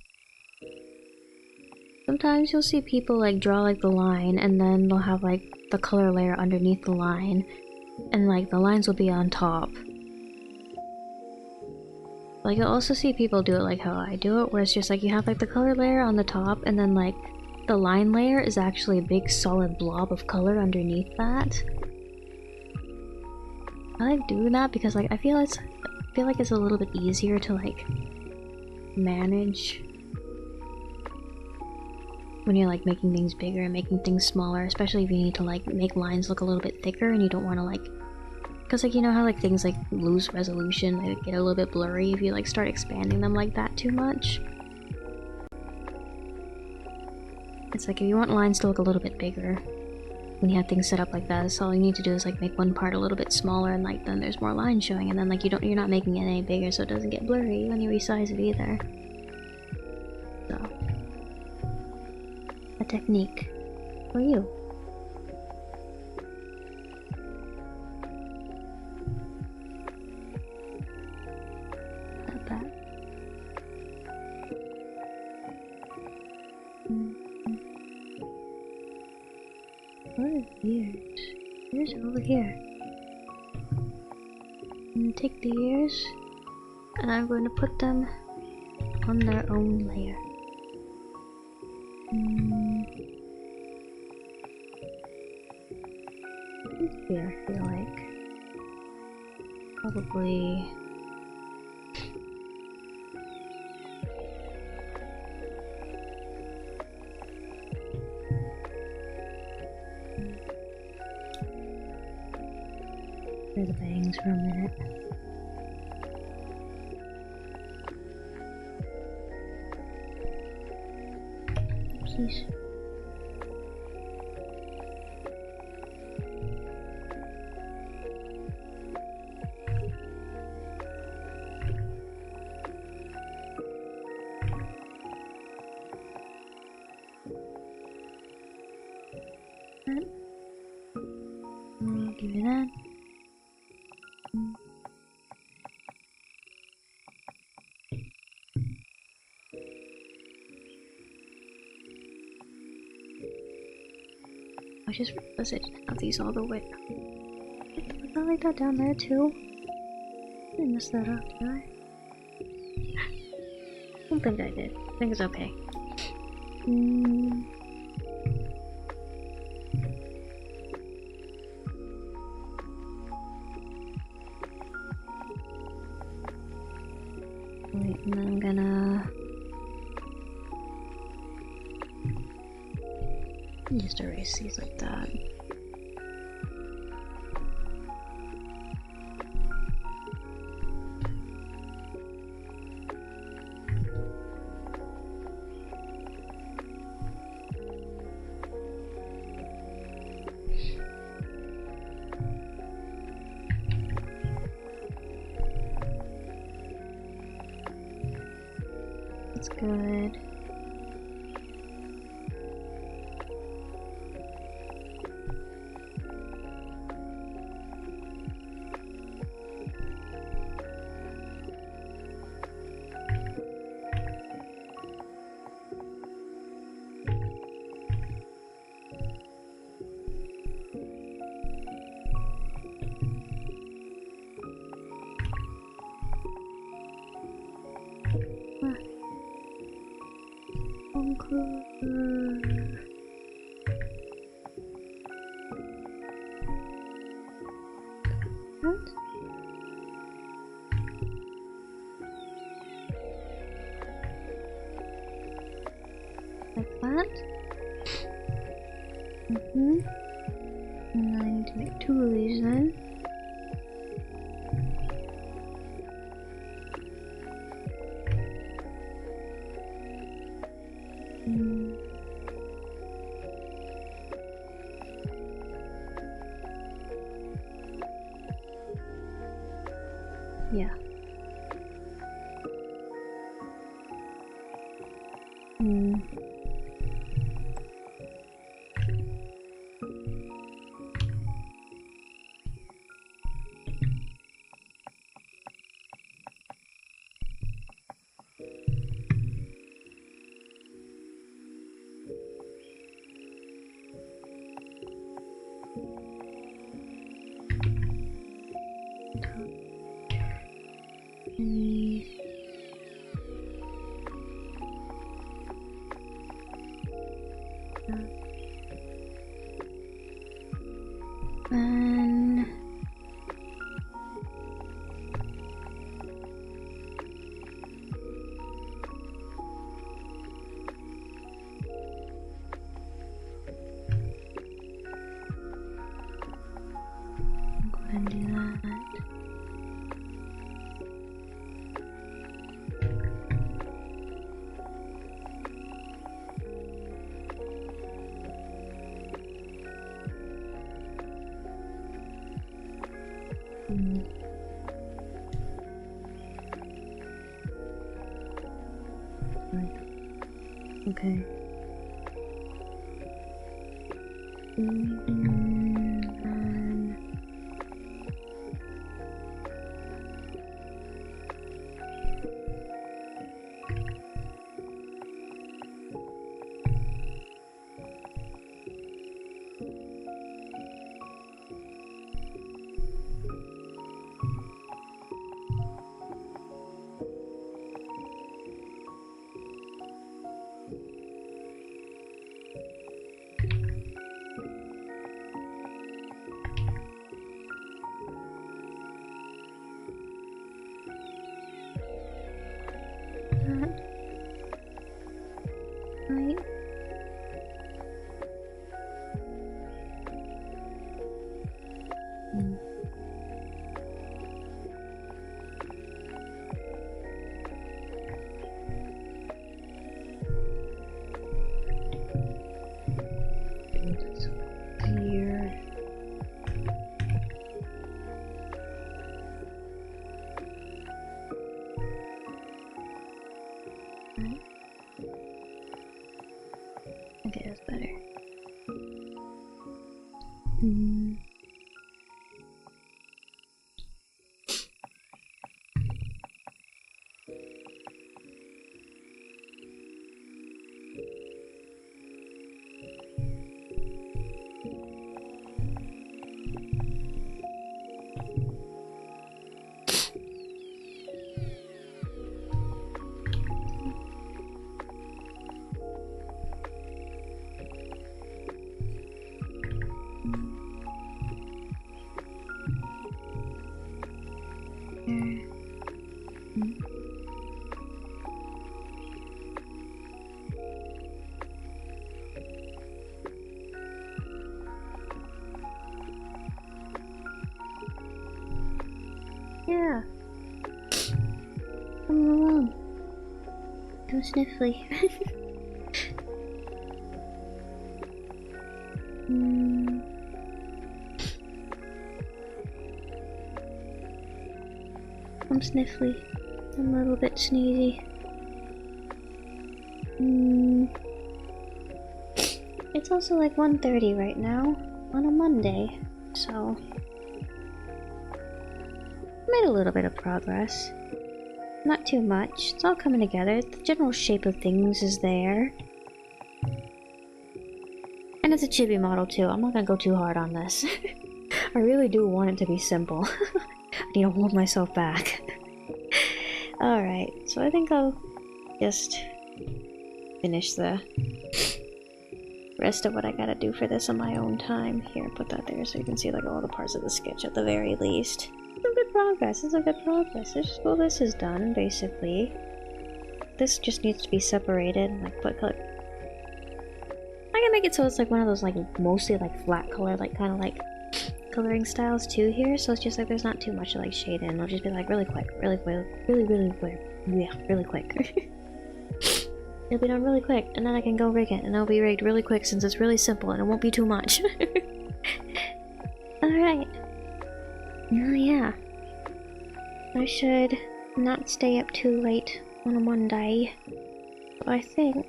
sometimes you'll see people like draw like the line and then they'll have like the color layer underneath the line and like the lines will be on top. Like you'll also see people do it like how I do it, where it's just like you have like the color layer on the top and then like the line layer is actually a big solid blob of color underneath that. I like doing that because like I feel like it's a little bit easier to like manage when you're like making things bigger and making things smaller, especially if you need to like make lines look a little bit thicker and you don't want to like, because like you know how like things like lose resolution, they get a little bit blurry if you like start expanding them like that too much. It's like if you want lines to look a little bit bigger when you have things set up like that, so all you need to do is like make one part a little bit smaller and like then there's more lines showing, and then like you're not making it any bigger so it doesn't get blurry when you resize it either. So a technique for you. Not bad. What are ears? Ears are over here. I'm gonna take the ears and I'm going to put them on their own layer. Here, I feel like probably the bangs for a minute. Oopsies. Give it that. I just realized I didn't have these all the way. Was that like that down there too? I didn't mess that up, did I? I don't think I did. I think it's okay. Wait, and then I'm gonna just erase these like that. That's good. that. Like that. And I need to make 2 of these then. Yeah. And go ahead and do that. Okay. Right. Here. Right. Okay, that's better. Yeah. Come along. Go sniffly. I'm sniffly. I'm a little bit sneezy. It's also like 1:30 right now on a Monday, so made a little bit of progress. Not too much. It's all coming together. The general shape of things is there. And it's a chibi model too. I'm not gonna go too hard on this. I really do want it to be simple. I need to hold myself back. Alright, so I think I'll just finish the rest of what I gotta do for this on my own time. Here, put that there so you can see like all the parts of the sketch at the very least. Some good progress. This is a good progress. Well, this is done basically. This just needs to be separated. Like put color. I can make it so it's like one of those like mostly like flat color, like kind of like coloring styles too here. So it's just like there's not too much to like shade in. It'll just be like really quick, really quick. Yeah, really quick. It'll be done really quick, and then I can go rig it, and it'll be rigged really quick since it's really simple and it won't be too much. Alright. Oh yeah. I should not stay up too late on a Monday. I think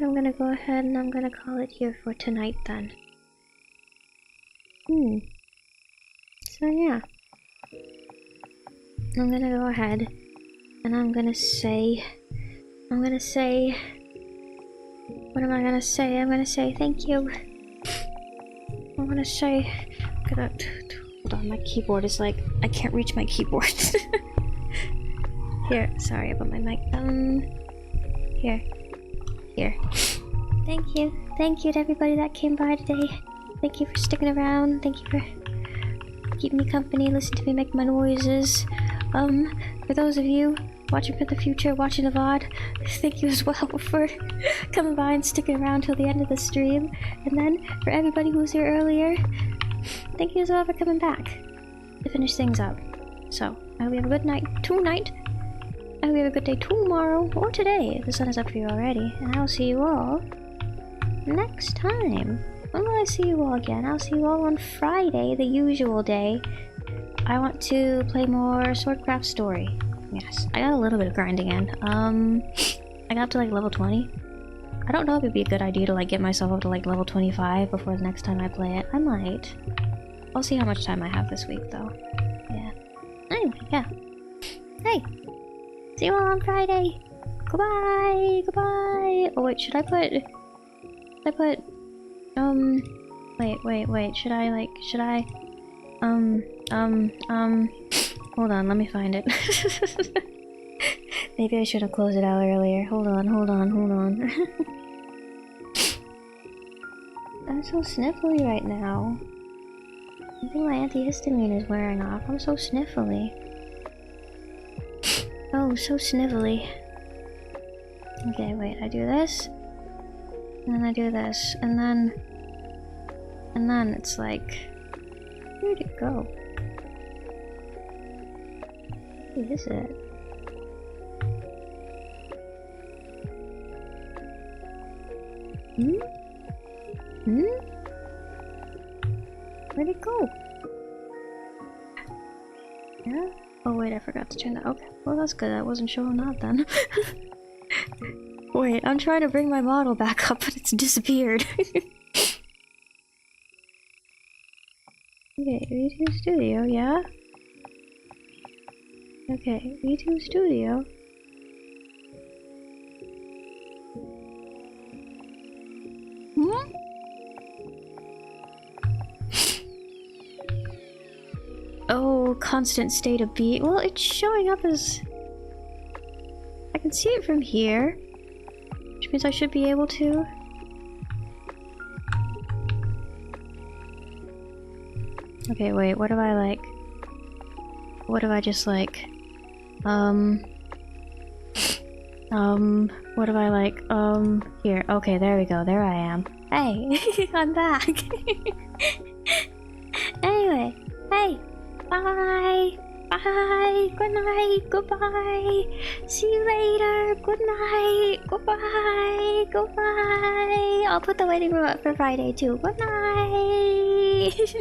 I'm gonna go ahead and I'm gonna call it here for tonight then. So yeah. I'm gonna go ahead and I'm gonna say, what am I gonna say? I'm gonna say thank you. I'm gonna say, hold on, my keyboard is like, I can't reach my keyboard. Here, sorry, I put my mic down. Here. Thank you to everybody that came by today. Thank you for sticking around. Thank you for keeping me company, listening to me make my noises. For those of you watching for the future, watching the VOD, thank you as well for coming by and sticking around till the end of the stream. And then, for everybody who was here earlier, thank you as well for coming back to finish things up. So, I hope you have a good night tonight. I hope you have a good day tomorrow, or today, if the sun is up for you already. And I'll see you all next time. When will I see you all again? I'll see you all on Friday, the usual day. I want to play more Swordcraft Story. Yes, I got a little bit of grinding in. I got up to like level 20. I don't know if it'd be a good idea to like get myself up to like level 25 before the next time I play it. I might. I'll see how much time I have this week though. Yeah. Anyway, yeah. Hey! See you all on Friday! Goodbye! Goodbye! Oh wait, should I put... Wait, should I hold on, let me find it. Maybe I should have closed it out earlier. Hold on. I'm so sniffly right now. I think my antihistamine is wearing off. I'm so sniffly. Oh, so sniffly. Okay, wait, I do this. And then I do this. And then it's like... Where'd it go? What is it? Where'd it go? Yeah? Oh wait, I forgot to turn that. Okay, well that's good. I wasn't showing that then. Wait, I'm trying to bring my model back up, but it's disappeared. Okay, V2 Studio, yeah? Okay, V2 Studio. Oh, constant state of being. Well, it's showing up as... I can see it from here. Which means I should be able to... Okay, wait, what if I like... What if I just like... What if I like... Here, okay, there we go, there I am. Hey, I'm back! Anyway, hey! Bye! Bye! Good night! Goodbye! See you later! Good night! Goodbye! Goodbye! I'll put the waiting room up for Friday too. Good night!